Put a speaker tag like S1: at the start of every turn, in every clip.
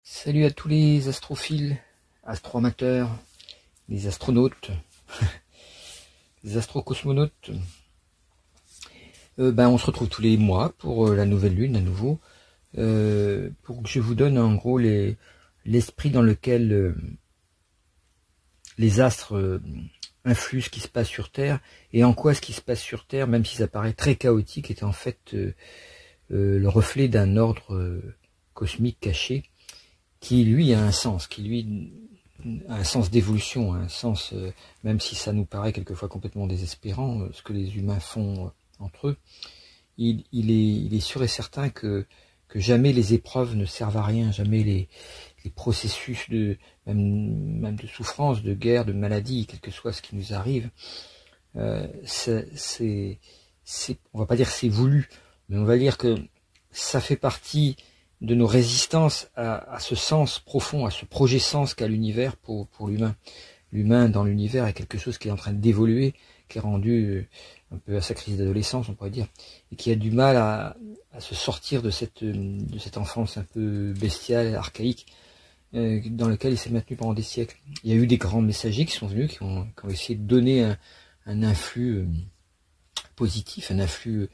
S1: Salut à tous les astrophiles, astroamateurs, les astronautes, les astrocosmonautes. On se retrouve tous les mois pour la nouvelle lune à nouveau, pour que je vous donne en gros l'esprit dans lequel les astres influent ce qui se passe sur Terre, et en quoi ce qui se passe sur Terre, même si ça paraît très chaotique, est en fait le reflet d'un ordre cosmique caché, qui lui a un sens, qui lui a un sens d'évolution, un sens, même si ça nous paraît quelquefois complètement désespérant, ce que les humains font entre eux, il est sûr et certain que jamais les épreuves ne servent à rien, jamais les processus même de souffrance, de guerre, de maladie, quel que soit ce qui nous arrive, on va pas dire c'est voulu, mais on va dire que ça fait partie de nos résistances à ce sens profond, à ce projet sens qu'a l'univers pour l'humain. L'humain dans l'univers est quelque chose qui est en train d'évoluer, qui est rendu un peu à sa crise d'adolescence, on pourrait dire, et qui a du mal à se sortir de cette enfance un peu bestiale, archaïque, dans laquelle il s'est maintenu pendant des siècles. Il y a eu des grands messagers qui sont venus, qui ont essayé de donner un influx positif, un influx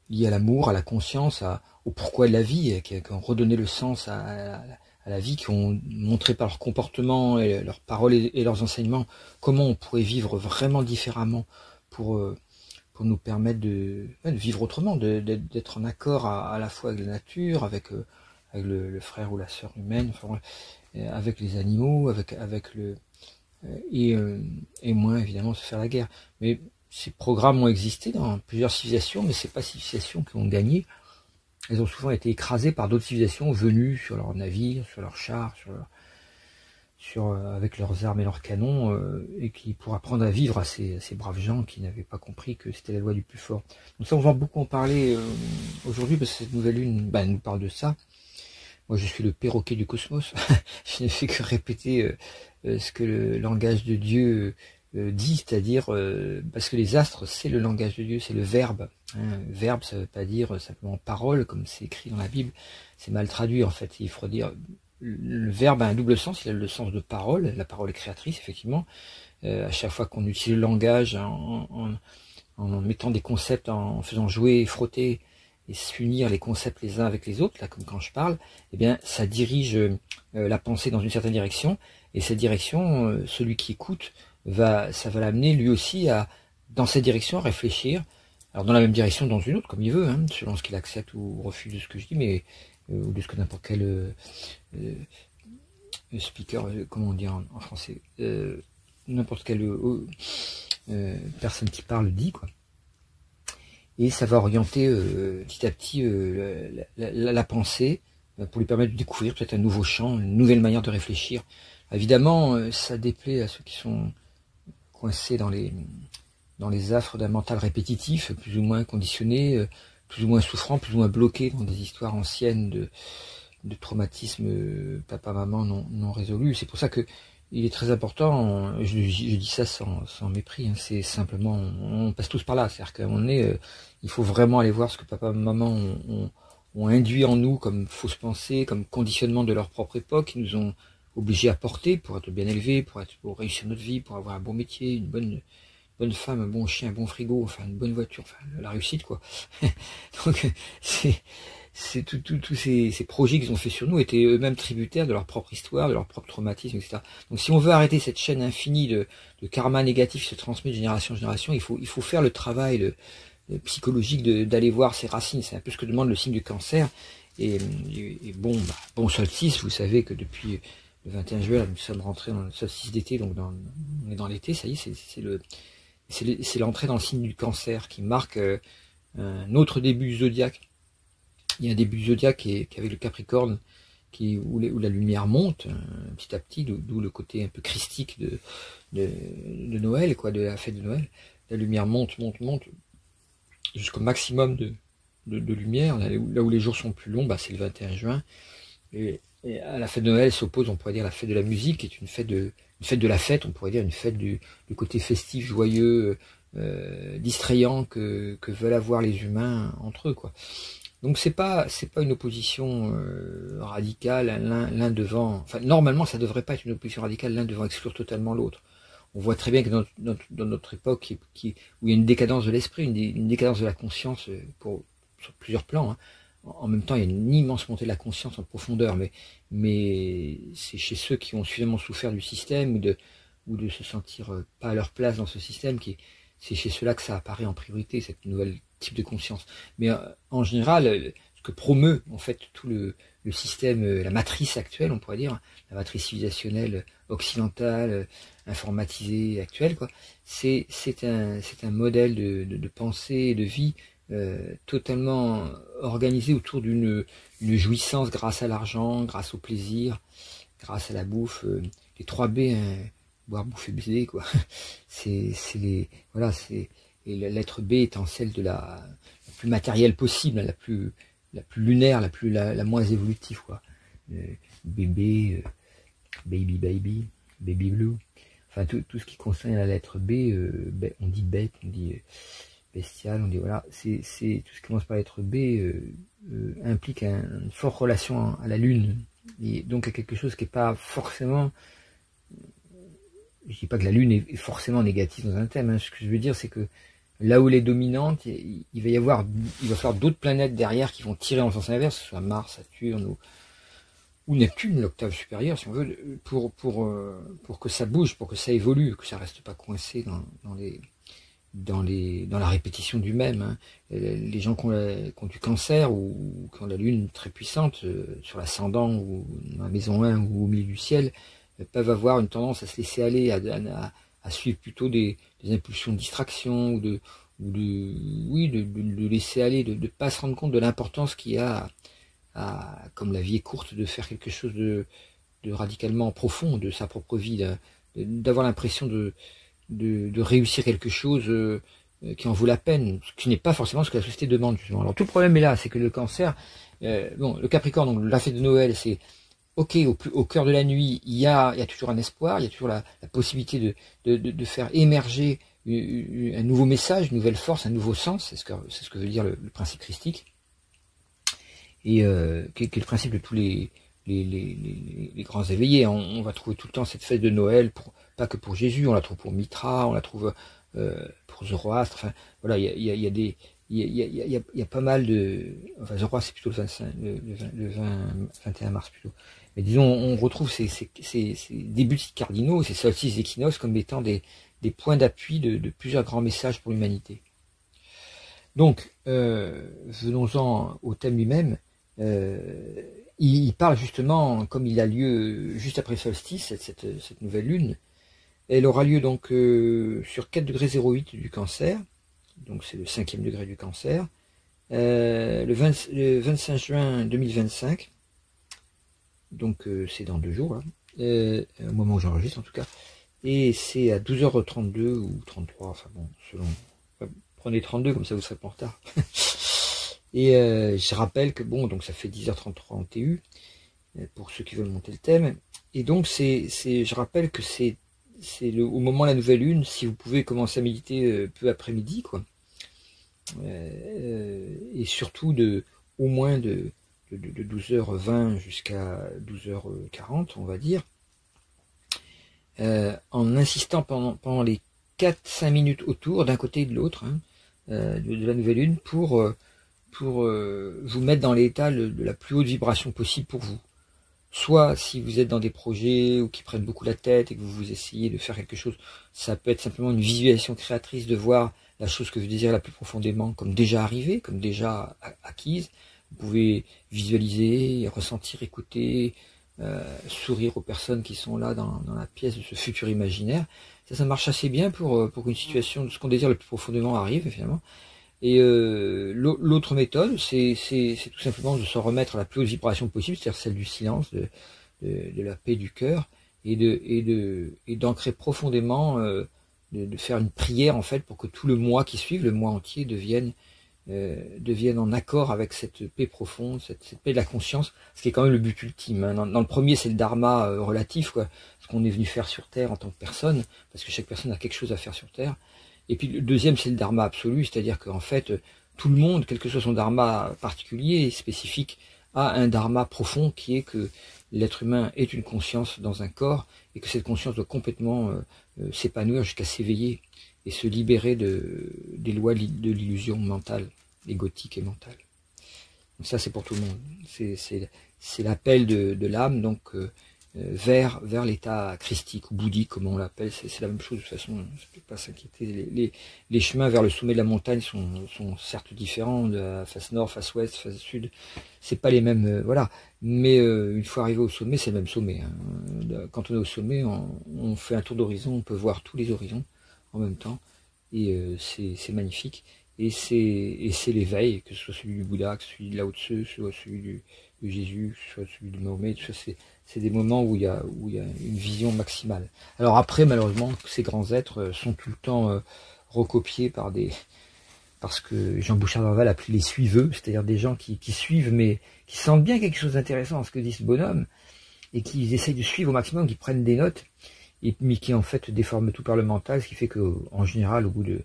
S1: lié à l'amour, à la conscience, au pourquoi de la vie, qui ont redonné le sens à la vie, qui ont montré par leur comportement et leurs paroles et leurs enseignements comment on pourrait vivre vraiment différemment pour nous permettre de vivre autrement, d'être en accord à la fois avec la nature, avec le frère ou la sœur humaine, enfin, avec les animaux, avec et moins évidemment se faire la guerre. Mais ces programmes ont existé dans plusieurs civilisations, mais c'est pas ces civilisations qui ont gagné. Elles ont souvent été écrasées par d'autres civilisations venues sur leurs navires, sur leurs chars, avec leurs armes et leurs canons, et qui pour apprendre à vivre à ces braves gens qui n'avaient pas compris que c'était la loi du plus fort. Donc ça, on va beaucoup en parler aujourd'hui, parce que cette nouvelle lune nous parle de ça. Moi, je suis le perroquet du cosmos. Je ne fais que répéter ce que le langage de Dieu dit, c'est-à-dire parce que les astres, c'est le langage de Dieu, c'est le verbe. Verbe, ça ne veut pas dire simplement parole, comme c'est écrit dans la Bible. C'est mal traduit, en fait. Il faut dire, le verbe a un double sens. Il a le sens de parole. La parole est créatrice, effectivement. À chaque fois qu'on utilise le langage en mettant des concepts, en faisant jouer, frotter et s'unir les concepts les uns avec les autres, là, comme quand je parle, eh bien, ça dirige la pensée dans une certaine direction, et cette direction, celui qui écoute, ça va l'amener lui aussi dans cette direction, à réfléchir, alors dans la même direction, dans une autre, comme il veut, selon ce qu'il accepte ou refuse de ce que je dis, mais ou de ce que n'importe quel speaker, comment on dit en français, n'importe quelle personne qui parle dit, quoi. Et ça va orienter petit à petit la pensée pour lui permettre de découvrir peut-être un nouveau champ, une nouvelle manière de réfléchir. Évidemment, ça déplaît à ceux qui sont coincés dans les affres d'un mental répétitif, plus ou moins conditionné, plus ou moins souffrant, plus ou moins bloqué dans des histoires anciennes de traumatismes papa-maman non résolus. C'est pour ça que il est très important, je dis ça sans mépris, c'est simplement, on passe tous par là, c'est-à-dire il faut vraiment aller voir ce que papa et maman ont induit en nous comme fausse pensée, comme conditionnement de leur propre époque, qui nous ont obligés à porter pour être bien élevés, pour réussir notre vie, pour avoir un bon métier, une bonne femme, un bon chien, un bon frigo, enfin une bonne voiture, enfin la réussite, quoi. Donc c'est tous ces projets qu'ils ont fait sur nous étaient eux-mêmes tributaires de leur propre histoire, de leur propre traumatisme, etc. Donc si on veut arrêter cette chaîne infinie de karma négatif qui se transmet de génération en génération, il faut faire le travail psychologique d'aller voir ses racines. C'est un peu ce que demande le signe du cancer. Et bon solstice, vous savez que depuis le 21 juin, nous sommes rentrés dans le solstice d'été, donc on est dans l'été, ça y est, c'est l'entrée dans le signe du cancer qui marque un autre début du zodiaque. Il y a un début du zodiaque qui est avec le Capricorne, où la lumière monte petit à petit, d'où le côté un peu christique de Noël, quoi, de la fête de Noël. La lumière monte jusqu'au maximum de lumière. Là où les jours sont plus longs, c'est le 21 juin. Et à la fête de Noël s'oppose, on pourrait dire, la fête de la musique, qui est une fête de la fête, on pourrait dire, une fête du côté festif, joyeux, distrayant que veulent avoir les humains entre eux, quoi. Donc c'est pas une opposition radicale, l'un devant. Enfin, normalement, ça devrait pas être une opposition radicale, l'un devant exclure totalement l'autre. On voit très bien que dans notre époque, où il y a une décadence de l'esprit, une décadence de la conscience sur plusieurs plans. Hein. En même temps, il y a une immense montée de la conscience en profondeur, mais c'est chez ceux qui ont suffisamment souffert du système ou de se sentir pas à leur place dans ce système c'est chez ceux-là que ça apparaît en priorité, cette nouvelle type de conscience. Mais en général, ce que promeut en fait tout le système, la matrice actuelle, on pourrait dire, la matrice civilisationnelle occidentale, informatisée actuelle, quoi, c'est un modèle de pensée et de vie totalement organisé autour d'une jouissance grâce à l'argent, grâce au plaisir, grâce à la bouffe, les 3 B, hein, boire, bouffer, baiser, quoi. C'est et la lettre B étant celle de la plus matérielle possible, la plus lunaire, la moins évolutive, quoi. Bébé, baby blue. Enfin tout ce qui concerne la lettre B, on dit bête, on dit bestial, on dit voilà, c'est tout ce qui commence par la lettre B implique une forte relation à la lune et donc à quelque chose qui est pas forcément. Je dis pas que la lune est forcément négative dans un thème. Hein. Ce que je veux dire, c'est que là où elle est dominante, il va falloir d'autres planètes derrière qui vont tirer en sens inverse, que ce soit Mars, Saturne ou Neptune, l'octave supérieure, si on veut, pour que ça bouge, pour que ça évolue, que ça reste pas coincé dans la répétition du même. Hein. Les gens qui ont du cancer ou qui ont la lune très puissante sur l'ascendant ou dans la maison 1 ou au milieu du ciel, peuvent avoir une tendance à se laisser aller, à suivre plutôt des impulsions de distraction ou de laisser aller, de pas se rendre compte de l'importance qu'il y a comme la vie est courte, de faire quelque chose de radicalement profond de sa propre vie, d'avoir l'impression de réussir quelque chose qui en vaut la peine, ce qui n'est pas forcément ce que la société demande justement. Alors tout le problème est là, c'est que le cancer, le Capricorne, donc la fête de Noël, c'est ok, au cœur de la nuit, il y a toujours un espoir, il y a toujours la possibilité de faire émerger un nouveau message, une nouvelle force, un nouveau sens, c'est ce que veut dire le principe christique, et qui est le principe de tous les grands éveillés. On va trouver tout le temps cette fête de Noël, pas que pour Jésus, on la trouve pour Mitra, on la trouve pour Zoroastre, enfin voilà, il y a pas mal de... Enfin, Zoroastre, c'est plutôt le 21 mars plutôt. Mais disons, on retrouve ces débuts cardinaux, ces solstices équinoxes comme étant des points d'appui de plusieurs grands messages pour l'humanité. Donc, venons-en au thème lui-même. Il parle justement, comme il a lieu juste après le solstice, cette nouvelle lune. Elle aura lieu donc sur 4 degrés 08 du Cancer, donc c'est le 5e degré du Cancer, le 25 juin 2025, donc c'est dans 2 jours, là, au moment où j'enregistre en tout cas, et c'est à 12h32 ou 33, enfin bon, selon... Prenez 32, comme ça vous serez pas en retard. Et je rappelle que, bon, donc ça fait 10h33 en TU, pour ceux qui veulent monter le thème, et donc je rappelle que c'est au moment de la nouvelle lune, si vous pouvez commencer à méditer peu après-midi, quoi, et surtout au moins de 12h20 jusqu'à 12h40, on va dire, en insistant pendant les 4-5 minutes autour, d'un côté et de l'autre, hein, de la nouvelle lune, pour vous mettre dans l'état de la plus haute vibration possible pour vous. Soit si vous êtes dans des projets ou qui prennent beaucoup la tête et que vous essayez de faire quelque chose, ça peut être simplement une visualisation créatrice de voir la chose que vous désirez la plus profondément comme déjà arrivée, comme déjà acquise. Vous pouvez visualiser, ressentir, écouter, sourire aux personnes qui sont là dans la pièce de ce futur imaginaire. Ça marche assez bien pour qu'une situation de ce qu'on désire le plus profondément arrive finalement. Et l'autre méthode, c'est tout simplement de se remettre à la plus haute vibration possible, c'est-à-dire celle du silence, de la paix du cœur, et d'ancrer profondément, de faire une prière en fait pour que tout le mois qui suive, le mois entier, devienne en accord avec cette paix profonde, cette paix de la conscience, ce qui est quand même le but ultime. Hein. Dans le premier, c'est le dharma relatif, quoi, ce qu'on est venu faire sur Terre en tant que personne, parce que chaque personne a quelque chose à faire sur Terre. Et puis le deuxième, c'est le dharma absolu, c'est-à-dire qu'en fait, tout le monde, quel que soit son dharma particulier, spécifique, a un dharma profond qui est que l'être humain est une conscience dans un corps et que cette conscience doit complètement s'épanouir jusqu'à s'éveiller et se libérer des lois de l'illusion mentale, égotique et mentale. Donc ça c'est pour tout le monde. C'est l'appel de l'âme donc vers l'état christique ou bouddhique comme on l'appelle. C'est la même chose de toute façon. Je ne peux pas s'inquiéter. Les chemins vers le sommet de la montagne sont certes différents, de la face nord, face ouest, face sud. C'est pas les mêmes, voilà. Mais une fois arrivé au sommet, c'est le même sommet. Hein. Quand on est au sommet, on fait un tour d'horizon, on peut voir tous les horizons en même temps, et c'est magnifique. Et c'est l'éveil, que ce soit celui du Bouddha, que celui de Lao Tzu, que ce soit celui de Jésus, que ce soit celui de Mahomet, tout ça, c'est des moments où il y a une vision maximale. Alors après, malheureusement, ces grands êtres sont tout le temps recopiés parce que Jean Bouchard-Dorval a appelé les suiveux, c'est-à-dire des gens qui suivent, mais qui sentent bien quelque chose d'intéressant dans ce que dit ce bonhomme, et qui essayent de suivre au maximum, qui prennent des notes, mais qui en fait déforment tout par le mental, ce qui fait que en général, au bout de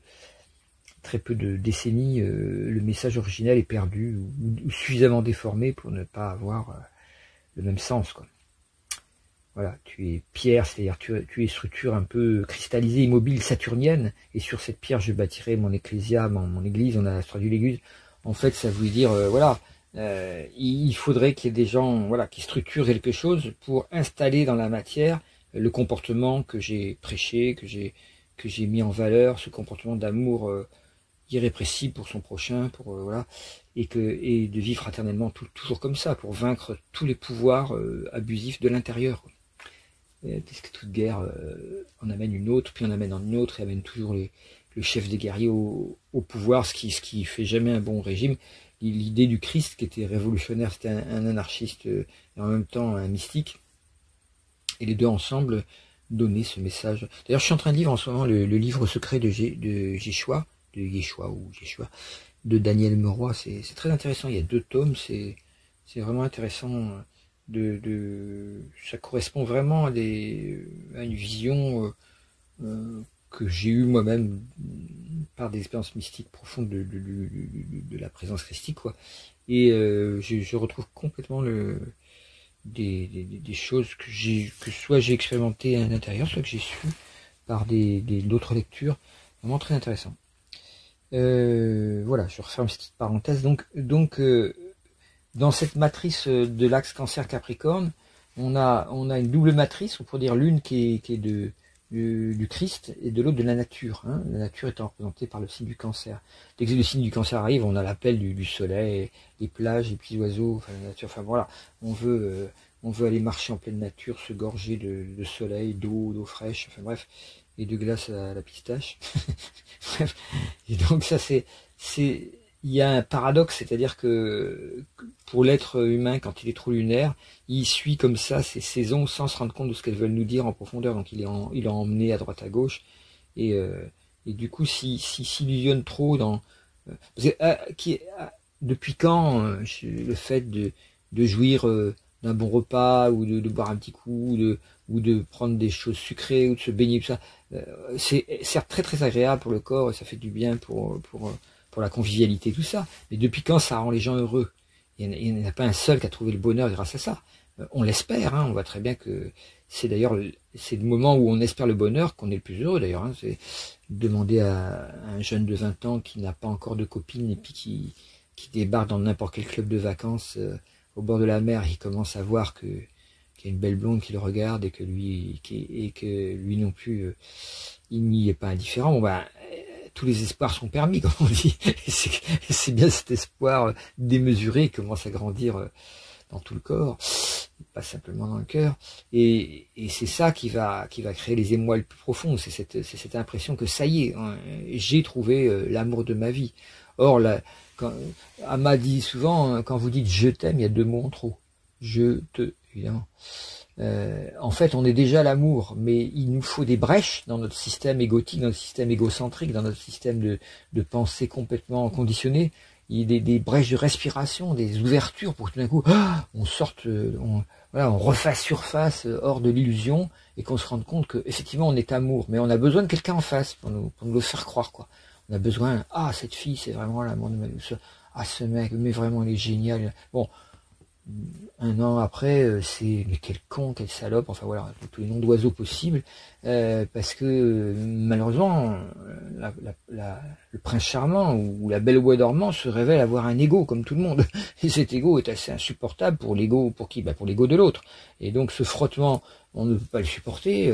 S1: très peu de décennies, le message originel est perdu ou suffisamment déformé pour ne pas avoir le même sens, quoi. Voilà, tu es pierre, c'est-à-dire tu es structure un peu cristallisée, immobile, saturnienne, et sur cette pierre je bâtirai mon ecclésia, mon église. On a traduit l'église. En fait, ça veut dire, voilà, il faudrait qu'il y ait des gens, voilà, qui structurent quelque chose pour installer dans la matière le comportement que j'ai prêché, que j'ai mis en valeur, ce comportement d'amour irrépressible pour son prochain, pour voilà, et de vivre fraternellement toujours comme ça, pour vaincre tous les pouvoirs abusifs de l'intérieur. Puisque toute guerre en amène une autre, puis on amène en une autre, et amène toujours le chef des guerriers au pouvoir, ce qui fait jamais un bon régime. L'idée du Christ, qui était révolutionnaire, c'était un anarchiste et en même temps un mystique, et les deux ensemble donnaient ce message. D'ailleurs, je suis en train de lire en ce moment le livre secret de Yeshua, de Daniel Meroy. C'est très intéressant, il y a 2 tomes, c'est vraiment intéressant. Ça correspond vraiment à une vision que j'ai eue moi-même par des expériences mystiques profondes de la présence christique, quoi. Et je retrouve complètement des choses que soit j'ai expérimenté à l'intérieur, soit que j'ai su par d'autres lectures, vraiment très intéressant. Voilà, je referme cette petite parenthèse. Donc dans cette matrice de l'axe Cancer-Capricorne, on a une double matrice, on pourrait dire l'une qui est du Christ et de l'autre de la nature. Hein, la nature étant représentée par le signe du Cancer. Dès que le signe du Cancer arrive, on a l'appel du soleil, les plages, les petits oiseaux, enfin la nature. Enfin voilà, on veut aller marcher en pleine nature, se gorger de soleil, d'eau fraîche, enfin bref, et de glace à la pistache. Bref, et donc ça il y a un paradoxe, c'est-à-dire que pour l'être humain, quand il est trop lunaire, il suit comme ça ces saisons sans se rendre compte de ce qu'elles veulent nous dire en profondeur. Donc il est emmené à droite à gauche, et du coup s'illusionne trop dans depuis quand le fait de jouir d'un bon repas ou de boire un petit coup ou de prendre des choses sucrées ou de se baigner, tout ça, c'est certes très très agréable pour le corps et ça fait du bien pour la convivialité, tout ça, mais depuis quand ça rend les gens heureux? Il n'y en a pas un seul qui a trouvé le bonheur grâce à ça. On l'espère, hein, on voit très bien que c'est le moment où on espère le bonheur qu'on est le plus heureux d'ailleurs. Hein, c'est demander à un jeune de 20 ans qui n'a pas encore de copine et puis qui débarque dans n'importe quel club de vacances au bord de la mer, il commence à voir qu'il y a une belle blonde qui le regarde et que lui non plus, il n'y est pas indifférent. Bon, ben, tous les espoirs sont permis, comme on dit. Et c'est bien cet espoir démesuré qui commence à grandir dans tout le corps, pas simplement dans le cœur. Et c'est ça qui va créer les émois le plus profonds. C'est cette impression que ça y est, hein, j'ai trouvé l'amour de ma vie. Or, Amma dit souvent, quand vous dites je t'aime, il y a 2 mots en trop. Je te, évidemment. En fait, on est déjà l'amour, mais il nous faut des brèches dans notre système égotique, dans notre système égocentrique, dans notre système de pensée complètement conditionné. Il y a des brèches de respiration, des ouvertures pour que tout d'un coup, on sorte, on refasse surface hors de l'illusion et qu'on se rende compte que effectivement on est amour, mais on a besoin de quelqu'un en face pour nous le faire croire, quoi. On a besoin, ah, cette fille, c'est vraiment l'amour de ma vie. Ah, ce mec, mais vraiment, il est génial. Bon, un an après, c'est mais quel con, quelle salope, enfin voilà, tous les noms d'oiseaux possibles, parce que malheureusement, le prince charmant ou la belle au bois dormant se révèle avoir un ego comme tout le monde, et cet ego est assez insupportable pour l'ego, pour qui? Pour l'ego de l'autre, et donc ce frottement, on ne peut pas le supporter.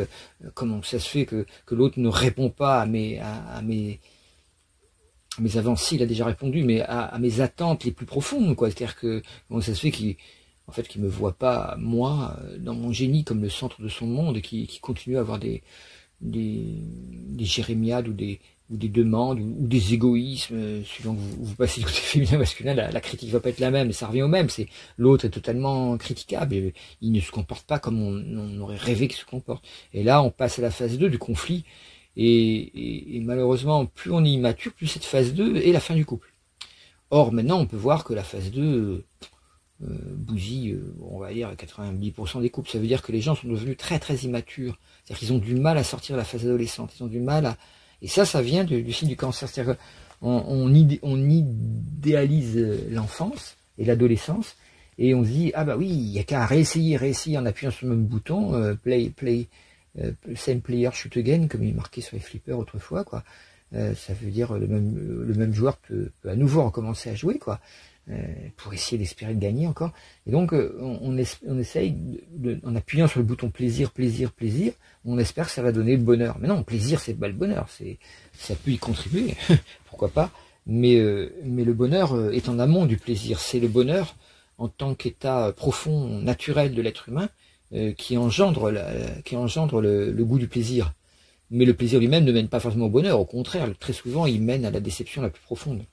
S1: Comment ça se fait que l'autre ne répond pas à mes avancées, il a déjà répondu, mais à mes attentes les plus profondes, quoi. C'est-à-dire que comment ça se fait qu'il me voit pas, moi, dans mon génie, comme le centre de son monde, et qui continue à avoir des jérémiades ou des demandes ou des égoïsmes, suivant que vous passez du côté féminin masculin, la critique va pas être la même, mais ça revient au même. C'est l'autre est totalement critiquable, et il ne se comporte pas comme on aurait rêvé qu'il se comporte. Et là, on passe à la phase 2 du conflit. Et malheureusement, plus on est immature, plus cette phase 2 est la fin du couple. Or, maintenant, on peut voir que la phase 2 bousille, on va dire, 90% des couples. Ça veut dire que les gens sont devenus très très immatures. C'est-à-dire qu'ils ont du mal à sortir de la phase adolescente. Ils ont du mal à... Et ça vient du signe du cancer. C'est-à-dire qu'on idéalise l'enfance et l'adolescence, et on se dit, ah bah oui, il n'y a qu'à réessayer en appuyant sur le même bouton, same player shoot again, comme il est marqué sur les flippers autrefois, quoi. Ça veut dire le même joueur peut à nouveau recommencer à jouer, quoi, pour essayer d'espérer de gagner encore. Et donc on essaye, en appuyant sur le bouton plaisir, on espère que ça va donner le bonheur. Mais non, plaisir, c'est pas le bonheur, ça peut y contribuer, pourquoi pas. Mais le bonheur est en amont du plaisir. C'est le bonheur en tant qu'état profond, naturel de l'être humain, qui engendre le goût du plaisir. Mais le plaisir lui-même ne mène pas forcément au bonheur, au contraire, très souvent il mène à la déception la plus profonde.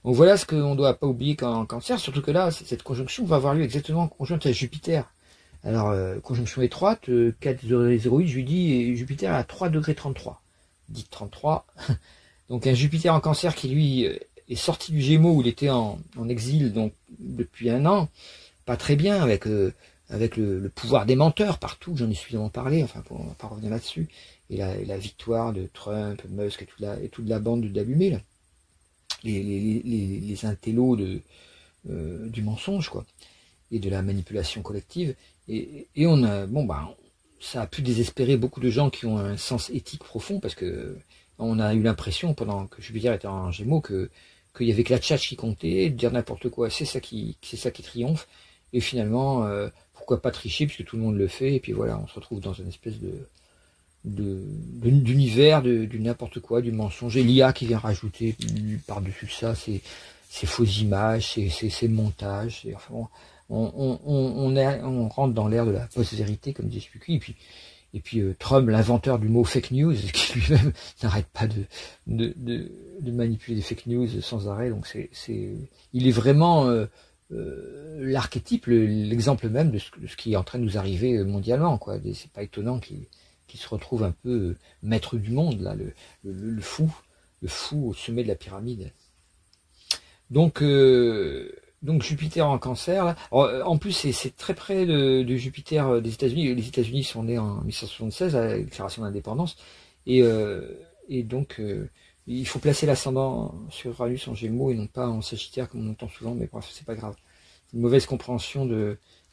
S1: Donc voilà ce qu'on ne doit pas oublier qu'en cancer, surtout que là, cette conjonction va avoir lieu exactement en conjointe à Jupiter. Alors, conjonction étroite, 4,08, je lui dis, et Jupiter à 3,33 degrés. Dites 33. Donc un Jupiter en cancer qui lui est sorti du Gémeaux où il était en exil donc depuis un an, pas très bien, avec le pouvoir des menteurs partout, j'en ai suffisamment parlé, enfin on va pas revenir là-dessus, et la victoire de Trump, Musk et toute la bande d'allumés, là, les intellos du mensonge, quoi, et de la manipulation collective, et on a, ça a pu désespérer beaucoup de gens qui ont un sens éthique profond, parce que on a eu l'impression, pendant que Jupiter était en Gémeaux, qu'il y avait que la tchatche qui comptait, de dire n'importe quoi, c'est ça qui triomphe, et finalement, pourquoi pas tricher, puisque tout le monde le fait, et puis voilà, on se retrouve dans une espèce d'univers du n'importe quoi, du mensonge, et l'IA qui vient rajouter par-dessus ça ces fausses images, ces montages, enfin, on rentre dans l'ère de la post-vérité, comme disait Spuky, et puis Trump, l'inventeur du mot fake news, qui lui-même n'arrête pas de manipuler des fake news sans arrêt, donc il est vraiment l'archétype, l'exemple même de ce qui est en train de nous arriver mondialement, quoi. C'est pas étonnant qu'il se retrouve un peu maître du monde, là, le fou au sommet de la pyramide. Donc Jupiter en cancer, là. Alors, en plus c'est très près de Jupiter des États-Unis. Les États-Unis sont nés en 1776 à la déclaration d'indépendance, et donc il faut placer l'ascendant sur Uranus en Gémeaux et non pas en Sagittaire comme on entend souvent, mais bref, c'est pas grave. C'est une mauvaise compréhension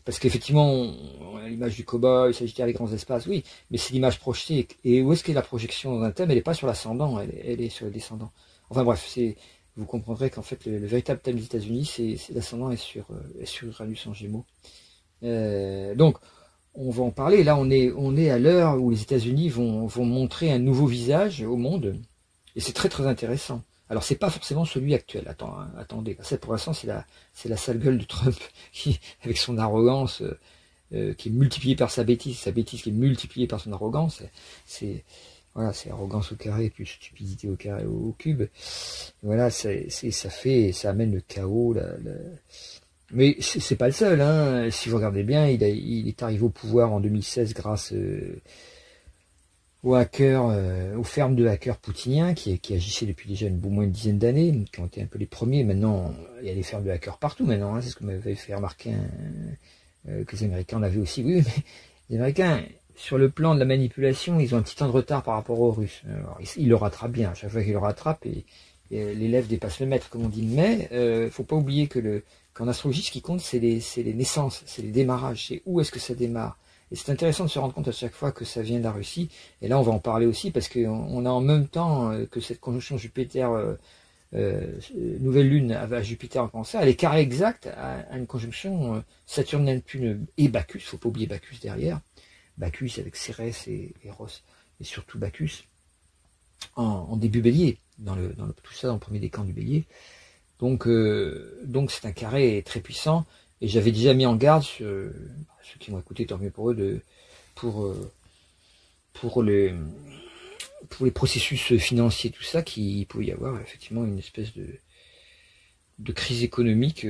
S1: parce qu'effectivement, on a l'image du cow-boy, Sagittaire, les grands espaces, oui, mais c'est l'image projetée. Et où est-ce qu'est la projection dans un thème? Elle n'est pas sur l'ascendant, elle est sur le descendant. Enfin bref, vous comprendrez qu'en fait, le véritable thème des États-Unis, c'est l'ascendant est sur Uranus en Gémeaux. Donc, on va en parler. Là, on est à l'heure où les États-Unis vont montrer un nouveau visage au monde, et c'est très très intéressant. Alors c'est pas forcément celui actuel, attendez, ça pour l'instant c'est la sale gueule de Trump, qui, avec son arrogance, qui est multipliée par sa bêtise qui est multipliée par son arrogance, c'est arrogance au carré, puis stupidité au cube, et voilà, ça amène le chaos, mais c'est pas le seul, hein. Si vous regardez bien, il est arrivé au pouvoir en 2016 grâce aux hackers, aux fermes de hackers poutiniens qui agissaient depuis déjà au moins une dizaine d'années, qui ont été un peu les premiers. Maintenant, il y a des fermes de hackers partout maintenant, hein, c'est ce que m'avait fait remarquer que les Américains en avaient aussi. Oui, mais les Américains, sur le plan de la manipulation, ils ont un petit temps de retard par rapport aux Russes. Alors, ils le rattrapent bien, à chaque fois qu'ils le rattrapent, et l'élève dépasse le maître, comme on dit. Mais faut pas oublier que qu'en astrologie, ce qui compte, c'est les naissances, c'est les démarrages, c'est où est-ce que ça démarre. Et c'est intéressant de se rendre compte à chaque fois que ça vient de la Russie. Et là, on va en parler aussi, parce qu'on a en même temps que cette conjonction Jupiter, nouvelle lune à Jupiter en Cancer, elle est carré exact à une conjonction Saturne, Neptune et Bacchus. Faut pas oublier Bacchus derrière. Bacchus avec Cérès et Eros, et surtout Bacchus en début bélier, tout ça dans le premier décan du bélier. Donc c'est un carré très puissant, et j'avais déjà mis en garde ceux qui m'ont écouté, tant mieux pour eux, pour les processus financiers, tout ça, qu'il pouvait y avoir effectivement une espèce de crise économique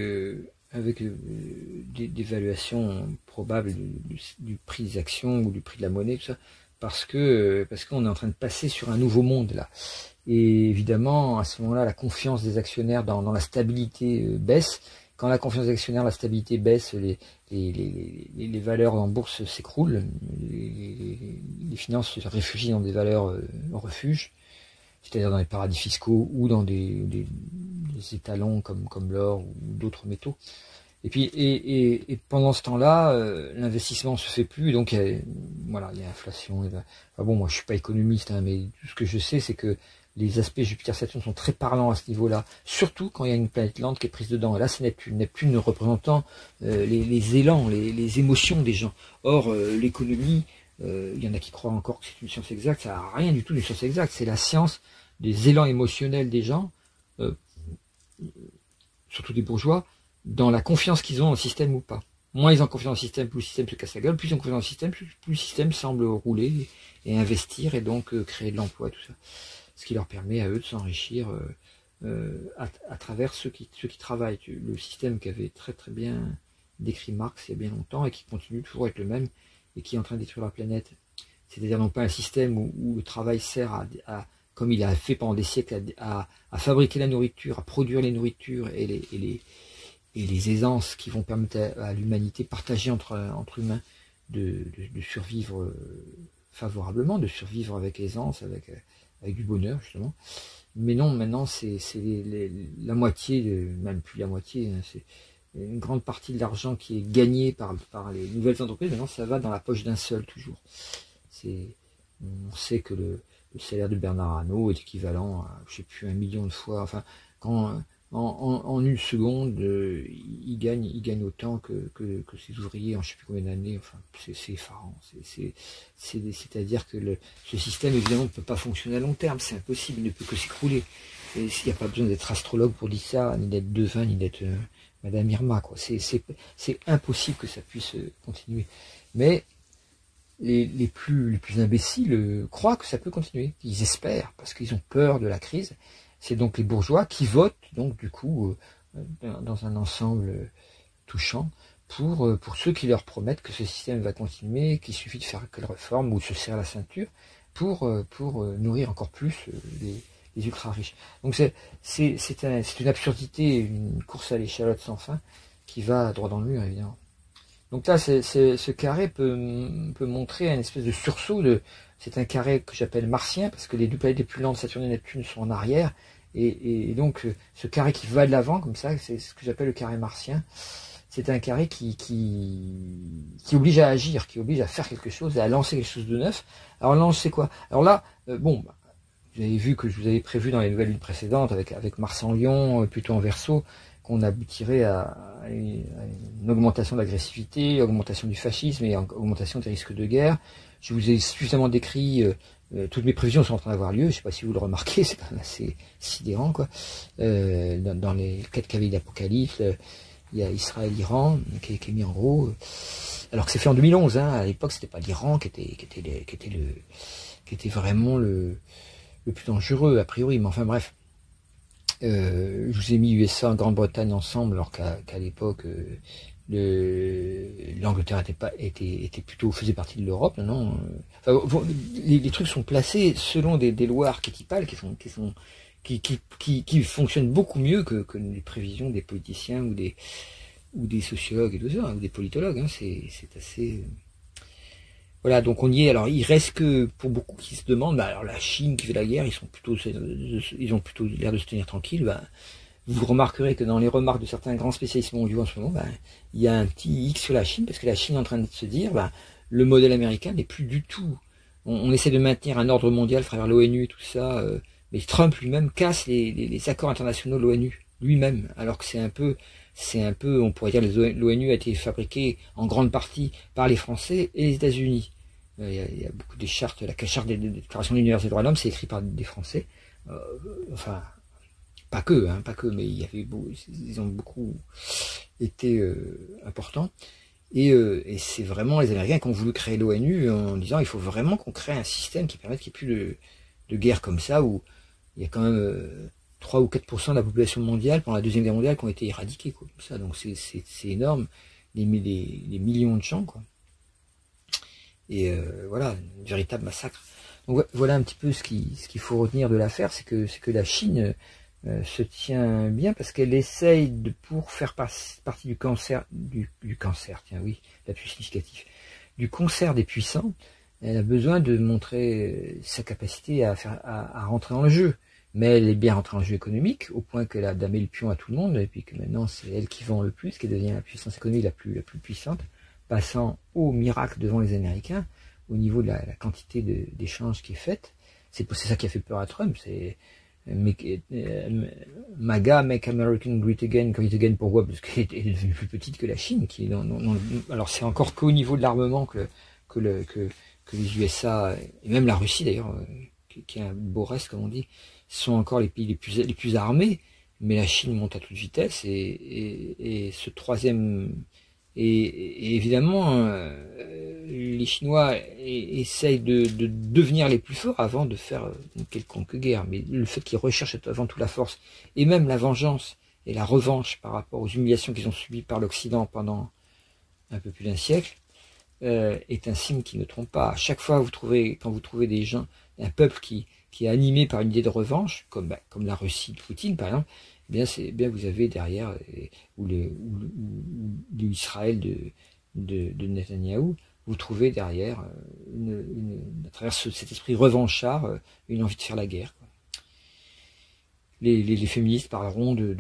S1: avec des évaluations probables du prix des actions ou du prix de la monnaie, tout ça, parce qu'on est en train de passer sur un nouveau monde là. Et évidemment, à ce moment-là, la confiance des actionnaires dans la stabilité baisse. Quand la confiance des actionnaires, la stabilité baisse, les valeurs en bourse s'écroulent, les finances se réfugient dans des valeurs en refuge, c'est-à-dire dans les paradis fiscaux ou dans des étalons comme l'or ou d'autres métaux. Et puis et pendant ce temps-là, l'investissement se fait plus, donc voilà, il y a inflation. Enfin bon, moi je suis pas économiste, hein, mais tout ce que je sais, c'est que les aspects Jupiter-Saturne sont très parlants à ce niveau-là, surtout quand il y a une planète lente qui est prise dedans. Et là, c'est Neptune. Neptune représentant les élans, les émotions des gens. Or, l'économie, il y en a qui croient encore que c'est une science exacte. Ça n'a rien du tout d'une science exacte. C'est la science des élans émotionnels des gens, surtout des bourgeois, dans la confiance qu'ils ont dans le système ou pas. Moins ils ont confiance dans le système, plus le système se casse la gueule. Plus ils ont confiance dans le système, plus le système semble rouler et investir et donc créer de l'emploi, tout ça. Ce qui leur permet à eux de s'enrichir à travers ceux qui travaillent. Le système qu'avait très très bien décrit Marx il y a bien longtemps et qui continue toujours à être le même et qui est en train de détruire la planète. C'est-à-dire non pas un système où le travail sert comme il a fait pendant des siècles, à fabriquer la nourriture, à produire les nourritures et les aisances qui vont permettre à l'humanité partagée entre humains de survivre favorablement, de survivre avec aisance, avec du bonheur justement. Mais non, maintenant c'est la moitié, même plus la moitié, hein, c'est une grande partie de l'argent qui est gagné par les nouvelles entreprises. Maintenant ça va dans la poche d'un seul toujours. On sait que le salaire de Bernard Arnault est équivalent à, je sais plus, 1 million de fois. Enfin, quand en une seconde, il gagne autant que ses ouvriers en je sais plus combien d'années. Enfin, c'est effarant. C'est-à-dire que ce système, évidemment, ne peut pas fonctionner à long terme. C'est impossible. Il ne peut que s'écrouler. Et s'il n'y a pas besoin d'être astrologue pour dire ça, ni d'être devin, ni d'être Madame Irma, quoi. C'est impossible que ça puisse continuer. Mais les plus imbéciles croient que ça peut continuer. Ils espèrent, parce qu'ils ont peur de la crise. C'est donc les bourgeois qui votent, donc du coup, dans un ensemble touchant, pour ceux qui leur promettent que ce système va continuer, qu'il suffit de faire quelques réformes ou de se serrer la ceinture pour nourrir encore plus les ultra riches. Donc c'est une absurdité, une course à l'échalote sans fin qui va droit dans le mur, évidemment. Donc là, ce carré peut montrer une espèce de sursaut. C'est un carré que j'appelle martien, parce que les deux planètes les plus lentes, Saturne et Neptune, sont en arrière. Et donc, ce carré qui va de l'avant, comme ça, c'est ce que j'appelle le carré martien. C'est un carré qui oblige à agir, qui oblige à faire quelque chose, et à lancer quelque chose de neuf. Alors, lancer quoi? Alors là, vous avez vu que je vous avais prévu dans les nouvelles lunes précédentes, avec Mars en Lion, plutôt en Verseau, qu'on aboutirait à une augmentation de l'agressivité, augmentation du fascisme et augmentation des risques de guerre. Je vous ai suffisamment décrit, toutes mes prévisions sont en train d'avoir lieu, je ne sais pas si vous le remarquez, c'est quand même assez sidérant, quoi. Dans les 4 cavaliers d'Apocalypse, il y a Israël-Iran qui est mis en gros, alors que c'est fait en 2011, hein, à l'époque c'était pas l'Iran qui était vraiment le plus dangereux a priori, mais enfin bref. Je vous ai mis USA en Grande-Bretagne ensemble, alors qu'à l'époque l'Angleterre était plutôt faisait partie de l'Europe, non. Enfin, les trucs sont placés selon des lois archétypales qui fonctionnent beaucoup mieux que les prévisions des politiciens ou des sociologues et tout ça, ou des politologues. Hein, c'est assez Voilà, donc on y est. Alors il reste que pour beaucoup qui se demandent, bah, alors la Chine qui fait la guerre, ils ont plutôt l'air de se tenir tranquilles. Bah, vous remarquerez que dans les remarques de certains grands spécialistes mondiaux en ce moment, bah, il y a un petit X sur la Chine, parce que la Chine est en train de se dire, bah, le modèle américain n'est plus du tout. On essaie de maintenir un ordre mondial à travers l'ONU et tout ça, mais Trump lui-même casse les accords internationaux de l'ONU lui-même, alors que c'est un peu, on pourrait dire, l'ONU a été fabriquée en grande partie par les Français et les États-Unis. Il y a beaucoup de chartes, la charte des déclarations universelles des droits de l'homme, c'est écrit par des Français. Enfin, pas que, mais il y avait ils ont beaucoup été importants. Et c'est vraiment les Américains qui ont voulu créer l'ONU en disant il faut vraiment qu'on crée un système qui permette qu'il n'y ait plus de guerre comme ça, où il y a quand même 3 ou 4% de la population mondiale pendant la Deuxième Guerre mondiale qui ont été éradiqués, quoi, comme ça. Donc c'est énorme, des millions de gens, quoi. Et voilà, un véritable massacre. Donc voilà un petit peu ce qu'il faut retenir de l'affaire, c'est que la Chine se tient bien parce qu'elle essaye pour faire partie du cancer, du cancer, tiens oui, la plus significatif, du concert des puissants. Elle a besoin de montrer sa capacité à rentrer dans le jeu. Mais elle est bien rentrée en jeu économique, au point qu'elle a damé le pion à tout le monde, et puis que maintenant c'est elle qui vend le plus, qui devient la puissance économique la plus puissante, passant au miracle devant les Américains, au niveau de la quantité d'échanges qui est faite. C'est ça qui a fait peur à Trump, c'est MAGA, Make America Great Again, pourquoi? Parce qu'elle est devenue plus petite que la Chine, qui est alors c'est encore qu'au niveau de l'armement que les USA, et même la Russie d'ailleurs, qui est un beau reste comme on dit, sont encore les pays les plus armés, mais la Chine monte à toute vitesse, et ce troisième, et évidemment, les Chinois essayent de devenir les plus forts avant de faire une quelconque guerre, mais le fait qu'ils recherchent avant tout la force, et même la vengeance et la revanche par rapport aux humiliations qu'ils ont subies par l'Occident pendant un peu plus d'un siècle, est un signe qui ne trompe pas. À chaque fois, quand vous trouvez des gens, un peuple qui est animé par une idée de revanche, comme la Russie de Poutine par exemple, eh bien vous avez derrière, ou l'Israël de Netanyahou, vous trouvez derrière, à travers cet esprit revanchard, une envie de faire la guerre, quoi. Les féministes parleront de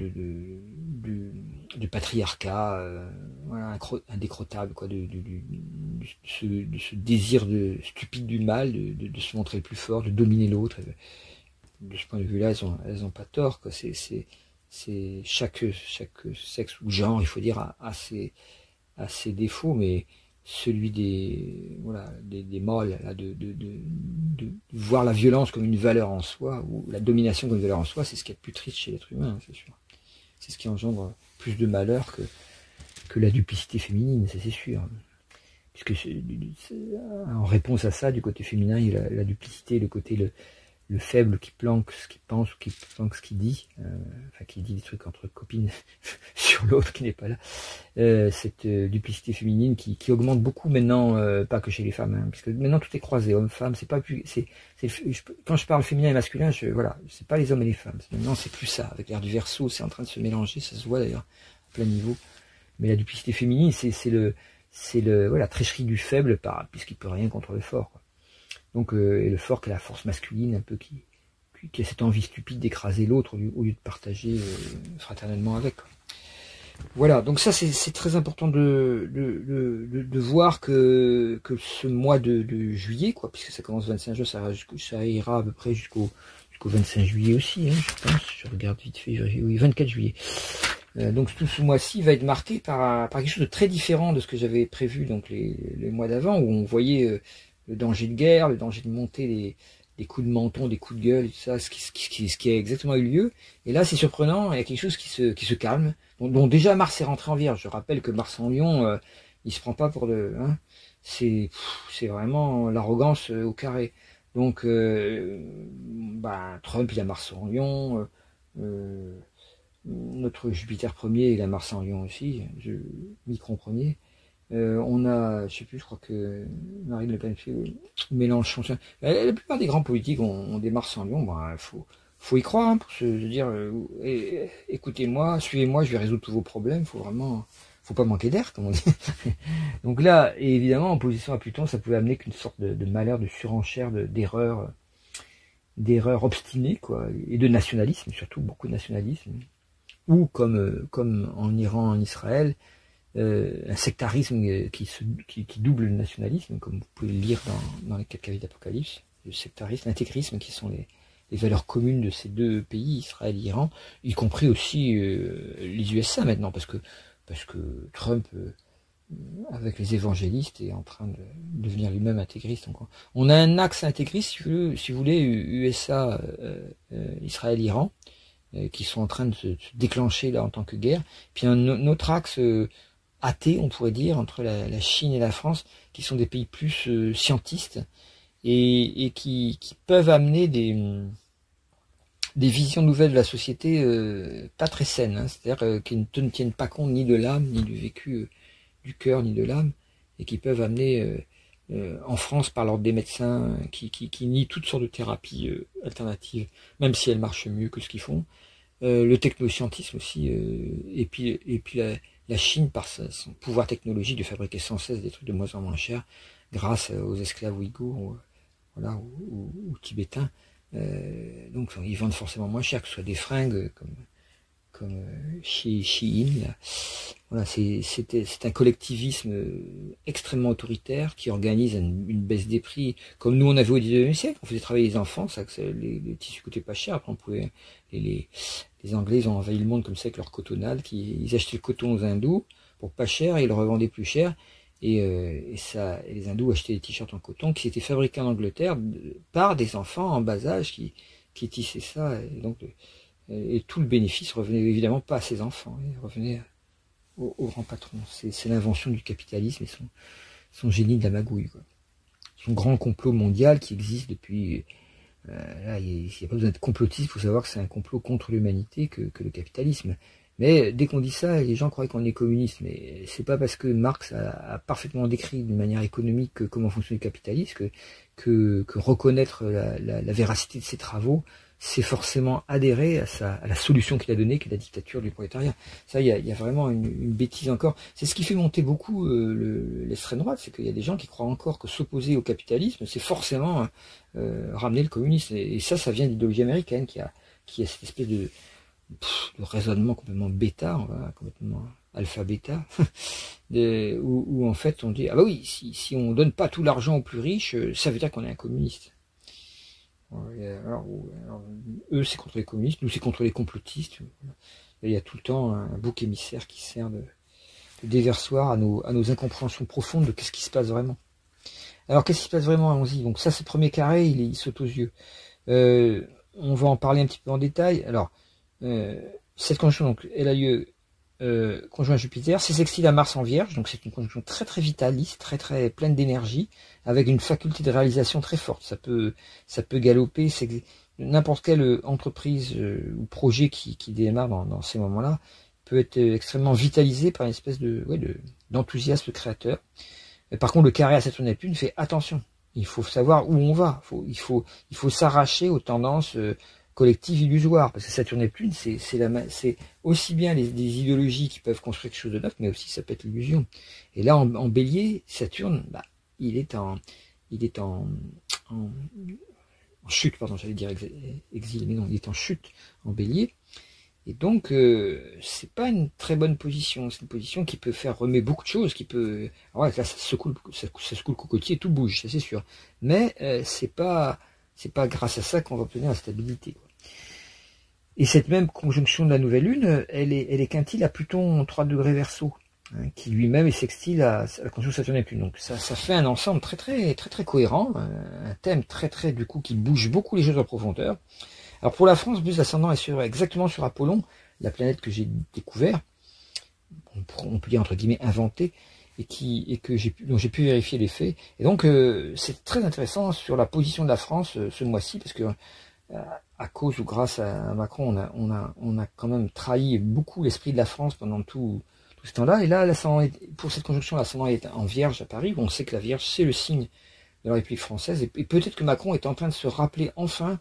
S1: patriarcat, voilà, indécrottable, quoi, de ce désir stupide du mal, de se montrer le plus fort, de dominer l'autre. De ce point de vue-là, elles ont pas tort, quoi. C'est chaque sexe ou genre, il faut dire, a ses défauts, mais celui des molles, là, de voir la violence comme une valeur en soi, ou la domination comme une valeur en soi, c'est ce qui est le plus triste chez l'être humain, c'est sûr. C'est ce qui engendre plus de malheur que la duplicité féminine, ça c'est sûr. Puisque en réponse à ça, du côté féminin, il y a la duplicité, le côté le faible qui planque ce qu'il pense, ou qui planque ce qu'il dit, enfin qui dit des trucs entre copines sur l'autre qui n'est pas là. Cette duplicité féminine qui augmente beaucoup maintenant, pas que chez les femmes, hein, puisque maintenant tout est croisé, homme-femme, c'est pas plus, quand je parle féminin et masculin, voilà, c'est pas les hommes et les femmes. Maintenant c'est plus ça, avec l'ère du Verseau, c'est en train de se mélanger, ça se voit d'ailleurs à plein niveau. Mais la duplicité féminine, c'est la tricherie du faible, puisqu'il peut rien contre le fort, quoi. Donc, et le fort qui est la force masculine, un peu qui a cette envie stupide d'écraser l'autre au lieu de partager fraternellement avec, quoi. Voilà, donc ça c'est très important de voir que ce mois de juillet, quoi, puisque ça commence 25 juin, ça ira à peu près jusqu'au 25 juillet aussi, hein, je pense, je regarde vite fait, oui, 24 juillet. Donc tout ce mois-ci va être marqué par quelque chose de très différent de ce que j'avais prévu donc les mois d'avant, où on voyait le danger de guerre, le danger de monter des coups de menton, des coups de gueule, et tout ça, ce qui a exactement eu lieu. Et là, c'est surprenant, il y a quelque chose qui se calme, dont déjà Mars est rentré en Vierge. Je rappelle que Mars en Lion, il se prend pas pour hein, c'est vraiment l'arrogance au carré. Donc, Trump, il a Mars en Lion, notre Jupiter premier, il a Mars en Lion aussi, Micron premier. On a, je sais plus, je crois que Marine Le Pen, Mélenchon, la plupart des grands politiques ont des Mars en Lion. Faut y croire, hein, pour se dire, écoutez-moi, suivez-moi, je vais résoudre tous vos problèmes. Faut vraiment faut pas manquer d'air, comme on dit. Donc là, et évidemment, en position à Pluton, ça pouvait amener qu'une sorte de malheur, de surenchère, d'erreur obstinée, quoi, et de nationalisme, surtout beaucoup de nationalisme, ou comme en Iran, en Israël, un sectarisme qui double le nationalisme, comme vous pouvez le lire dans les 4 cahiers d'Apocalypse, le sectarisme, l'intégrisme, qui sont les valeurs communes de ces deux pays, Israël et Iran, y compris aussi les USA maintenant, parce que Trump, avec les évangélistes, est en train de devenir lui-même intégriste. Donc, on a un axe intégriste, si vous voulez, USA, Israël, Iran, qui sont en train de se déclencher là en tant que guerre. Puis un autre axe athée, on pourrait dire, entre la Chine et la France, qui sont des pays plus scientistes et qui peuvent amener des visions nouvelles de la société pas très saines, hein, c'est-à-dire qui ne tiennent pas compte ni de l'âme, ni du vécu du cœur, ni de l'âme, et qui peuvent amener en France, par l'ordre des médecins, qui nient toutes sortes de thérapies alternatives, même si elles marchent mieux que ce qu'ils font, le technoscientisme aussi, et puis la Chine, par son pouvoir technologique de fabriquer sans cesse des trucs de moins en moins chers, grâce aux esclaves ouïghours, voilà, ou tibétains. Donc ils vendent forcément moins cher, que ce soit des fringues comme Shein. Voilà, c'est un collectivisme extrêmement autoritaire qui organise une baisse des prix, comme nous on avait au 19e siècle. On faisait travailler les enfants, ça, les tissus coûtaient pas cher. Après on pouvait, les Anglais, ils ont envahi le monde comme ça avec leur cotonnade, ils achetaient le coton aux hindous pour pas cher et ils le revendaient plus cher. Et les hindous achetaient des t-shirts en coton qui étaient fabriqués en Angleterre par des enfants en bas âge qui tissaient ça. Et tout le bénéfice revenait évidemment pas à ces enfants, il revenait au grand patron. C'est l'invention du capitalisme et son génie de la magouille, quoi. Son grand complot mondial qui existe depuis... là, il n'y a pas besoin de complotiste pour savoir que c'est un complot contre l'humanité que le capitalisme. Mais dès qu'on dit ça, les gens croient qu'on est communiste. Mais c'est pas parce que Marx a parfaitement décrit d'une manière économique comment fonctionne le capitalisme que reconnaître la véracité de ses travaux, c'est forcément adhérer à la solution qu'il a donnée, qui est la dictature du prolétariat. Ça, il y a vraiment une bêtise encore. C'est ce qui fait monter beaucoup l'extrême droite, c'est qu'il y a des gens qui croient encore que s'opposer au capitalisme, c'est forcément ramener le communisme. Et ça vient de l'idéologie américaine qui a cette espèce de raisonnement complètement bêta, complètement alpha-bêta, où en fait on dit, ah bah oui, si on donne pas tout l'argent aux plus riches, ça veut dire qu'on est un communiste. Alors, eux c'est contre les communistes, nous c'est contre les complotistes. Il y a tout le temps un bouc émissaire qui sert de déversoir à nos incompréhensions profondes de qu'est-ce qui se passe vraiment. Alors qu'est-ce qui se passe vraiment, allons-y. Donc ça, c'est le premier carré, il saute aux yeux. On va en parler un petit peu en détail. Alors, cette conjonction, donc, elle a lieu conjoint Jupiter, c'est sextile à Mars en Vierge, donc c'est une conjonction très très vitaliste, très très pleine d'énergie, avec une faculté de réalisation très forte. Ça peut galoper, n'importe quelle entreprise ou projet qui démarre dans ces moments-là peut être extrêmement vitalisé par une espèce d'enthousiasme créateur. Par contre, le carré à Saturne-Neptune fait attention. Il faut savoir où on va. Il faut s'arracher aux tendances collectives illusoires, parce que Saturne-Neptune, c'est aussi bien des idéologies qui peuvent construire quelque chose de neuf, mais aussi ça peut être l'illusion. Et là, en Bélier, Saturne, il est en chute, pardon, j'allais dire exil, mais non, il est en chute en Bélier. Et donc, c'est pas une très bonne position. C'est une position qui peut faire remuer beaucoup de choses, qui peut... Alors là, ça secoue le cocotier et tout bouge, ça c'est sûr. Mais c'est pas grâce à ça qu'on va obtenir la stabilité, quoi. Et cette même conjonction de la nouvelle lune, elle est quintile à Pluton en 3 degrés Verseau, hein, qui lui-même est sextile à la conjonction Saturne-Neptune. Donc ça fait un ensemble très très cohérent, un thème très du coup qui bouge beaucoup les choses en profondeur. Alors pour la France, plus l'ascendant est exactement sur Apollon, la planète que j'ai découvert, on peut dire entre guillemets inventé, dont j'ai pu vérifier les faits. Et donc c'est très intéressant sur la position de la France ce mois-ci, parce que à cause ou grâce à Macron, on a quand même trahi beaucoup l'esprit de la France pendant tout ce temps-là. Et là, pour cette conjonction, l'ascendant est en Vierge à Paris, où on sait que la Vierge c'est le signe de la République française. Et peut-être que Macron est en train de se rappeler enfin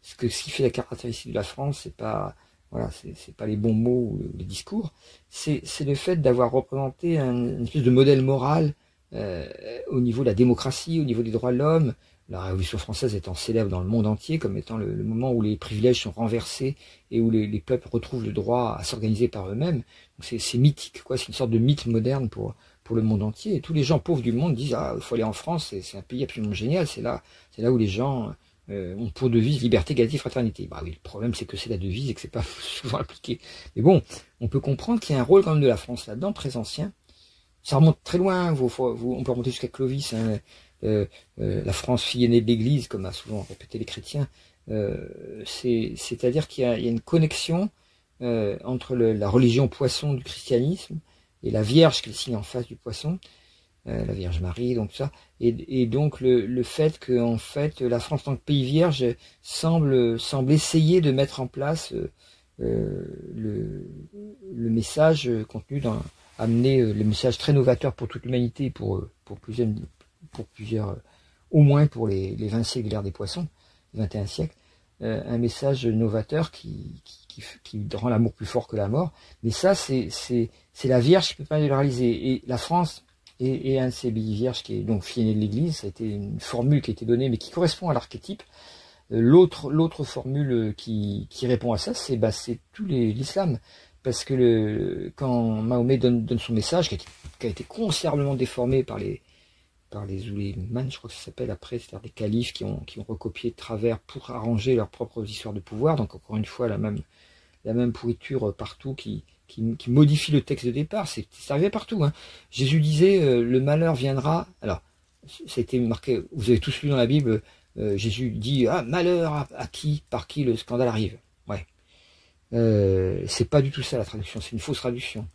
S1: ce qui fait la caractéristique de la France, c'est pas voilà, c'est pas les bons mots ou les discours, c'est le fait d'avoir représenté une espèce de modèle moral au niveau de la démocratie, au niveau des droits de l'homme, la Révolution française étant célèbre dans le monde entier comme étant le moment où les privilèges sont renversés et où les peuples retrouvent le droit à s'organiser par eux-mêmes. C'est mythique, quoi. C'est une sorte de mythe moderne pour le monde entier. Et tous les gens pauvres du monde disent ah, il faut aller en France, c'est un pays absolument génial. C'est là où les gens ont pour devise liberté, égalité, fraternité. Bah oui, le problème c'est que c'est la devise et que c'est pas souvent appliqué. Mais bon, on peut comprendre qu'il y a un rôle quand même de la France là-dedans très ancien. Ça remonte très loin. On peut remonter jusqu'à Clovis. Hein. La France fille aînée de l'Église, comme a souvent répété les chrétiens, c'est-à-dire qu'il y a une connexion entre la religion poisson du christianisme et la Vierge qui est le signe en face du poisson, la Vierge Marie, donc ça, et donc le fait que en fait la France en tant que pays vierge semble essayer de mettre en place le message contenu dans amener le message très novateur pour toute l'humanité, pour plusieurs, au moins pour les 20 siècles de l'ère des poissons, le 21e siècle, un message novateur qui rend l'amour plus fort que la mort. Mais ça, c'est la Vierge qui peut pas le réaliser. Et la France est un de ces pays vierges qui est donc fille aînée de l'Église. Ça a été une formule qui a été donnée, mais qui correspond à l'archétype. L'autre formule qui répond à ça, c'est tout l'islam. Parce que quand Mahomet donne son message, qui a été considérablement déformé par les oulémas, je crois que ça s'appelle après, c'est-à-dire des califes qui ont recopié de travers pour arranger leurs propres histoires de pouvoir, donc encore une fois la même pourriture partout qui modifie le texte de départ, ça arrivait partout. Hein. Jésus disait le malheur viendra, alors ça a été marqué, vous avez tous lu dans la Bible, Jésus dit ah malheur à qui, par qui le scandale arrive. Ouais. C'est pas du tout ça la traduction, c'est une fausse traduction.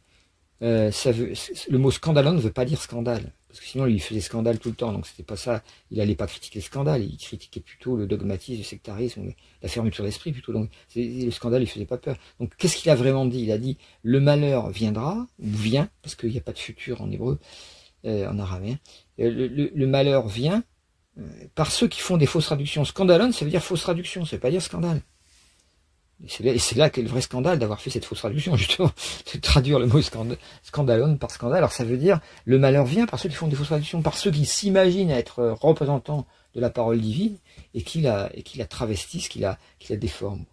S1: Le mot scandalon ne veut pas dire scandale, parce que sinon il faisait scandale tout le temps, donc c'était pas ça. Il allait pas critiquer le scandale, il critiquait plutôt le dogmatisme, le sectarisme, la fermeture d'esprit plutôt. Donc le scandale il faisait pas peur. Donc qu'est-ce qu'il a vraiment dit? Il a dit le malheur viendra, ou vient, parce qu'il n'y a pas de futur en hébreu, en araméen. Le malheur vient par ceux qui font des fausses traductions. Scandalon, ça veut dire fausse traduction, ça veut pas dire scandale. Et c'est là qu'est le vrai scandale d'avoir fait cette fausse traduction, justement, de traduire le mot scandalon par scandale. Alors ça veut dire le malheur vient par ceux qui font des fausses traductions, par ceux qui s'imaginent être représentants de la parole divine et qui la travestissent, qui la déforment.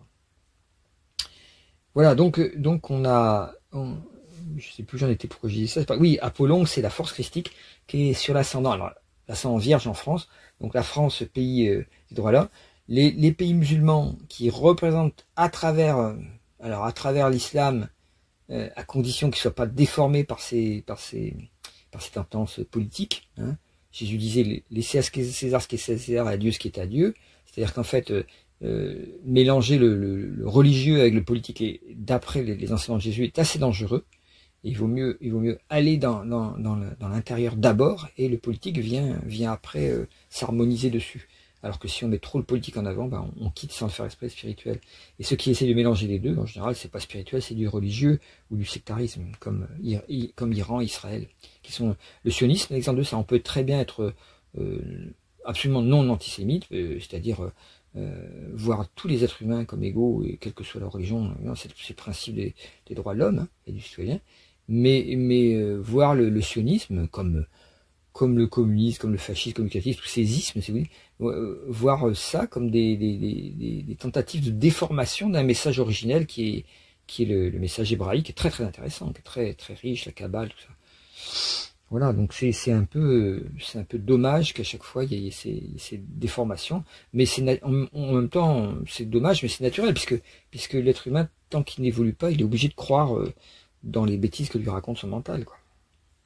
S1: Voilà, donc je sais plus j'en étais pourquoi je disais ça. Oui, Apollon, c'est la force christique qui est sur l'ascendant. Alors l'ascendant vierge en France, donc la France, pays des droits là. Les pays musulmans qui représentent à travers l'islam, à condition qu'ils ne soient pas déformés par ces tendances politiques. Hein. Jésus disait laissez à César ce qui est César, à Dieu ce qui est à Dieu. C'est-à-dire qu'en fait, mélanger le religieux avec le politique, et d'après les enseignements de Jésus, est assez dangereux. Et il vaut mieux aller dans l'intérieur d'abord, et le politique vient après s'harmoniser dessus. Alors que si on met trop le politique en avant, on quitte sans le faire exprès spirituel. Et ceux qui essaient de mélanger les deux, en général, c'est pas spirituel, c'est du religieux ou du sectarisme, comme Iran, Israël, qui sont le sionisme, l'exemple de ça. On peut très bien être absolument non antisémite, c'est-à-dire voir tous les êtres humains comme égaux, et quelle que soit leur religion, c'est le principe des droits de l'homme et du citoyen. Mais voir le sionisme comme le communisme, comme le fascisme, comme le capitalisme, tous ces ismes, si vous voulez, voir ça comme des tentatives de déformation d'un message originel qui est le message hébraïque, qui est très très intéressant, qui est très très riche, la Kabbale, tout ça. Voilà, donc c'est un peu dommage qu'à chaque fois il y ait ces déformations, mais en même temps c'est dommage, mais c'est naturel, puisque l'être humain, tant qu'il n'évolue pas, il est obligé de croire dans les bêtises que lui raconte son mental, quoi.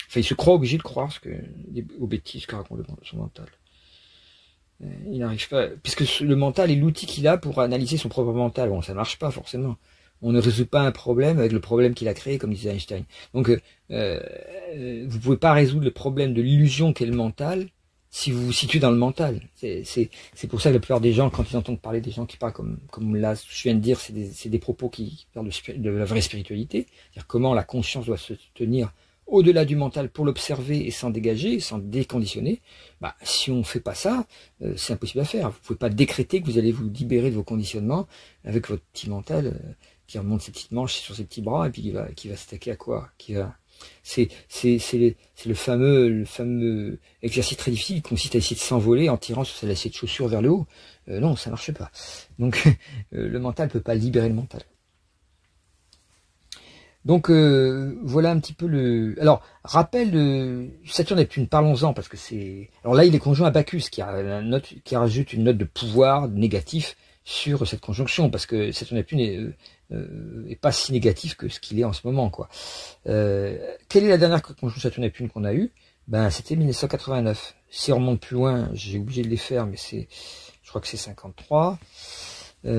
S1: Enfin, il se croit obligé de croire aux bêtises que raconte son mental. Il n'arrive pas, puisque le mental est l'outil qu'il a pour analyser son propre mental. Bon, ça ne marche pas forcément. On ne résout pas un problème avec le problème qu'il a créé, comme disait Einstein. Donc, vous pouvez pas résoudre le problème de l'illusion qu'est le mental si vous vous situez dans le mental. C'est pour ça que la plupart des gens, quand ils entendent parler des gens qui parlent comme là, je viens de dire, c'est des propos qui parlent de la vraie spiritualité, c'est-à-dire comment la conscience doit se tenir au-delà du mental pour l'observer et s'en dégager, s'en déconditionner. Si on fait pas ça, c'est impossible à faire. Vous pouvez pas décréter que vous allez vous libérer de vos conditionnements avec votre petit mental qui remonte ses petites manches sur ses petits bras, et puis qui va s'attaquer à quoi? C'est le fameux exercice très difficile qui consiste à essayer de s'envoler en tirant sur sa lacet de chaussure vers le haut. Non, ça marche pas. Donc le mental peut pas libérer le mental. Donc voilà un petit peu le. Alors rappel Saturne-Neptune, parlons-en parce que c'est. Alors là il est conjoint à Bacchus qui rajoute une note de pouvoir négatif sur cette conjonction parce que Saturne-Neptune est pas si négatif que ce qu'il est en ce moment quoi. Quelle est la dernière conjonction Saturne-Neptune qu'on a eue? Ben c'était 1989. Si on remonte plus loin, j'ai oublié de les faire, mais je crois que c'est 53. Oui,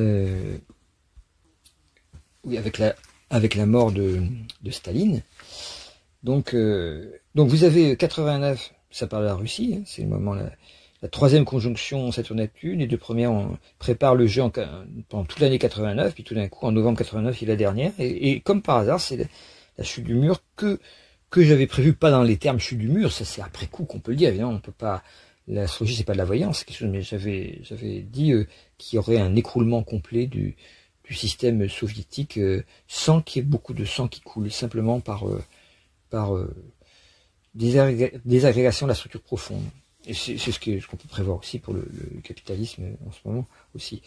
S1: avec la mort de Staline. Donc vous avez 89, ça parle de la Russie, hein, c'est le moment la troisième conjonction Saturne-Neptune, les deux premières on prépare le jeu pendant toute l'année 89, puis tout d'un coup en novembre 89 il y a la dernière, et comme par hasard c'est la chute du mur que j'avais prévu, pas dans les termes chute du mur, ça c'est après coup qu'on peut le dire, évidemment on peut pas, l'astrologie c'est pas de la voyance, c'est quelque chose, mais j'avais dit qu'il y aurait un écroulement complet du système soviétique sans qu'il y ait beaucoup de sang qui coule, simplement par désagrégation de la structure profonde. Et c'est ce qu'on peut prévoir aussi pour le capitalisme en ce moment aussi.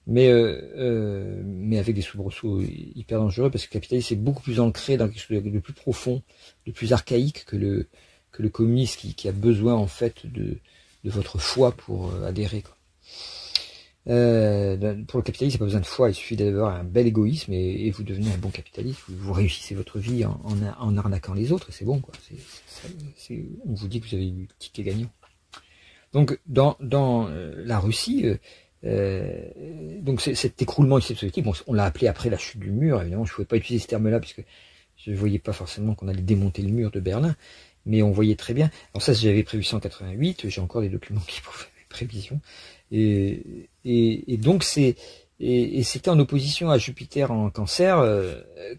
S1: Mais avec des soubresauts hyper dangereux, parce que le capitalisme est beaucoup plus ancré dans quelque chose de plus profond, de plus archaïque que le communisme qui a besoin en fait de votre foi pour adhérer, quoi. Pour le capitalisme, il n'y a pas besoin de foi, il suffit d'avoir un bel égoïsme et vous devenez un bon capitaliste, vous réussissez votre vie en arnaquant les autres, et c'est bon, quoi. On vous dit que vous avez eu le ticket gagnant. Donc, dans la Russie, donc cet écroulement du système soviétique, bon, on l'a appelé après la chute du mur, évidemment, je ne pouvais pas utiliser ce terme-là, puisque je ne voyais pas forcément qu'on allait démonter le mur de Berlin, mais on voyait très bien. Alors ça, j'avais prévu ça en 88, j'ai encore des documents qui prouvent mes prévisions. Et donc c'était en opposition à Jupiter en Cancer,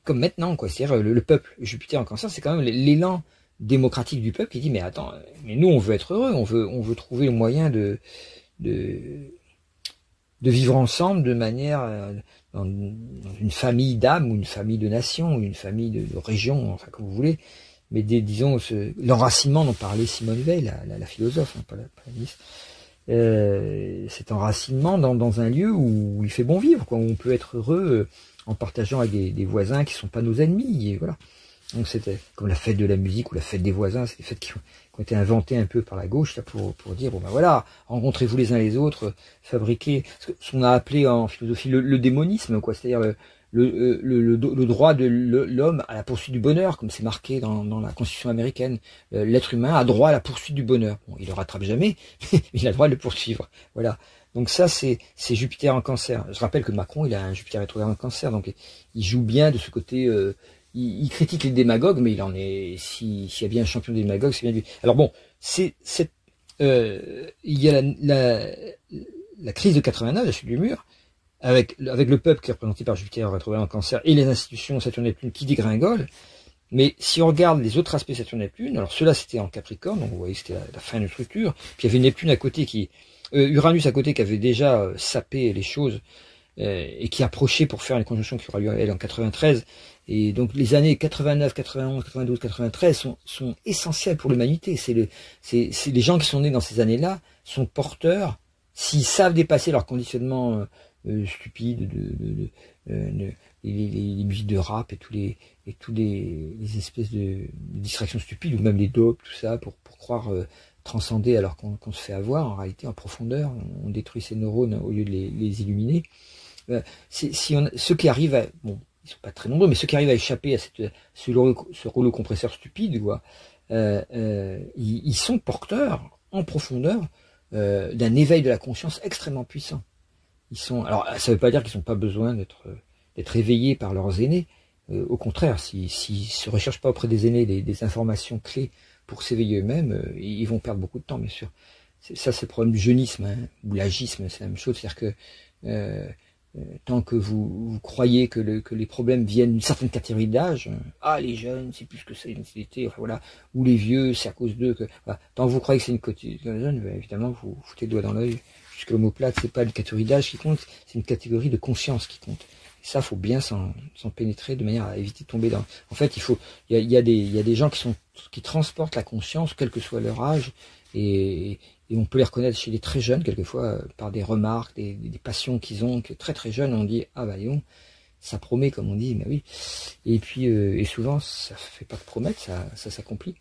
S1: comme maintenant, quoi. C'est-à-dire le peuple, Jupiter en Cancer, c'est quand même l'élan démocratique du peuple qui dit mais attends, mais nous on veut être heureux, on veut trouver le moyen de vivre ensemble de manière dans une famille d'âme ou une famille de nation ou une famille de région, enfin comme vous voulez. Mais disons l'enracinement dont parlait Simone Veil, la philosophe, hein, pas la ministre. Cet enracinement dans un lieu où il fait bon vivre, quoi, où on peut être heureux en partageant avec des voisins qui sont pas nos ennemis, et voilà. Donc c'était comme la fête de la musique ou la fête des voisins, c'est des fêtes qui ont été inventées un peu par la gauche là pour dire bon ben voilà, rencontrez-vous les uns les autres, fabriquez ce qu'on a appelé en philosophie le démonisme, quoi, c'est-à-dire le droit de l'homme à la poursuite du bonheur, comme c'est marqué dans la Constitution américaine. L'être humain a droit à la poursuite du bonheur. Bon, il le rattrape jamais, mais il a le droit de le poursuivre. Voilà. Donc ça, c'est Jupiter en Cancer. Je rappelle que Macron, il a un Jupiter rétrograde en Cancer, donc il joue bien de ce côté. Il critique les démagogues, mais il en est. S'il y a bien un champion des démagogues, c'est bien lui. Alors bon, il y a la crise de 89, la chute du mur. Avec le peuple qui est représenté par Jupiter rétrograde en Cancer et les institutions Saturne-Neptune qui dégringolent. Mais si on regarde les autres aspects Saturne-Neptune, alors ceux-là c'était en Capricorne, donc vous voyez c'était la fin de structure, puis il y avait Neptune à côté Uranus à côté qui avait déjà sapé les choses et qui approchait pour faire une conjonction qui aura lieu elle en 93. Et donc les années 89, 91, 92, 93 sont essentielles pour l'humanité. C'est les gens qui sont nés dans ces années-là sont porteurs, s'ils savent dépasser leur conditionnement stupide les musiques de rap et tous les espèces de distractions stupides ou même les dopes, tout ça pour croire transcender alors qu'on se fait avoir en réalité en profondeur, on détruit ses neurones au lieu de les illuminer. Ceux qui arrivent bon, ils sont pas très nombreux, mais ceux qui arrivent à échapper à ce rouleau compresseur stupide, quoi, ils sont porteurs en profondeur d'un éveil de la conscience extrêmement puissant. Alors ça veut pas dire qu'ils n'ont pas besoin d'être éveillés par leurs aînés. Au contraire, s'ils se recherchent pas auprès des aînés des informations clés pour s'éveiller eux-mêmes, ils vont perdre beaucoup de temps, bien sûr. Ça, c'est le problème du jeunisme, hein, ou l'agisme, c'est la même chose. C'est-à-dire que tant que vous croyez que les problèmes viennent d'une certaine catégorie d'âge, les jeunes, c'est plus que ça, une enfin voilà, ou les vieux, c'est à cause d'eux que. Voilà. Tant que vous croyez que c'est une catégorie de jeunes, évidemment, vous foutez le doigt dans l'œil. Puisque l'homoplate, c'est pas une catégorie d'âge qui compte, c'est une catégorie de conscience qui compte. Ça, faut bien s'en pénétrer de manière à éviter de tomber dans... En fait, il y a des gens qui transportent la conscience, quel que soit leur âge, et on peut les reconnaître chez les très jeunes, quelquefois, par des remarques, des passions qu'ils ont, que très très jeunes, on dit, ah bah disons, ça promet, comme on dit, mais oui. Et puis, et souvent, ça fait pas que promettre, ça s'accomplit.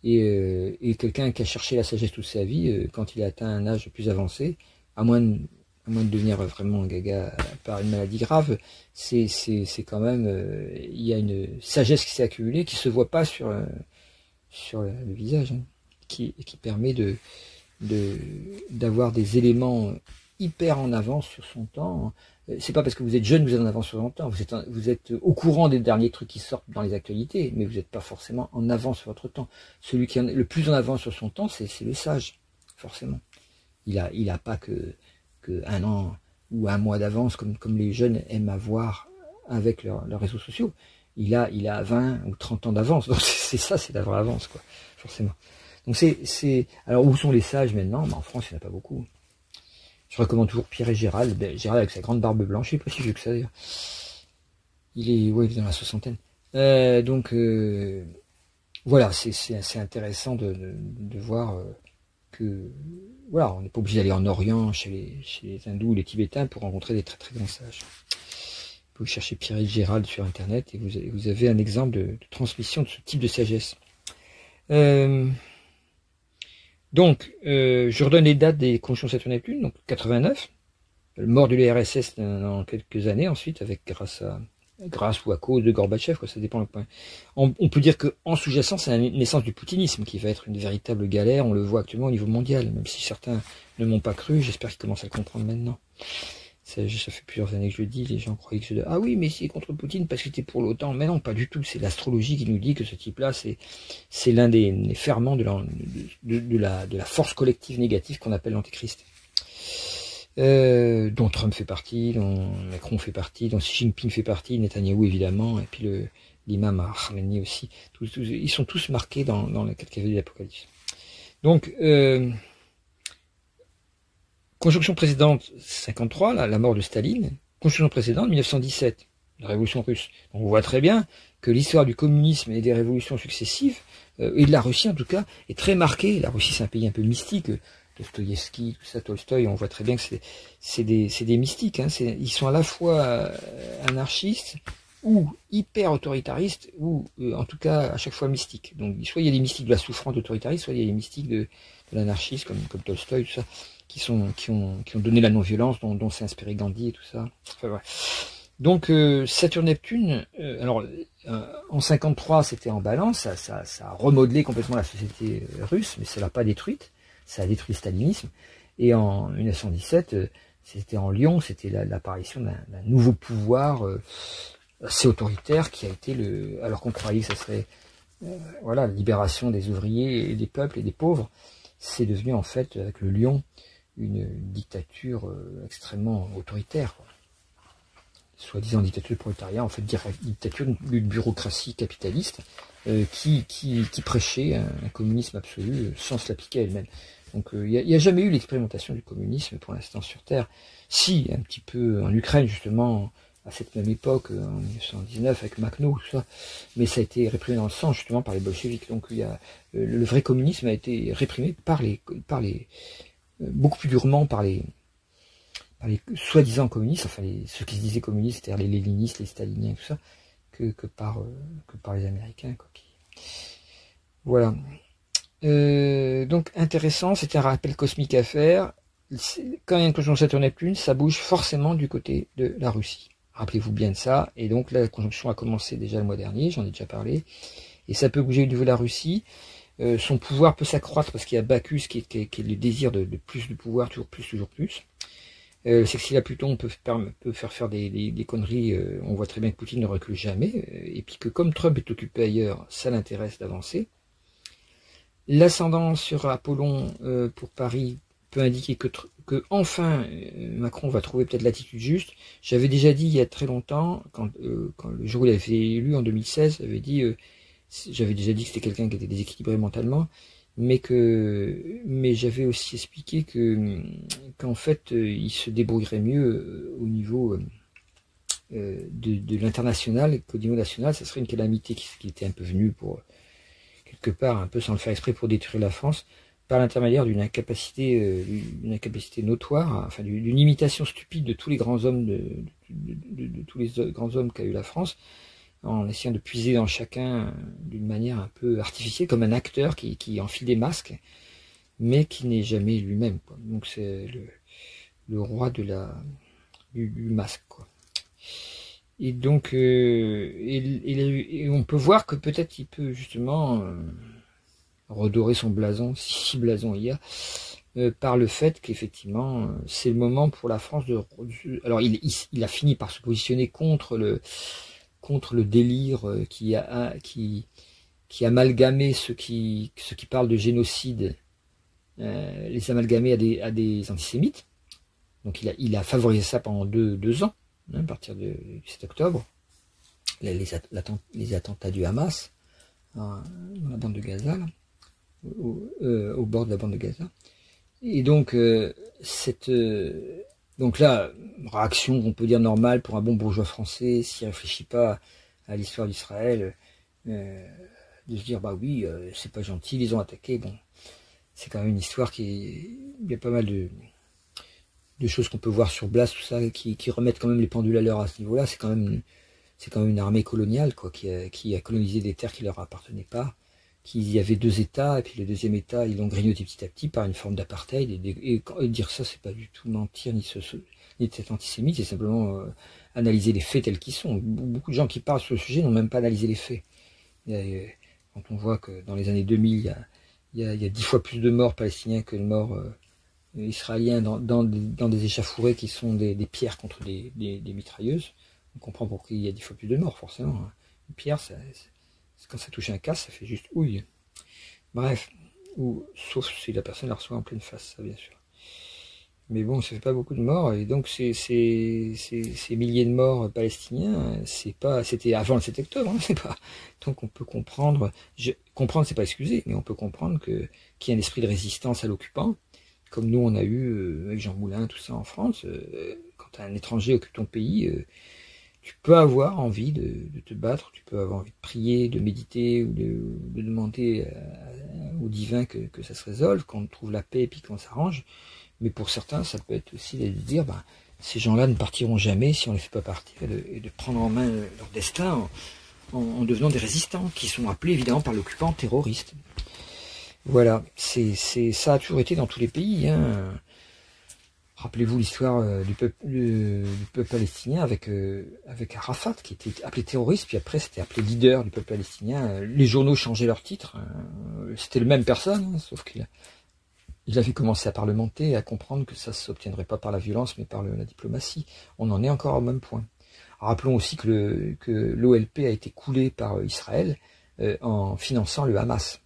S1: Et quelqu'un qui a cherché la sagesse toute sa vie, quand il a atteint un âge plus avancé, à moins de devenir vraiment gaga par une maladie grave, c'est quand même, il y a une sagesse qui s'est accumulée, qui se voit pas sur le visage, hein, qui permet d'avoir des éléments hyper en avance sur son temps. C'est pas parce que vous êtes jeune que vous êtes en avance sur son temps. Vous êtes au courant des derniers trucs qui sortent dans les actualités, mais vous n'êtes pas forcément en avance sur votre temps. Celui qui est le plus en avance sur son temps, c'est le sage, forcément. Il a pas que un an ou un mois d'avance comme les jeunes aiment avoir avec leurs réseaux sociaux. Il a 20 ou 30 ans d'avance. Donc c'est ça, c'est d'avoir l'avance, quoi, forcément. Donc alors où sont les sages maintenant? En France, il n'y en a pas beaucoup. Je recommande toujours Pierre et Gérald. Gérald avec sa grande barbe blanche, il est pas si vieux que ça d'ailleurs. Il est dans la soixantaine. Voilà, c'est assez intéressant de voir que voilà, on n'est pas obligé d'aller en Orient chez les hindous ou les Tibétains pour rencontrer des très très grands sages. Vous pouvez chercher Pierre et Gérald sur internet et vous avez un exemple de transmission de ce type de sagesse. Donc, je redonne les dates des conjonctions Saturne-Neptune, donc 89, mort de l'URSS dans quelques années ensuite, avec grâce ou à cause de Gorbatchev, quoi, ça dépend le point. On peut dire qu'en sous-jacent, c'est la naissance du poutinisme qui va être une véritable galère, on le voit actuellement au niveau mondial, même si certains ne m'ont pas cru, j'espère qu'ils commencent à le comprendre maintenant. Ça fait plusieurs années que je le dis, les gens croyaient que ah oui, mais c'est contre Poutine parce que c'était pour l'OTAN. Mais non, pas du tout, c'est l'astrologie qui nous dit que ce type-là, c'est l'un des ferments de la force collective négative qu'on appelle l'antéchrist. Dont Trump fait partie, dont Macron fait partie, dont Xi Jinping fait partie, Netanyahou évidemment, et puis l'imam Khamenei aussi. Ils sont tous marqués dans les 4 cavaliers de l'Apocalypse. Donc, conjonction précédente 53, la mort de Staline. Conjonction précédente 1917, la révolution russe. Donc on voit très bien que l'histoire du communisme et des révolutions successives, et de la Russie en tout cas, est très marquée. La Russie c'est un pays un peu mystique. Dostoïevski, tout ça, Tolstoï, on voit très bien que c'est des mystiques. Hein. Ils sont à la fois anarchistes ou hyper autoritaristes, ou en tout cas à chaque fois mystiques. Donc soit il y a des mystiques de la souffrance d'autoritarisme, soit il y a des mystiques de l'anarchisme comme Tolstoï, tout ça, qui ont donné la non-violence, dont s'est inspiré Gandhi et tout ça. Enfin, ouais. Donc Saturne-Neptune, en 53 c'était en balance, ça a remodelé complètement la société russe, mais ça l'a pas détruite. Ça a détruit le stalinisme, et en 1917, c'était en Lyon, c'était l'apparition d'un nouveau pouvoir assez autoritaire qui a été alors qu'on croyait que ça serait la libération des ouvriers et des peuples et des pauvres, c'est devenu en fait avec le Lion une dictature extrêmement autoritaire, quoi. Soi-disant dictature du prolétariat, en fait dictature d'une bureaucratie capitaliste qui prêchait un communisme absolu sans se l'appliquer à elle-même. Donc il n'y a jamais eu l'expérimentation du communisme pour l'instant sur Terre. Si, un petit peu en Ukraine justement, à cette même époque, en 1919 avec Makhno, tout ça, mais ça a été réprimé dans le sang justement par les bolcheviks. Donc il y a, le vrai communisme a été réprimé par les beaucoup plus durement par les soi-disant communistes, enfin ceux qui se disaient communistes, c'est-à-dire les léninistes, les staliniens, tout ça, que par les Américains, quoi. Voilà. Donc intéressant, c'était un rappel cosmique à faire. Quand il y a une conjonction Saturne-Neptune, ça bouge forcément du côté de la Russie. Rappelez-vous bien de ça. Et donc la conjonction a commencé déjà le mois dernier, j'en ai déjà parlé. Et ça peut bouger au niveau de la Russie. Son pouvoir peut s'accroître parce qu'il y a Bacchus qui est le désir de plus de pouvoir, toujours plus. Le sextile à Pluton peut faire des conneries. On voit très bien que Poutine ne recule jamais. Et puis que comme Trump est occupé ailleurs, ça l'intéresse d'avancer. L'ascendant sur Apollon pour Paris peut indiquer que enfin Macron va trouver peut-être l'attitude juste. J'avais déjà dit il y a très longtemps, quand le jour où il avait été élu en 2016, j'avais déjà dit que c'était quelqu'un qui était déséquilibré mentalement, mais j'avais aussi expliqué qu'en fait il se débrouillerait mieux au niveau de l'international, qu'au niveau national, ça serait une calamité qui était un peu venue pour, quelque part, un peu sans le faire exprès, pour détruire la France, par l'intermédiaire d'une incapacité notoire, enfin d'une imitation stupide de tous les grands hommes de tous les grands hommes qu'a eu la France, en essayant de puiser dans chacun d'une manière un peu artificielle, comme un acteur qui enfile des masques, mais qui n'est jamais lui-même. Donc c'est le roi du masque, quoi. Et donc, et on peut voir que peut-être il peut justement redorer son blason, si blason il y a, par le fait qu'effectivement, c'est le moment pour la France de... Alors, il a fini par se positionner contre le délire qui amalgamait ceux qui parlent de génocide, les amalgamer à des antisémites. Donc il a favorisé ça pendant deux ans, à partir du 7 octobre, les attentats du Hamas dans la bande de Gaza, là, au bord de la bande de Gaza. Et donc donc là, réaction on peut dire normale pour un bon bourgeois français, s'il réfléchit pas à l'histoire d'Israël, de se dire bah oui, c'est pas gentil, ils les ont attaqués. Bon, c'est quand même une histoire il y a pas mal de choses qu'on peut voir sur Blas, tout ça, qui remettent quand même les pendules à l'heure à ce niveau-là. C'est quand même une armée coloniale, quoi, qui a colonisé des terres qui leur appartenaient pas, qu'il y avait deux États, et puis le deuxième État, ils l'ont grignoté petit à petit par une forme d'apartheid, et dire ça, c'est pas du tout mentir, ni être antisémite, c'est simplement analyser les faits tels qu'ils sont. Beaucoup de gens qui parlent sur le sujet n'ont même pas analysé les faits. Quand on voit que dans les années 2000, il y a 10 fois plus de morts palestiniens que de morts israéliens dans des échauffourées qui sont des pierres contre des mitrailleuses, on comprend pourquoi il y a 10 fois plus de morts, forcément. Une pierre, quand ça touche un casque, ça fait juste ouille. Bref, sauf si la personne la reçoit en pleine face, ça bien sûr. Mais bon, ça fait pas beaucoup de morts, et donc ces milliers de morts palestiniens, c'était avant le 7 octobre, hein, c'est pas. Donc on peut comprendre, comprendre c'est pas excuser, mais on peut comprendre qu'il y a un esprit de résistance à l'occupant, comme nous on a eu avec Jean Moulin, tout ça en France. Quand un étranger occupe ton pays, tu peux avoir envie de te battre, tu peux avoir envie de prier, de méditer, ou de demander au divin que ça se résolve, qu'on trouve la paix et puis qu'on s'arrange. Mais pour certains, ça peut être aussi de dire, ces gens-là ne partiront jamais si on ne les fait pas partir, et de prendre en main leur destin en devenant des résistants, qui sont appelés évidemment par l'occupant terroriste. Voilà, ça a toujours été dans tous les pays, hein. Rappelez-vous l'histoire du peuple palestinien avec Arafat, qui était appelé terroriste, puis après c'était appelé leader du peuple palestinien. Les journaux changeaient leur titre, c'était le même personne, hein, sauf qu'il avait commencé à parlementer, à comprendre que ça ne s'obtiendrait pas par la violence, mais par la diplomatie. On en est encore au même point. Rappelons aussi que l'OLP a été coulé par Israël en finançant le Hamas.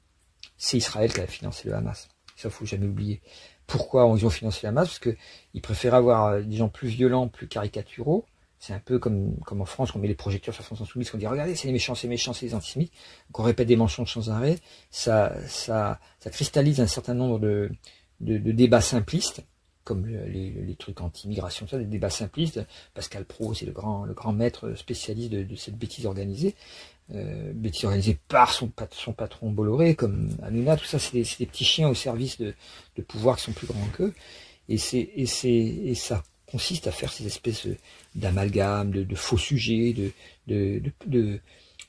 S1: C'est Israël qui a financé le Hamas. Ça, faut jamais oublier. Pourquoi ils ont financé le Hamas? Parce qu'ils préfèrent avoir des gens plus violents, plus caricaturaux. C'est un peu comme en France, on met les projecteurs sur la France Insoumise, qu'on dit regardez, c'est les méchants, c'est les antisémites, qu'on répète des mensonges sans arrêt. Ça cristallise un certain nombre de débats simplistes, comme les trucs anti-immigration, ça, des débats simplistes. Pascal Praud, c'est le grand maître spécialiste de cette bêtise organisée. Bêtise organisée par son patron Bolloré, comme Hanouna, tout ça, c'est des petits chiens au service de pouvoirs qui sont plus grands qu'eux. Et ça consiste à faire ces espèces d'amalgames, de faux sujets, de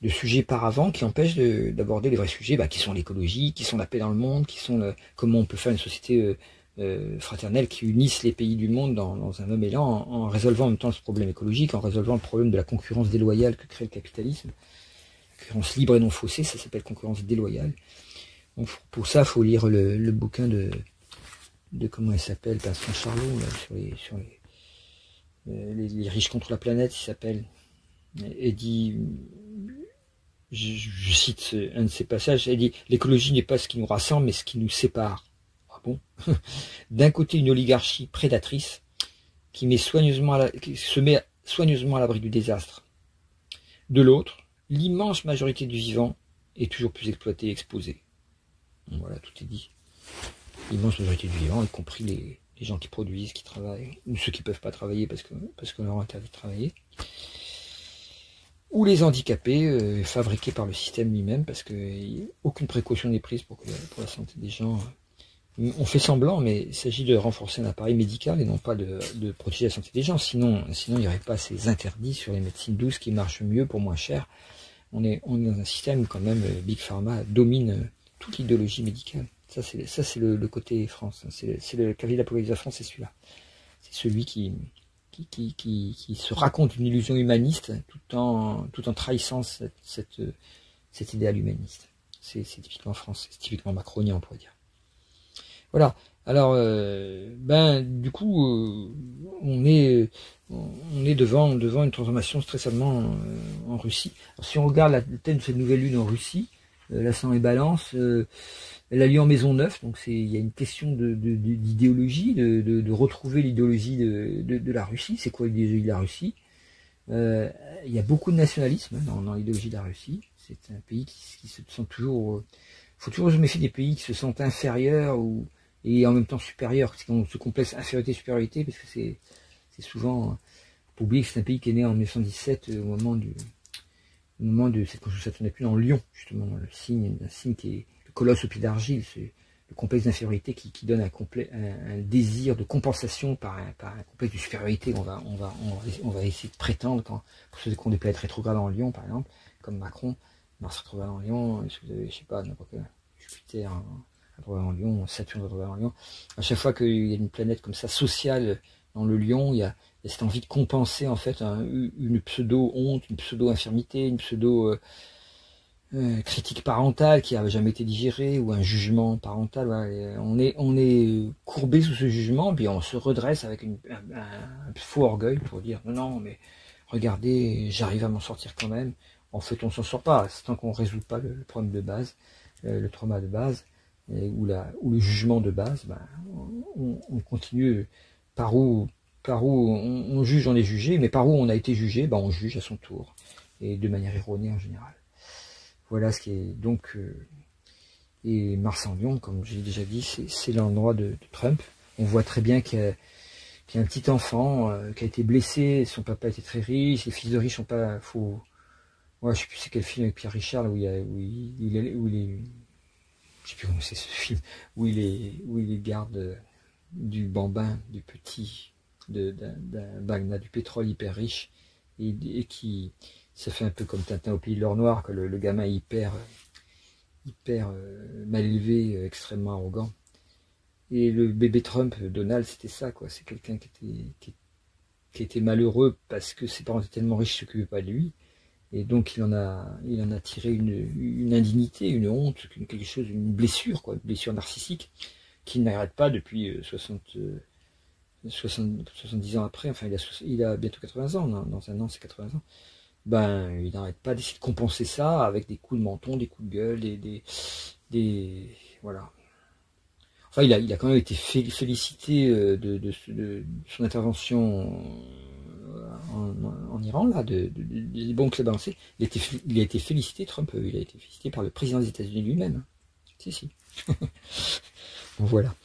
S1: sujets par avant qui empêchent d'aborder les vrais sujets, qui sont l'écologie, qui sont la paix dans le monde, qui sont comment on peut faire une société fraternelle qui unisse les pays du monde dans un même élan, en résolvant en même temps ce problème écologique, en résolvant le problème de la concurrence déloyale que crée le capitalisme. Concurrence libre et non faussée, ça s'appelle concurrence déloyale. Donc pour ça, il faut lire le bouquin de comment il s'appelle, Vincent Charlot, là, sur les riches contre la planète, il s'appelle, et dit, je cite un de ses passages, il dit, l'écologie n'est pas ce qui nous rassemble, mais ce qui nous sépare. Ah bon? D'un côté, une oligarchie prédatrice qui se met soigneusement à l'abri du désastre. De l'autre, l'immense majorité du vivant est toujours plus exploitée et exposée. Voilà, tout est dit. L'immense majorité du vivant, y compris les gens qui produisent, qui travaillent, ou ceux qui ne peuvent pas travailler parce qu'on leur interdit de travailler. ou les handicapés fabriqués par le système lui-même, parce que aucune précaution n'est prise pour la santé des gens. On fait semblant, mais il s'agit de renforcer un appareil médical et non pas de protéger la santé des gens. Sinon il n'y aurait pas ces interdits sur les médecines douces qui marchent mieux pour moins cher. On est dans un système où quand même Big Pharma domine toute l'idéologie médicale. Ça c'est le côté France. C'est le cavalier d'Apocalypse de la France, c'est celui-là. C'est celui qui se raconte une illusion humaniste tout en trahissant cet idéal humaniste. C'est typiquement français, c'est typiquement macronien, on pourrait dire. Voilà. Alors, du coup, on est devant une transformation très certainement en Russie. Alors, si on regarde la thème de cette nouvelle lune en Russie, l'ascendant et balance, elle a lieu en maison 9, donc il y a une question d'idéologie, de retrouver l'idéologie de la Russie. C'est quoi l'idéologie de la Russie? Il y a beaucoup de nationalisme dans l'idéologie de la Russie. C'est un pays qui se sent toujours... faut toujours se méfier des pays qui se sentent inférieurs et en même temps supérieurs, qui ont ce complexe infériorité-supériorité, parce que c'est souvent... faut oublier que c'est un pays qui est né en 1917, au moment de cette conjonction Saturne-Neptune en Lion, justement, un signe qui est le colosse au pied d'argile, c'est le complexe d'infériorité qui donne un désir de compensation par un complexe de supériorité. On va essayer de prétendre, pour ceux qui ont des planètes rétrogrades en Lion, par exemple, comme Macron, Mars rétrograde en Lion, si vous avez, je sais pas, n'importe quel Jupiter rétrograde en Lion, Saturne rétrograde en Lion, à chaque fois qu'il y a une planète comme ça, sociale, dans le Lion, il y a cette envie de compenser, en fait, une pseudo-honte, une pseudo-infirmité, une pseudo- critique parentale qui n'a jamais été digérée, ou un jugement parental. Voilà. On est courbé sous ce jugement, puis on se redresse avec un faux orgueil pour dire non, mais regardez, j'arrive à m'en sortir quand même. En fait, on s'en sort pas, c'est tant qu'on ne résout pas le problème de base, le trauma de base, ou le jugement de base. On continue par où on juge, on est jugé, mais par où on a été jugé, on juge à son tour, et de manière erronée en général. Voilà ce qui est donc... et Mars en Lion, comme j'ai déjà dit, c'est l'endroit de Trump. On voit très bien qu'il y a un petit enfant qui a été blessé, son papa était très riche, les fils de riches sont pas... Ouais, je sais plus c'est quel film avec Pierre Richard, où il est... Je sais plus comment c'est ce film, où il est garde du bambin, du petit, d'un magnat du pétrole hyper riche, et qui... Ça fait un peu comme Tintin au pays de l'or noir, que le gamin est hyper mal élevé, extrêmement arrogant. Et le bébé Trump, Donald, c'était ça, quoi. C'est quelqu'un qui était malheureux parce que ses parents étaient tellement riches qu'ils ne s'occupaient pas de lui. Et donc il en a tiré une indignité, une honte, quelque chose, une blessure, quoi, une blessure narcissique, qui n'arrête pas depuis 70 ans après. Enfin, il a bientôt 80 ans, dans un an c'est 80 ans. Il n'arrête pas d'essayer de compenser ça avec des coups de menton, des coups de gueule, voilà. Enfin, il a quand même été félicité de son intervention en Iran, là, des bombes qu'il a balancées. Il a été félicité, Trump, il a été félicité par le président des États-Unis lui-même. Si. Bon, voilà.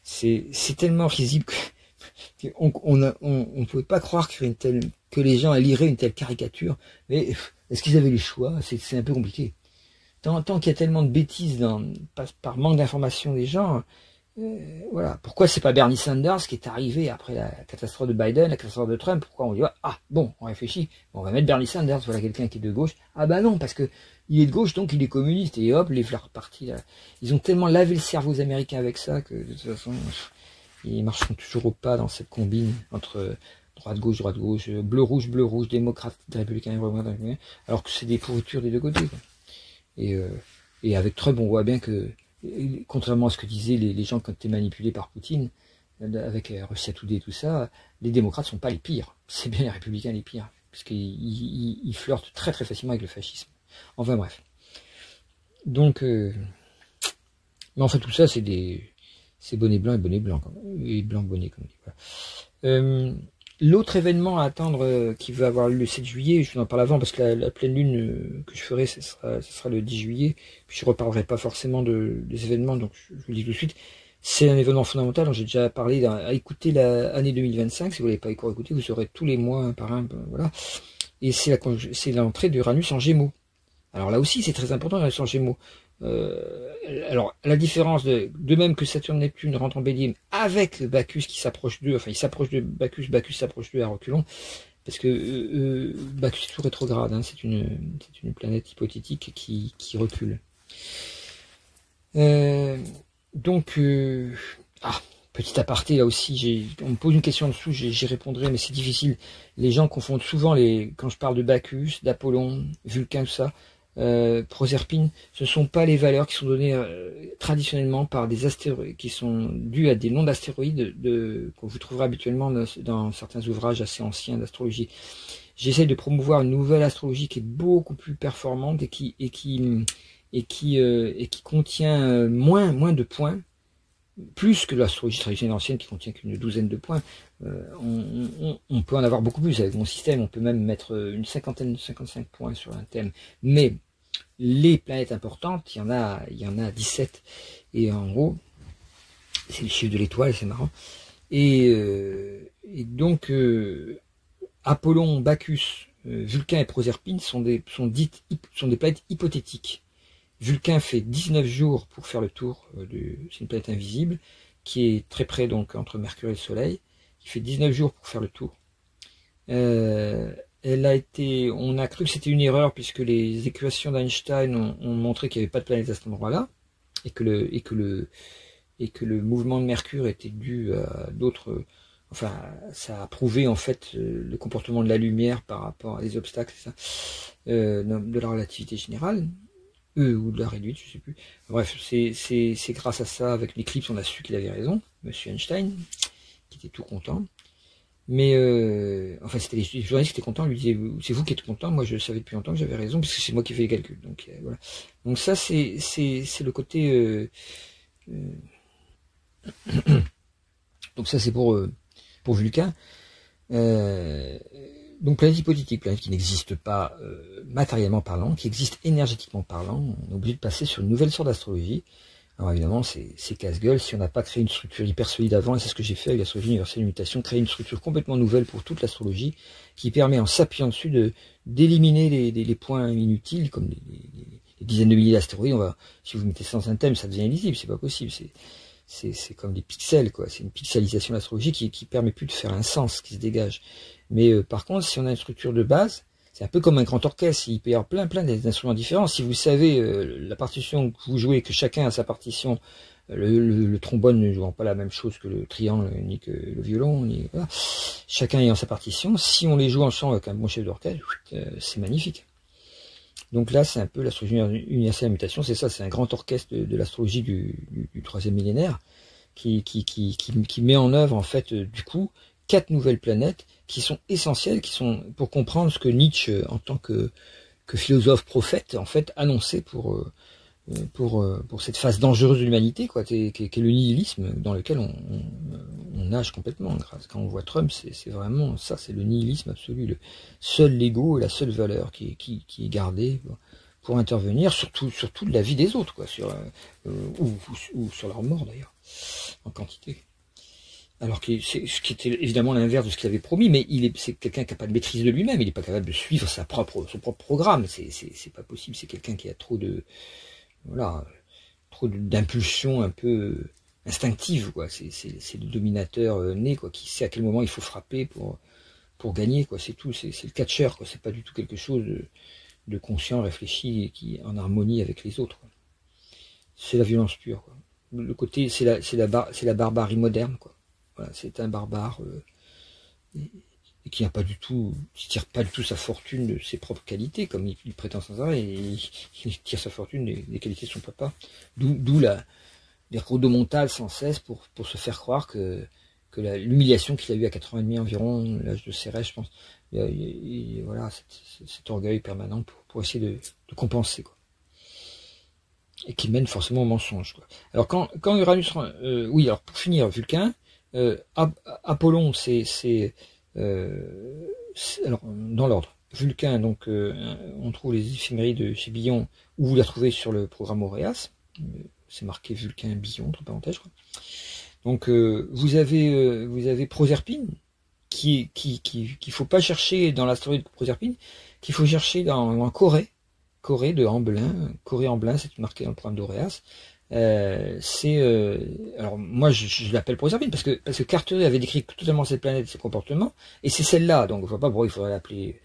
S1: C'est tellement risible qu'on ne pouvait pas croire que les gens liraient une telle caricature, mais est-ce qu'ils avaient les choix? C'est un peu compliqué. Tant qu'il y a tellement de bêtises par manque d'information des gens, voilà. Pourquoi c'est pas Bernie Sanders qui est arrivé après la catastrophe de Biden, la catastrophe de Trump? Pourquoi on dit on réfléchit, on va mettre Bernie Sanders, voilà quelqu'un qui est de gauche. Non, parce que il est de gauche, donc il est communiste, et hop, les fleurs partis là. Ils ont tellement lavé le cerveau aux Américains avec ça que de toute façon ils marcheront toujours au pas dans cette combine entre droite-gauche, bleu-rouge, démocrate, républicain, alors que c'est des pourritures des deux côtés, quoi. Et avec Trump, on voit bien que, contrairement à ce que disaient les gens quand ils étaient manipulés par Poutine, avec Russia Today et tout ça, les démocrates sont pas les pires. C'est bien les républicains les pires, parce qu'ils flirtent très très facilement avec le fascisme. Enfin bref. Donc, mais enfin tout ça, c'est bonnet blanc et bonnet blanc, et blanc bonnet, comme on dit. Voilà. L'autre événement à attendre qui va avoir lieu le 7 juillet, je vous en parle avant parce que la pleine lune que je ferai, ce sera le 10 juillet, puis je reparlerai pas forcément des événements, donc je vous le dis tout de suite, c'est un événement fondamental dont j'ai déjà parlé, à écouter l'année 2025, si vous ne l'avez pas encore écouté, vous aurez tous les mois un par un, voilà. et c'est l'entrée d'Uranus en Gémeaux. Alors là aussi, c'est très important, Uranus en Gémeaux. Alors, la différence de même que Saturne-Neptune rentre en Bélier avec Bacchus qui s'approche d'eux, enfin il s'approche de Bacchus, Bacchus s'approche d'eux à reculons, parce que Bacchus est tout rétrograde, hein, c'est une planète hypothétique qui recule. Donc, petit aparté là aussi, on me pose une question dessous, j'y répondrai, mais c'est difficile. Les gens confondent souvent quand je parle de Bacchus, d'Apollon, Vulcain, tout ça. Proserpine, ce ne sont pas les valeurs qui sont données traditionnellement par des astéroïdes, qui sont dues à des noms d'astéroïdes qu'on vous trouverez habituellement dans certains ouvrages assez anciens d'astrologie. J'essaie de promouvoir une nouvelle astrologie qui est beaucoup plus performante et qui contient moins de points, plus que l'astrologie traditionnelle ancienne qui contient qu'une douzaine de points. On peut en avoir beaucoup plus avec mon système, on peut même mettre une 55 points sur un thème, mais les planètes importantes, il y en a 17, et en gros, c'est le chiffre de l'étoile, c'est marrant, et donc, Apollon, Bacchus, Vulcain et Proserpine sont des planètes hypothétiques. Vulcain fait 19 jours pour faire le tour, c'est une planète invisible, qui est très près donc entre Mercure et le Soleil, qui fait 19 jours pour faire le tour. On a cru que c'était une erreur puisque les équations d'Einstein ont montré qu'il n'y avait pas de planète à cet endroit-là, et que le mouvement de Mercure était dû à d'autres, enfin, ça a prouvé en fait le comportement de la lumière par rapport à des obstacles, de la relativité générale. Ou de la réduite, je sais plus. Bref, c'est grâce à ça, avec l'éclipse, on a su qu'il avait raison, Monsieur Einstein, qui était tout content. Mais, enfin, c'était les journalistes qui étaient contents, lui disaient, c'est vous qui êtes content, moi je savais depuis longtemps que j'avais raison, parce que c'est moi qui ai fait les calculs. Donc, voilà. Donc ça, c'est le côté... Donc ça, c'est pour Vulcain. Donc planète hypothétique, planète qui n'existe pas matériellement parlant, qui existe énergétiquement parlant, on est obligé de passer sur une nouvelle sorte d'astrologie. Alors évidemment, c'est casse-gueule si on n'a pas créé une structure hyper solide avant, et c'est ce que j'ai fait avec l'astrologie universelle de mutation, créer une structure complètement nouvelle pour toute l'astrologie, qui permet en s'appuyant dessus d'éliminer les points inutiles, comme les dizaines de milliers d'astéroïdes. Si vous mettez ça dans un thème, ça devient illisible, c'est pas possible, c'est comme des pixels, quoi. C'est une pixelisation de l'astrologie qui permet plus de faire un sens qui se dégage. Mais par contre, si on a une structure de base, c'est un peu comme un grand orchestre, il peut y avoir plein d'instruments différents. Si vous savez la partition que vous jouez, que chacun a sa partition, le trombone ne jouant pas la même chose que le triangle, ni que le violon, voilà. Chacun ayant sa partition, si on les joue ensemble avec un bon chef d'orchestre, c'est magnifique. Donc là, c'est un peu l'astrologie universelle à mutation, c'est ça, c'est un grand orchestre de l'astrologie du 3e millénaire, qui met en œuvre, en fait, du coup, 4 nouvelles planètes qui sont essentielles, qui sont pour comprendre ce que Nietzsche, en tant que philosophe prophète, en fait, annonçait pour cette phase dangereuse de l'humanité, quoi, qui est le nihilisme, dans lequel on nage complètement. Quand on voit Trump, c'est vraiment ça, c'est le nihilisme absolu. Seul l'ego est la seule valeur qui est gardée pour intervenir sur toute la vie des autres, quoi, ou sur leur mort d'ailleurs, en quantité. Alors que ce qui était évidemment l'inverse de ce qu'il avait promis, mais c'est quelqu'un qui n'a pas de maîtrise de lui-même, il n'est pas capable de suivre son propre programme, c'est pas possible, c'est quelqu'un qui a trop d'impulsions un peu instinctives, quoi. C'est le dominateur né, quoi, qui sait à quel moment il faut frapper pour gagner, quoi, c'est tout, c'est le catcheur, quoi, c'est pas du tout quelque chose de conscient, réfléchi et qui est en harmonie avec les autres, quoi. C'est la violence pure, quoi. Le côté, c'est la barbarie moderne, quoi. Voilà, c'est un barbare et qui tire pas du tout sa fortune de ses propres qualités, comme il prétend sans arrêt, et il tire sa fortune des qualités de son papa. D'où les rodomontades sans cesse pour se faire croire que l'humiliation qu'il a eue à 4 ans et demi environ, l'âge de Cérès, je pense, voilà, cet orgueil permanent pour essayer de compenser, quoi. Et qui mène forcément au mensonge, quoi. Alors quand Uranus, oui, alors pour finir, Vulcain, Apollon, alors dans l'ordre. Vulcain, donc on trouve les éphémérides chez Billon, où vous la trouvez sur le programme Auréas. C'est marqué Vulcain Billon, entre parenthèses, je crois. Donc vous avez Proserpine, qu'il faut pas chercher dans la story de Proserpine, qu'il faut chercher dans Corée. Corée de Amblin. Corée Amblin, c'est marqué dans le programme d'Auréas. Alors moi je l'appelle Proserpine parce que Carteret avait décrit totalement cette planète, ses comportements, et c'est celle-là, donc je vois pas pourquoi il faudrait l'appeler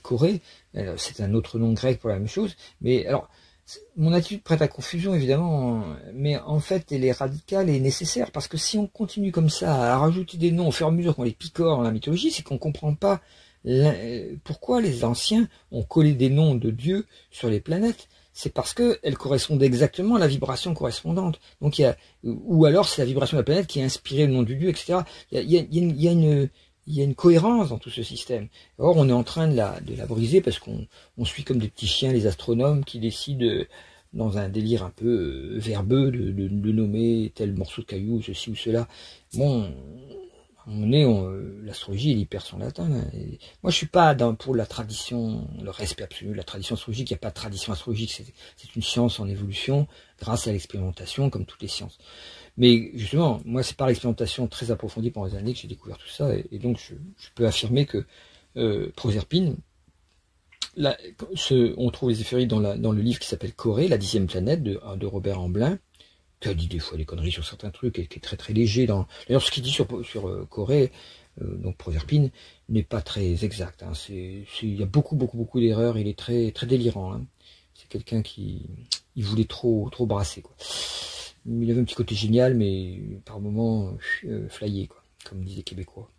S1: Corée. C'est un autre nom grec pour la même chose, mais alors mon attitude prête à confusion évidemment, mais en fait elle est radicale et nécessaire, parce que si on continue comme ça à rajouter des noms au fur et à mesure qu'on les picore dans la mythologie, c'est qu'on comprend pas pourquoi les anciens ont collé des noms de dieux sur les planètes. C'est parce que elles correspondent exactement à la vibration correspondante. Donc ou alors c'est la vibration de la planète qui a inspiré le nom du dieu, etc. Il y a une cohérence dans tout ce système. Or, on est en train de la briser parce qu'on suit comme des petits chiens les astronomes qui décident, dans un délire un peu verbeux, de nommer tel morceau de caillou, ceci ou cela. Bon, l'astrologie, elle y perd son latin. Et moi, je suis pas pour la tradition, le respect absolu de la tradition astrologique. Il n'y a pas de tradition astrologique. C'est une science en évolution grâce à l'expérimentation, comme toutes les sciences. Mais justement, moi, c'est par l'expérimentation très approfondie pendant des années que j'ai découvert tout ça, et donc je peux affirmer que Proserpine, on trouve les éphémérides dans le livre qui s'appelle Corée, la 10e planète de Robert Amblin, qui a dit des fois des conneries sur certains trucs, et qui est très très léger. D'ailleurs, ce qu'il dit sur Corée, donc Proserpine, n'est pas très exact. Hein. Il y a beaucoup d'erreurs. Il est très très délirant. Hein. C'est quelqu'un il voulait trop brasser, quoi. Il avait un petit côté génial, mais par moments flyé, quoi, comme disent les Québécois.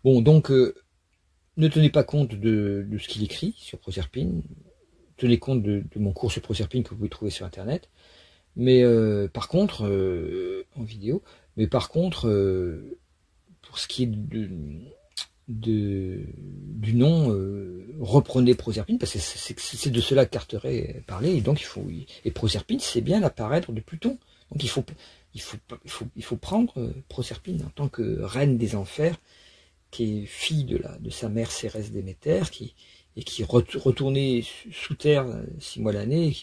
S1: Bon, donc, ne tenez pas compte de ce qu'il écrit sur Proserpine. Tenez compte de mon cours sur Proserpine que vous pouvez trouver sur Internet. Mais par contre, en vidéo, mais par contre, pour ce qui est du nom, reprenez Proserpine, parce que c'est de cela que Carteret parlait, et donc et Proserpine, c'est bien l'apparaître de Pluton. Donc il faut prendre Proserpine en tant que reine des enfers, qui est fille de sa mère Cérès Déméter, qui retournait sous terre 6 mois l'année,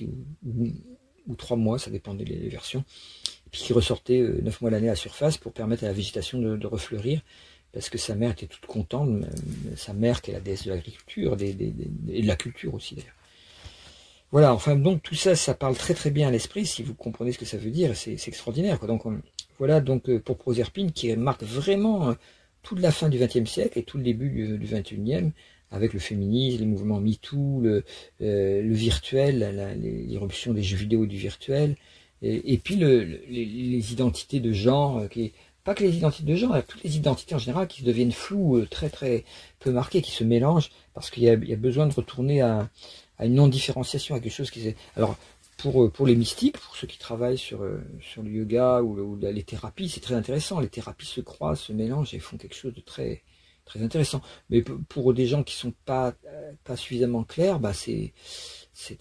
S1: ou 3 mois, ça dépend des versions, et puis qui ressortait 9 mois l'année à la surface pour permettre à la végétation de refleurir, parce que sa mère était toute contente, sa mère qui est la déesse de l'agriculture et de la culture aussi d'ailleurs. Voilà, enfin donc tout ça, ça parle très très bien à l'esprit, si vous comprenez ce que ça veut dire, c'est extraordinaire, quoi. Donc voilà, donc pour Proserpine, qui marque vraiment toute la fin du XXe siècle et tout le début du XXIe, avec le féminisme, les mouvements MeToo, le virtuel, l'irruption des jeux vidéo du virtuel, et puis les identités de genre, pas que les identités de genre, toutes les identités en général qui deviennent floues, très très peu marquées, qui se mélangent, parce qu'il y a besoin de retourner à une non-différenciation, à quelque chose qui... Alors, pour les mystiques, pour ceux qui travaillent sur le yoga ou les thérapies, c'est très intéressant. Les thérapies se croisent, se mélangent et font quelque chose de très, très intéressant. Mais pour des gens qui sont pas suffisamment clairs, bah c'est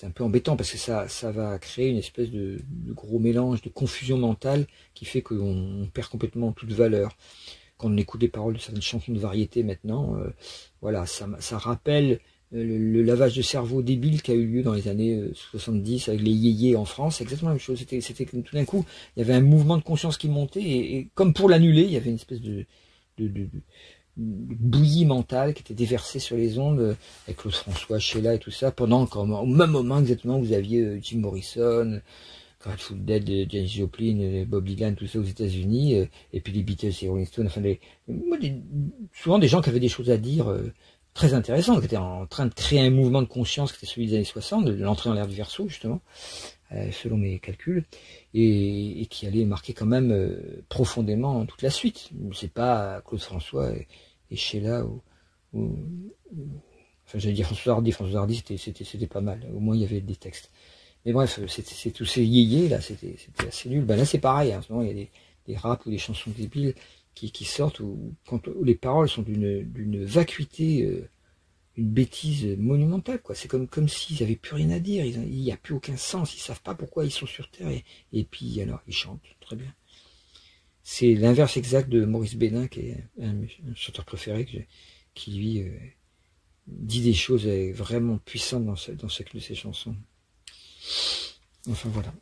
S1: un peu embêtant, parce que ça va créer une espèce de gros mélange, de confusion mentale qui fait qu'on perd complètement toute valeur. Quand on écoute les paroles de certaines chansons de variété maintenant, voilà, ça rappelle le lavage de cerveau débile qui a eu lieu dans les années 70 avec les yéyés en France. C'est exactement la même chose. C'était tout d'un coup, il y avait un mouvement de conscience qui montait, et comme pour l'annuler, il y avait une espèce de bouillie mentale qui était déversée sur les ondes, avec Claude François, Sheila et tout ça, pendant au même moment exactement vous aviez Jim Morrison, Grateful Dead, Janis Joplin, Bob Dylan, tout ça aux États-Unis, et puis les Beatles et Rolling Stones, enfin souvent des gens qui avaient des choses à dire très intéressantes, qui étaient en train de créer un mouvement de conscience qui était celui des années 60, de l'entrée dans l'ère du Verseau justement, selon mes calculs, et qui allait marquer quand même profondément toute la suite. C'est pas Claude François et Sheila enfin j'allais dire François Hardy, c'était pas mal, au moins il y avait des textes. Mais bref, c'est tous ces yéyés là, c'était assez nul. Ben là c'est pareil, hein, en ce moment il y a des raps ou des chansons débiles qui sortent où les paroles sont d'une vacuité, une bêtise monumentale, quoi. C'est comme s'ils avaient plus rien à dire, il n'y a plus aucun sens, ils savent pas pourquoi ils sont sur Terre, et puis alors ils chantent très bien. C'est l'inverse exact de Maurice Bénin, qui est un chanteur préféré, qui lui dit des choses vraiment puissantes dans chacune de ses chansons. Enfin voilà.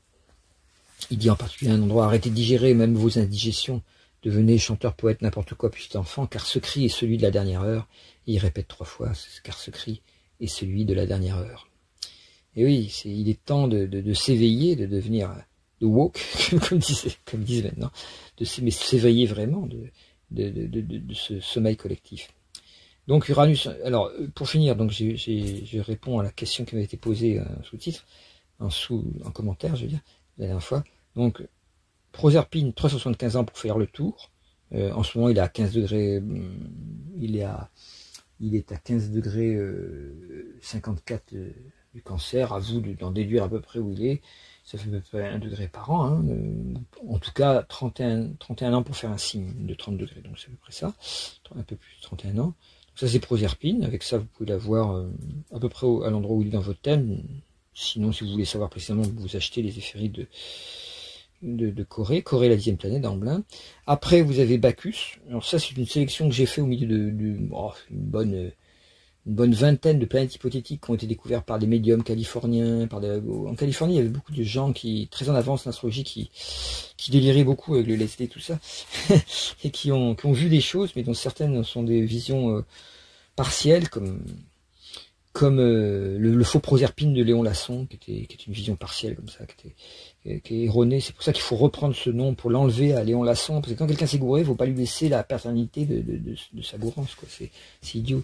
S1: Il dit en particulier à un endroit: arrêtez de digérer, même vos indigestions devenez chanteur, poète, n'importe quoi, petit enfant, car ce cri est celui de la dernière heure. Et il répète 3 fois, car ce cri est celui de la dernière heure. Et oui, il est temps de s'éveiller, de devenir de woke, comme disent maintenant, mais s'éveiller vraiment de ce sommeil collectif. Donc Uranus, alors pour finir, donc je réponds à la question qui m'a été posée sous-titre, en commentaire, je veux dire, la dernière fois. Donc Proserpine, 375 ans pour faire le tour. En ce moment, il est à 15 degrés, il est à 15 degrés 54 du Cancer. À vous d'en déduire à peu près où il est. Ça fait à peu près 1 degré par an. Hein. En tout cas, 31 ans pour faire un signe de 30 degrés. Donc c'est à peu près ça. Un peu plus de 31 ans. Ça c'est Proserpine, avec ça vous pouvez l'avoir à peu près à l'endroit où il est dans votre thème. Sinon, si vous voulez savoir précisément, vous achetez les éphémérides de Corée. Corée, la 10e planète dans le Blin. Après, vous avez Bacchus. Alors ça, c'est une sélection que j'ai fait au milieu une bonne vingtaine de planètes hypothétiques qui ont été découvertes par des médiums californiens. En Californie, il y avait beaucoup de gens très en avance en astrologie, qui déliraient beaucoup avec le LSD et tout ça, et qui ont vu des choses, mais dont certaines sont des visions partielles, comme le faux Proserpine de Léon Lasson, qui est une vision partielle comme ça, qui est erronée. C'est pour ça qu'il faut reprendre ce nom pour l'enlever à Léon Lasson, parce que quand quelqu'un s'est gouré, il ne faut pas lui laisser la paternité de sa gourance, quoi. C'est idiot.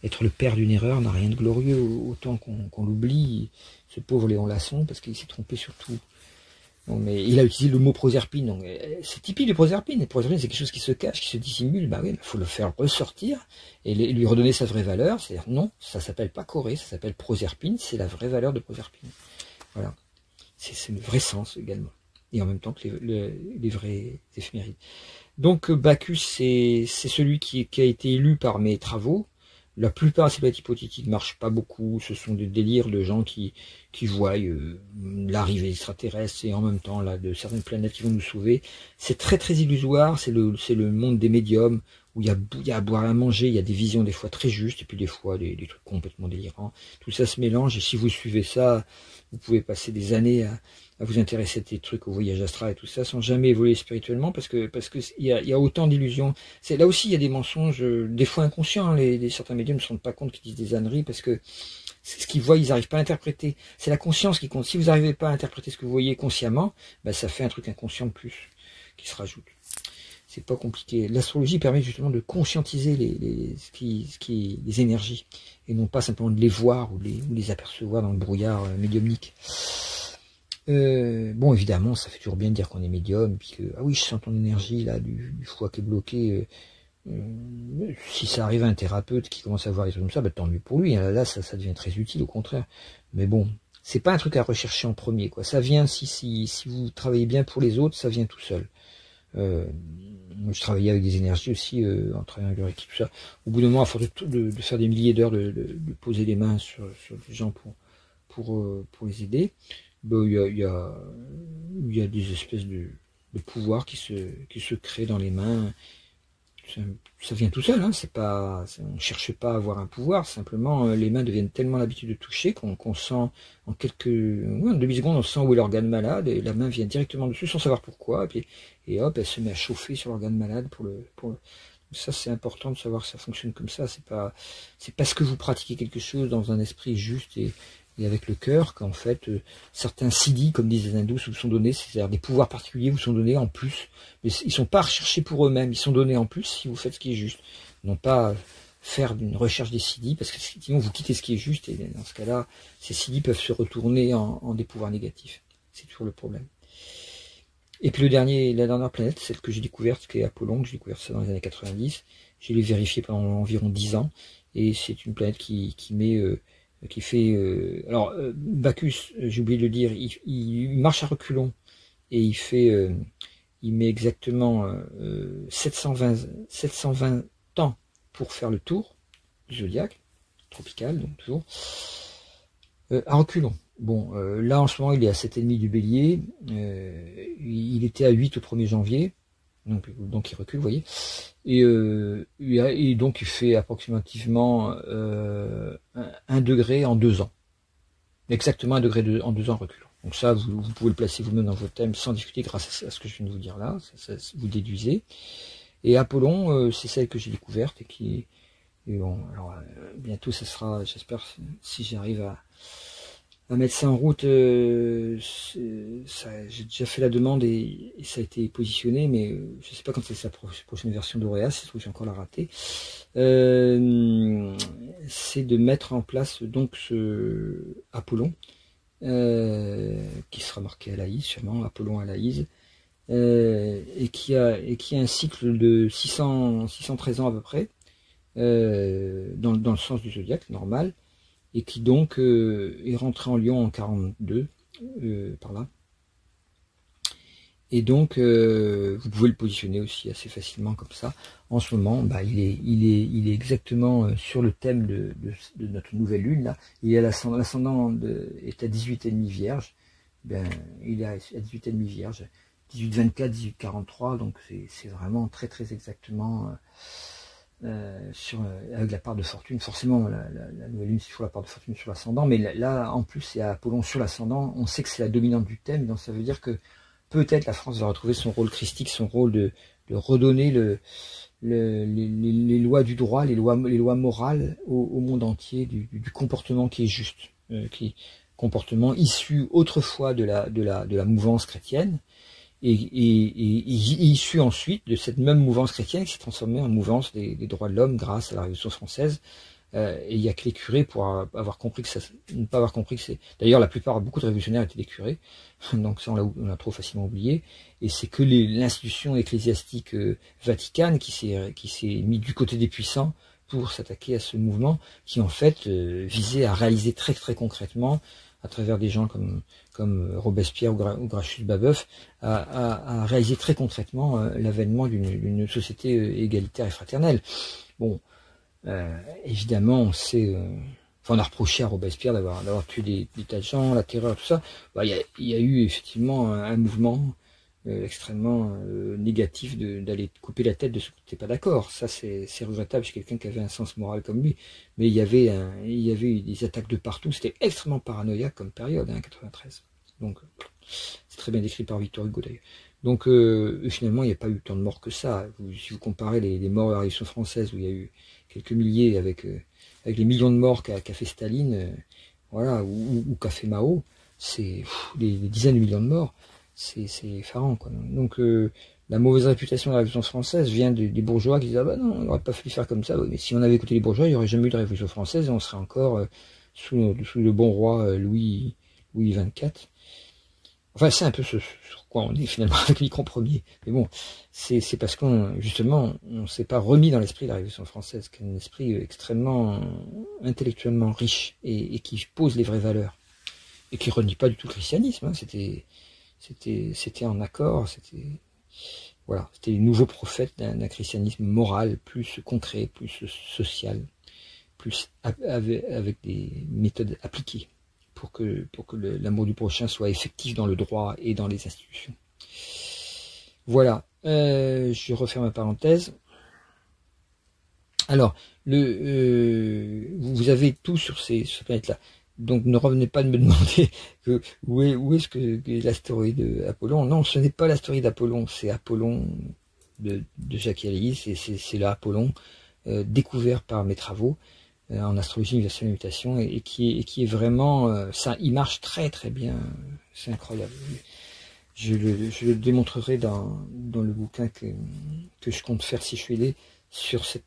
S1: Être le père d'une erreur n'a rien de glorieux, autant qu'on l'oublie, ce pauvre Léon Lasson, parce qu'il s'est trompé sur tout. Non, mais il a utilisé le mot Proserpine, donc c'est typique de Proserpine. Et Proserpine, c'est quelque chose qui se cache, qui se dissimule. Bah oui, il faut le faire ressortir et lui redonner sa vraie valeur. C'est-à-dire, non, ça s'appelle pas Corée, ça s'appelle Proserpine, c'est la vraie valeur de Proserpine. Voilà. C'est le vrai sens également. Et en même temps que les vrais éphémérides. Donc Bacchus, c'est celui qui a été élu par mes travaux. La plupart de ces planètes hypothétiques ne marchent pas beaucoup, ce sont des délires de gens qui voient l'arrivée extraterrestre et en même temps là de certaines planètes qui vont nous sauver. C'est très très illusoire, c'est le monde des médiums où il y a à boire et à manger, il y a des visions des fois très justes et puis des fois des trucs complètement délirants. Tout ça se mélange et si vous suivez ça, vous pouvez passer des années à vous intéresser à des trucs au voyage astral et tout ça sans jamais évoluer spirituellement parce que il y a autant d'illusions. Là aussi il y a des mensonges, des fois inconscients. Certains médiums ne se rendent pas compte qu'ils disent des âneries parce que ce qu'ils voient, ils n'arrivent pas à interpréter. C'est la conscience qui compte. Si vous n'arrivez pas à interpréter ce que vous voyez consciemment, bah, ça fait un truc inconscient de plus qui se rajoute. C'est pas compliqué. L'astrologie permet justement de conscientiser les énergies et non pas simplement de les voir ou les apercevoir dans le brouillard médiumnique. Bon, évidemment, ça fait toujours bien de dire qu'on est médium, puis que, ah oui, je sens ton énergie, là, du foie qui est bloqué. Si ça arrive à un thérapeute qui commence à voir des trucs comme ça, bah, tant mieux pour lui. Hein. Là, ça devient très utile, au contraire. Mais bon, c'est pas un truc à rechercher en premier, quoi. Ça vient, si vous travaillez bien pour les autres, ça vient tout seul. Moi, je travaillais avec des énergies aussi, en travaillant avec le Reiki, tout ça. Au bout d'un moment, à force de faire des milliers d'heures, de poser des mains sur des gens pour les aider, ben, il y a des espèces de pouvoirs qui se créent dans les mains. Ça vient tout seul, hein. On cherche pas à avoir un pouvoir, simplement les mains deviennent tellement l'habitude de toucher qu'on sent en en demi-seconde, on sent où est l'organe malade et la main vient directement dessus sans savoir pourquoi, et hop, elle se met à chauffer sur l'organe malade ça c'est important de savoir que ça fonctionne comme ça. C'est parce que vous pratiquez quelque chose dans un esprit juste et avec le cœur qu'en fait certains siddhis, comme disent les hindous, vous sont donnés, c'est-à-dire des pouvoirs particuliers vous sont donnés en plus, mais ils sont pas recherchés pour eux-mêmes, ils sont donnés en plus si vous faites ce qui est juste, non pas faire une recherche des siddhis, parce que sinon vous quittez ce qui est juste, et dans ce cas-là, ces siddhis peuvent se retourner en des pouvoirs négatifs, c'est toujours le problème. Et puis la dernière planète, celle que j'ai découverte, qui est Apollon, j'ai découvert ça dans les années 90, je l'ai vérifié pendant environ 10 ans, et c'est une planète qui fait Bacchus, j'ai oublié de le dire, il marche à reculons et il met exactement 720 ans pour faire le tour du zodiaque tropical, donc toujours à reculons. Bon, là en ce moment il est à 7,5 du Bélier, il était à 8 au 1er janvier, donc il recule, vous voyez, et donc il fait approximativement 1 degré en 2 ans, exactement 1 degré en 2 ans reculant. Donc ça, vous pouvez le placer vous-même dans vos thèmes sans discuter grâce à ce que je viens de vous dire là, vous déduisez. Et Apollon, c'est celle que j'ai découverte et bon, alors bientôt ça sera, j'espère, si j'arrive à mettre ça en route, j'ai déjà fait la demande et ça a été positionné, mais je sais pas quand c'est la prochaine version d'Auréa, c'est trouve que j'ai encore la rater. C'est de mettre en place donc ce Apollon, qui sera marqué à Laïs, sûrement, Apollon à Laïs, et qui a un cycle de 613 ans à peu près, dans le sens du zodiaque normal, et qui donc est rentré en Lion en 42, par là. Et donc vous pouvez le positionner aussi assez facilement comme ça. En ce moment, bah, il est exactement sur le thème de notre nouvelle lune là. Il est à l'ascendant est à 18,5 vierge. Ben, il est à 18,5 vierge, 18,24, 18,43, donc c'est vraiment très très exactement avec la part de fortune. Forcément la nouvelle lune c'est sur la part de fortune sur l'ascendant, mais là en plus c'est Apollon sur l'ascendant. On sait que c'est la dominante du thème, donc ça veut dire que peut-être la France va retrouver son rôle christique, son rôle de redonner les lois du droit, les lois morales au monde entier, du comportement qui est juste, comportement issu autrefois de la mouvance chrétienne, et issu ensuite de cette même mouvance chrétienne qui s'est transformée en mouvance des droits de l'homme grâce à la Révolution française. Et il y a que les curés pour avoir compris que ne pas avoir compris que c'est. D'ailleurs, la plupart, beaucoup de révolutionnaires étaient des curés, donc ça on l'a trop facilement oublié. Et c'est que l'institution ecclésiastique vaticane qui s'est mis du côté des puissants pour s'attaquer à ce mouvement qui en fait visait à réaliser très très concrètement, à travers des gens comme Robespierre ou Gracius Babeuf, à réaliser très concrètement l'avènement d'une société égalitaire et fraternelle. Bon. Évidemment, on sait, on a reproché à Robespierre d'avoir tué des tas de gens, la terreur, tout ça. Bah, il y a eu effectivement un mouvement extrêmement négatif d'aller couper la tête de ceux qui n'étaient pas d'accord. Ça, c'est regrettable chez quelqu'un qui avait un sens moral comme lui. Mais il y avait eu des attaques de partout. C'était extrêmement paranoïaque comme période, 93. Donc, c'est très bien décrit par Victor Hugo d'ailleurs. Donc, finalement, il n'y a pas eu tant de morts que ça. Si vous comparez les morts de la Révolution française, où il y a eu quelques milliers avec les millions de morts qu'a fait Staline, voilà, ou qu'a fait Mao, c'est des dizaines de millions de morts, c'est effarant, quoi. Donc la mauvaise réputation de la Révolution française vient des bourgeois qui disent ah bah non, on n'aurait pas fallu faire comme ça. Mais si on avait écouté les bourgeois, il n'y aurait jamais eu de Révolution française et on serait encore sous le bon roi Louis XXIV. Enfin, c'est un peu sur quoi on est finalement avec Micron Ier. Mais bon, c'est parce justement, on s'est pas remis dans l'esprit de la Révolution française, qui est un esprit extrêmement intellectuellement riche et qui pose les vraies valeurs et qui renie pas du tout le christianisme. Hein. C'était en accord. Voilà, c'était les nouveaux prophètes d'un christianisme moral, plus concret, plus social, plus avec des méthodes appliquées. Pour que l'amour du prochain soit effectif dans le droit et dans les institutions. Voilà, je referme ma parenthèse. Alors, vous avez tout sur ces planètes-là. Donc ne revenez pas de me demander où est-ce que l'astéroïde Apollon. Non, ce n'est pas l'astéroïde Apollon, c'est Apollon de Jacques Hélice, et c'est là Apollon découvert par mes travaux en astrologie universelle mutation et qui est vraiment ça, il marche très très bien, c'est incroyable. Je le démontrerai dans le bouquin que je compte faire si je suis aidé sur ces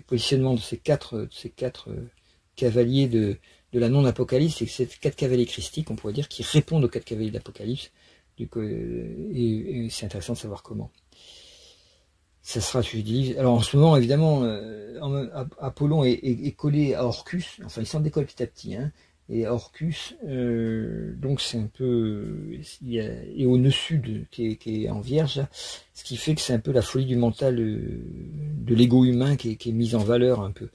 S1: positionnements de ces quatre cavaliers de la non-apocalypse, et ces 4 cavaliers christiques, on pourrait dire, qui répondent aux 4 cavaliers d'Apocalypse, et c'est intéressant de savoir comment. Ça sera suivi du livre. Alors en ce moment, évidemment, Apollon est collé à Orcus, enfin il s'en décolle petit à petit, hein, et Orcus, donc c'est un peu, et au nœud sud qui est en Vierge, ce qui fait que c'est un peu la folie du mental de l'ego humain qui est mise en valeur un peu.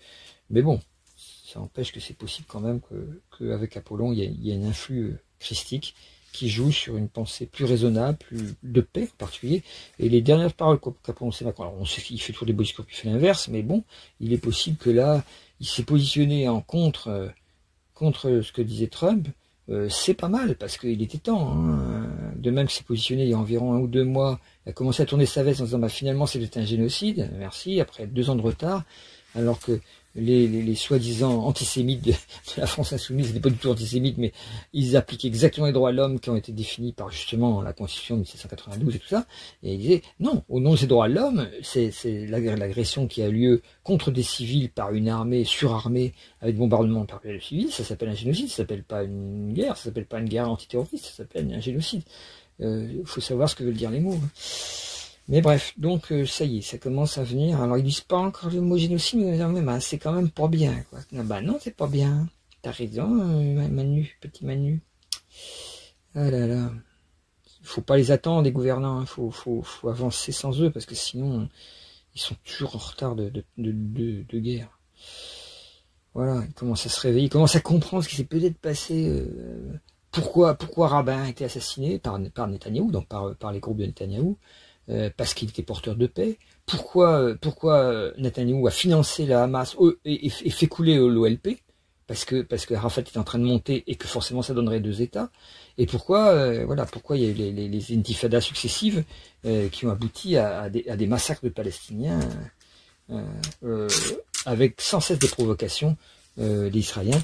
S1: Mais bon, ça empêche que c'est possible quand même qu'avec Apollon, il y a un influx christique qui joue sur une pensée plus raisonnable, plus de paix en particulier. Et les dernières paroles qu'a prononcées Macron, alors on sait qu'il fait toujours des beaux discours, puis il fait l'inverse, mais bon, il est possible que là, il s'est positionné en contre ce que disait Trump, c'est pas mal, parce qu'il était temps. Hein. De même qu'il s'est positionné il y a environ 1 ou 2 mois, il a commencé à tourner sa veste en disant bah, finalement c'était un génocide, merci, après 2 ans de retard, alors que les soi-disant antisémites de la France insoumise, n'étaient pas du tout antisémites, mais ils appliquaient exactement les droits de l'homme qui ont été définis par justement la Constitution de 1792 et tout ça, et ils disaient non, au nom de ces droits de l'homme, c'est l'agression qui a lieu contre des civils par une armée surarmée avec bombardement par les civils, ça s'appelle un génocide, ça s'appelle pas une guerre, ça s'appelle pas une guerre antiterroriste, ça s'appelle un génocide. Faut savoir ce que veulent dire les mots. Mais bref, donc ça y est, ça commence à venir. Alors ils disent pas encore le mot génocide, mais bah, c'est quand même pas bien, quoi. Non, bah non, c'est pas bien. T'as raison, Manu, petit Manu. Ah là là. Faut pas les attendre, les gouvernants. Hein. Faut avancer sans eux, parce que sinon, ils sont toujours en retard de guerre. Voilà, ils commencent à se réveiller, ils commencent à comprendre ce qui s'est peut-être passé. Pourquoi Rabin a été assassiné par Netanyahou, donc par les groupes de Netanyahou. Parce qu'il était porteur de paix. Pourquoi Netanyahou a financé la Hamas et fait couler l'OLP parce que Arafat est en train de monter et que forcément ça donnerait 2 États. Et pourquoi il y a eu les intifadas successives qui ont abouti à des massacres de Palestiniens avec sans cesse des provocations des Israéliens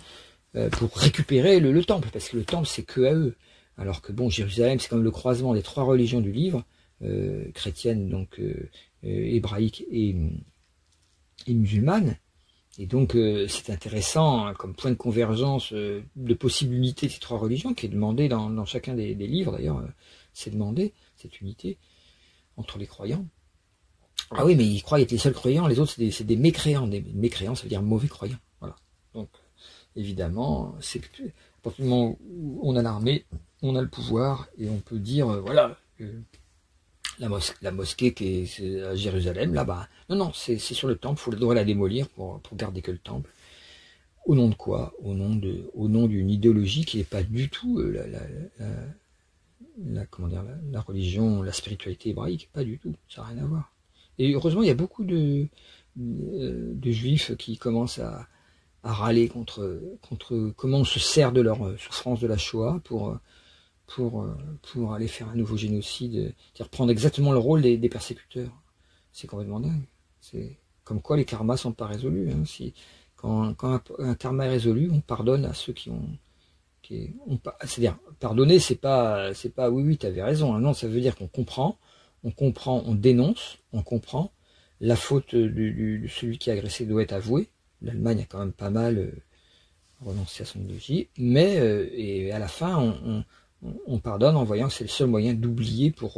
S1: pour récupérer le temple, parce que le temple c'est que à eux. Alors que bon, Jérusalem c'est comme le croisement des 3 religions du livre. Chrétienne, donc hébraïque et musulmane. Et donc c'est intéressant hein, comme point de convergence de possible unité de ces 3 religions qui est demandé dans chacun des livres d'ailleurs, c'est demandé cette unité entre les croyants. Ah oui, mais ils croient être les seuls croyants, les autres c'est des mécréants. Des mécréants, ça veut dire mauvais croyants. Voilà. Donc évidemment, c'est à partir du moment où on a l'armée, on a le pouvoir et on peut dire voilà. La mosquée qui est à Jérusalem, là-bas. Non, c'est sur le temple, il faudrait la démolir pour garder que le temple. Au nom de quoi? Au nom d'une idéologie qui n'est pas du tout la religion, la spiritualité hébraïque, pas du tout, ça n'a rien à voir. Et heureusement, il y a beaucoup de juifs qui commencent à râler contre comment on se sert de leur souffrance de la Shoah pour aller faire un nouveau génocide, c'est-à-dire prendre exactement le rôle des persécuteurs. C'est complètement dingue. C'est comme quoi les karmas sont pas résolus. Hein. Quand un karma est résolu, on pardonne à ceux qui ont c'est-à-dire pardonner, c'est pas oui t'avais raison. Hein. Non, ça veut dire qu'on comprend, on dénonce, on comprend. La faute de celui qui a agressé doit être avouée. L'Allemagne a quand même pas mal renoncé à son idéologie, mais et à la fin on pardonne en voyant que c'est le seul moyen d'oublier pour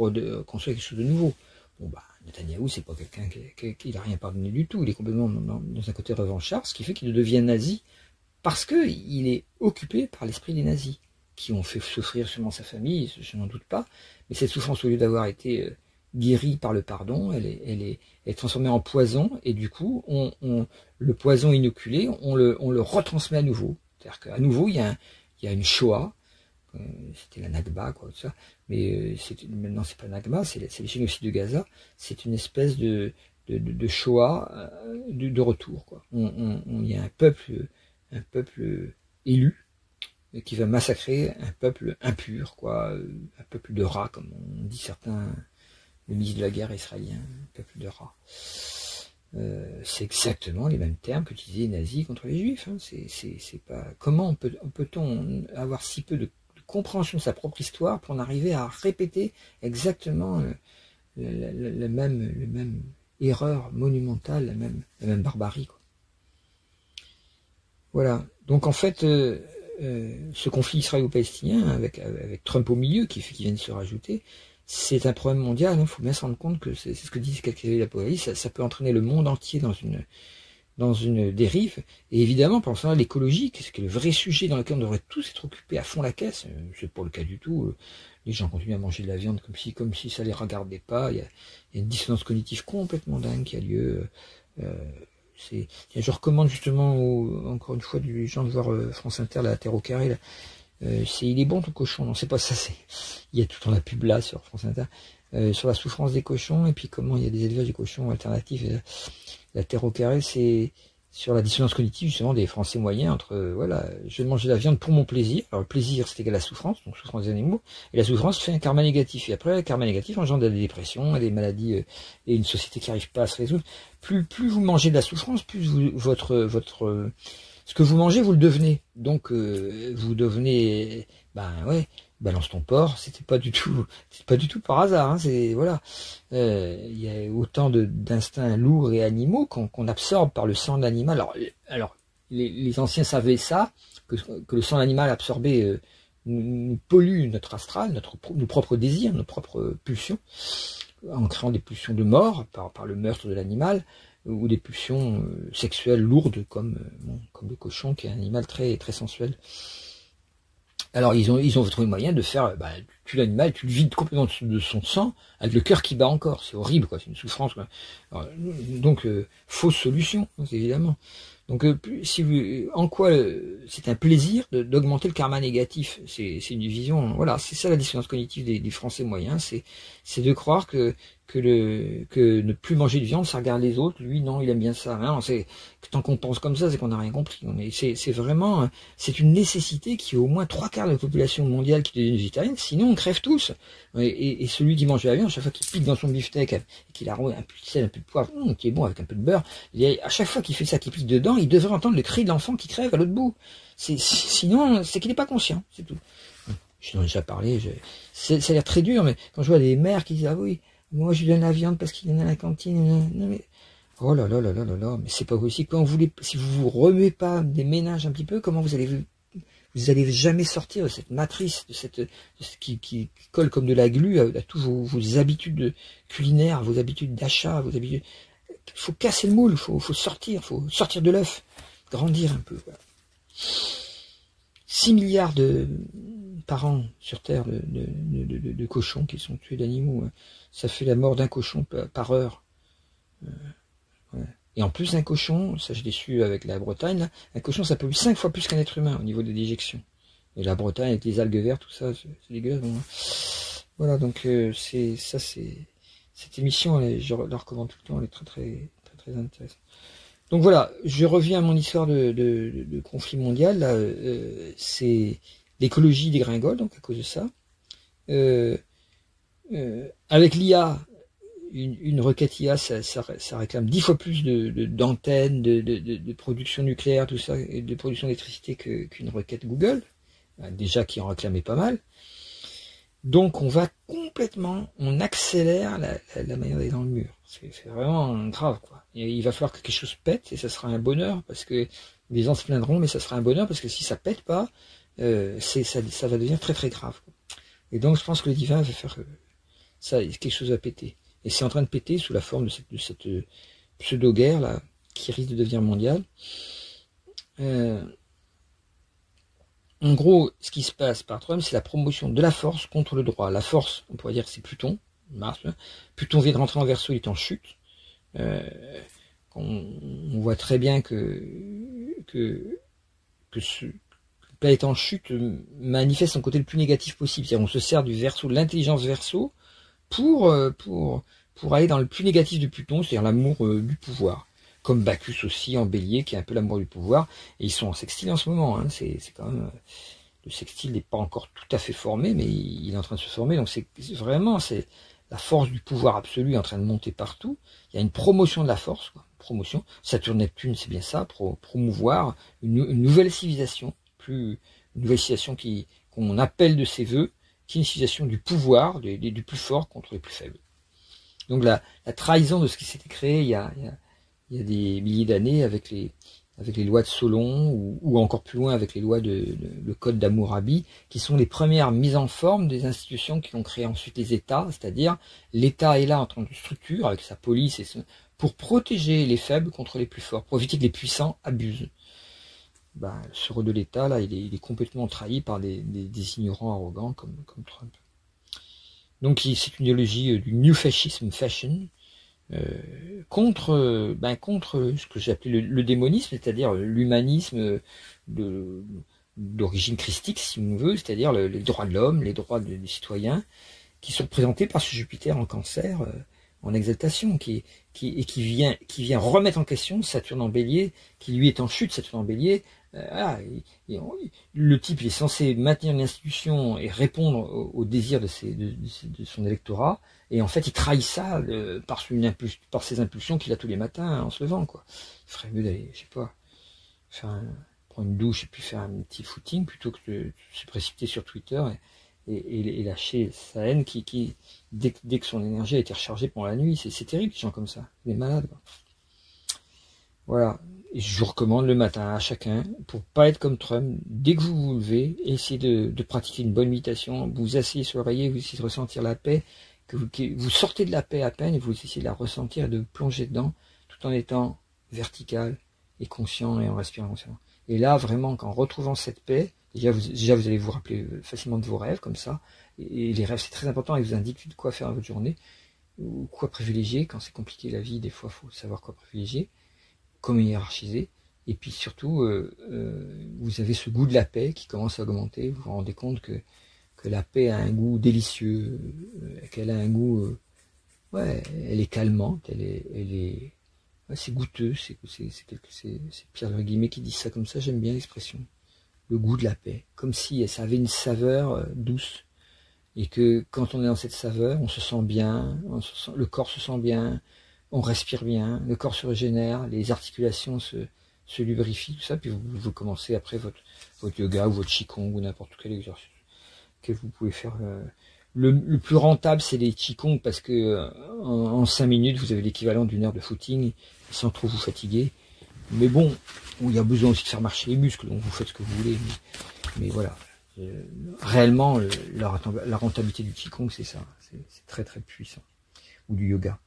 S1: construire quelque chose de nouveau. Bon bah, Netanyahou, c'est pas quelqu'un qui n'a rien pardonné du tout, il est complètement dans un côté revanchard, ce qui fait qu'il devient nazi, parce qu'il est occupé par l'esprit des nazis, qui ont fait souffrir sûrement sa famille, je n'en doute pas, mais cette souffrance, au lieu d'avoir été guérie par le pardon, elle est transformée en poison, et du coup, le poison inoculé, on le retransmet à nouveau. C'est-à-dire qu'à nouveau, il y a une Shoah, c'était la Nakba, quoi, tout ça. Mais maintenant, c'est pas Nakba, c'est le génocide de Gaza. C'est une espèce de Shoah de retour, quoi. Il y a un peuple élu qui va massacrer un peuple impur, quoi, un peuple de rats, comme on dit certains, le ministre de la guerre israélien, un peuple de rats. C'est exactement les mêmes termes qu'utilisaient les nazis contre les juifs. Hein. C'est pas comment peut-on avoir si peu de compréhension de sa propre histoire pour en arriver à répéter exactement le même erreur monumentale, la même barbarie, quoi. Voilà. Donc en fait, ce conflit israélo-palestinien avec Trump au milieu qui vient de se rajouter, c'est un problème mondial. Il faut bien se rendre compte que c'est ce que disent quelques l'Apocalypse, ça peut entraîner le monde entier dans une dérive, et évidemment, pensant à l'écologie, qui est le vrai sujet dans lequel on devrait tous être occupés à fond la caisse, c'est pas le cas du tout, les gens continuent à manger de la viande comme si ça les regardait pas, il y a une dissonance cognitive complètement dingue qui a lieu, je recommande justement, encore une fois, les gens de voir France Inter, la Terre au carré, là, il est bon ton cochon, non c'est pas ça, il y a tout le temps la pub là sur France Inter, sur la souffrance des cochons, et puis comment il y a des élevages de cochons alternatifs, la Terre au carré, c'est sur la dissonance cognitive justement des Français moyens entre voilà, je vais manger la viande pour mon plaisir. Alors le plaisir c'est égal à la souffrance, donc souffrance des animaux, et la souffrance fait un karma négatif. Et après, le karma négatif engendre des dépressions, des maladies et une société qui n'arrive pas à se résoudre. Plus vous mangez de la souffrance, plus ce que vous mangez, vous le devenez. Donc vous devenez, ben ouais, balance ton porc, c'est pas du tout par hasard. Hein, c'est voilà, il y a autant d'instincts lourds et animaux qu'on absorbe par le sang de l'animal. Alors les anciens savaient ça, que le sang animal absorbé nous pollue notre astral, nos propres désirs, nos propres pulsions, en créant des pulsions de mort par le meurtre de l'animal, ou des pulsions sexuelles lourdes comme le cochon qui est un animal très très sensuel. Alors ils ont trouvé moyen de faire, tu l'animal, tu le vides complètement de son sang avec le cœur qui bat encore. C'est horrible quoi, c'est une souffrance quoi. Alors, donc fausse solution évidemment. Donc en quoi c'est un plaisir d'augmenter le karma négatif. C'est une vision, voilà, c'est ça la dissonance cognitive des Français moyens, c'est de croire que ne plus manger de viande ça regarde les autres, lui non il aime bien ça. Non, c'est tant qu'on pense comme ça c'est qu'on n'a rien compris. C'est vraiment c'est une nécessité qui est au moins 3/4 de la population mondiale qui devient végétarienne, sinon on crève tous. Et celui qui mange de la viande, chaque fois qu'il pique dans son beefsteak et qu'il a un peu de sel, un peu de poivre, qui est bon avec un peu de beurre, à chaque fois qu'il fait ça, qu'il pique dedans, il devrait entendre le cri de l'enfant qui crève à l'autre bout. Sinon, c'est qu'il n'est pas conscient, c'est tout. Je en ai déjà parlé, ça a l'air très dur, mais quand je vois des mères qui disent, ah oui, moi je lui donne la viande parce qu'il est à la cantine, non mais, oh là là là là là là, mais c'est pas possible. Si vous vous remuez pas des ménages un petit peu, comment vous allez jamais sortir de cette matrice, de ce qui colle comme de la glu à tous vos habitudes culinaires, vos habitudes d'achat, vos habitudes. Il faut casser le moule, il faut sortir de l'œuf, grandir un peu. Voilà. 6 milliards par an sur Terre de cochons qui sont tués, d'animaux. Ça fait la mort d'un cochon par heure. Ouais. Et en plus un cochon, ça je l'ai su avec la Bretagne, là, un cochon ça pollue 5 fois plus qu'un être humain au niveau de déjection. Et la Bretagne avec les algues vertes, tout ça, c'est dégueulasse. Bon. Voilà, donc cette émission, je la recommande tout le temps, elle est très très très très intéressante. Donc voilà, je reviens à mon histoire de conflit mondial. Là, c'est l'écologie dégringole, donc à cause de ça. Avec l'IA, une requête IA, ça réclame 10 fois plus d'antennes, de production nucléaire, tout ça, et de production d'électricité qu'une requête Google, déjà qui en réclamait pas mal. Donc on accélère la manière d'aller dans le mur. C'est vraiment grave quoi. Et il va falloir que quelque chose pète et ça sera un bonheur parce que les gens se plaindront, mais ça sera un bonheur parce que si ça pète pas, ça va devenir très très grave. Et donc je pense que le divin va faire ça, quelque chose va péter. Et c'est en train de péter sous la forme de cette pseudo-guerre là qui risque de devenir mondiale. En gros, ce qui se passe par Trump, c'est la promotion de la force contre le droit. La force, on pourrait dire, c'est Pluton, Mars. Là. Pluton vient de rentrer en Verseau, il est en chute. On voit très bien que ce planète en chute manifeste son côté le plus négatif possible. C'est-à-dire on se sert du Verseau, de l'intelligence Verseau, pour aller dans le plus négatif de Pluton, c'est-à-dire l'amour du pouvoir. Comme Bacchus aussi en bélier, qui est un peu l'amour du pouvoir, et ils sont en sextile en ce moment, hein. C'est quand même, le sextile n'est pas encore tout à fait formé, mais il est en train de se former, donc c'est vraiment, c'est la force du pouvoir absolu en train de monter partout, il y a une promotion de la force, quoi. Promotion, Saturne-Neptune, c'est bien ça, promouvoir une nouvelle civilisation, une nouvelle civilisation qu'on appelle de ses voeux, qui est une civilisation du pouvoir, du plus fort contre les plus faibles. Donc la trahison de ce qui s'était créé il y a des milliers d'années avec les lois de Solon ou encore plus loin avec les lois le code d'Hammurabi, qui sont les premières mises en forme des institutions qui ont créé ensuite les États, c'est-à-dire l'État est là en tant que structure avec sa police pour protéger les faibles contre les plus forts, pour éviter que les puissants abusent. Ce rôle de l'État là, il est complètement trahi par des ignorants arrogants comme Trump. Donc c'est une idéologie du New Fascism Fashion. Contre ce que j'ai appelé le démonisme, c'est-à-dire l'humanisme d'origine christique, si on veut, c'est-à-dire les droits de l'homme, les droits des citoyens, qui sont représentés par ce Jupiter en Cancer, en exaltation, qui vient remettre en question Saturne en Bélier, qui lui est en chute, Saturne en Bélier. Le type il est censé maintenir l'institution et répondre aux désirs de son électorat, et en fait il trahit ça par ses impulsions qu'il a tous les matins en se levant, quoi. Il ferait mieux d'aller, je sais pas, prendre une douche et puis faire un petit footing plutôt que de se précipiter sur Twitter et lâcher sa haine dès que son énergie a été rechargée pendant la nuit. C'est terrible, des gens comme ça, des malades, quoi. Voilà, et je vous recommande le matin à chacun, pour pas être comme Trump, dès que vous vous levez, essayez de pratiquer une bonne méditation, vous vous asseyez sur l'oreiller, vous essayez de ressentir la paix, que vous sortez de la paix à peine, et vous essayez de la ressentir et de plonger dedans, tout en étant vertical et conscient et en respirant consciemment. Et là, vraiment, qu'en retrouvant cette paix, déjà vous allez vous rappeler facilement de vos rêves, comme ça, et les rêves c'est très important, ils vous indiquent de quoi faire dans votre journée, ou quoi privilégier. Quand c'est compliqué la vie, des fois il faut savoir quoi privilégier, comment hiérarchiser, et puis surtout vous avez ce goût de la paix qui commence à augmenter. Vous vous rendez compte que la paix a un goût délicieux, qu'elle a un goût, elle est calmante, c'est goûteux, c'est Pierre Le Guillemets qui dit ça comme ça, j'aime bien l'expression, le goût de la paix, comme si ça avait une saveur douce, et que quand on est dans cette saveur, on se sent bien, le corps se sent bien, on respire bien, le corps se régénère, les articulations se lubrifient, tout ça, puis vous commencez après votre yoga ou votre qigong ou n'importe quel exercice que vous pouvez faire. Le plus rentable, c'est les qigong, parce que en 5 minutes, vous avez l'équivalent d'une heure de footing sans trop vous fatiguer. Mais bon, il y a besoin aussi de faire marcher les muscles, donc vous faites ce que vous voulez. Mais voilà, réellement, la rentabilité du qigong, c'est ça, c'est très très puissant. Ou du yoga.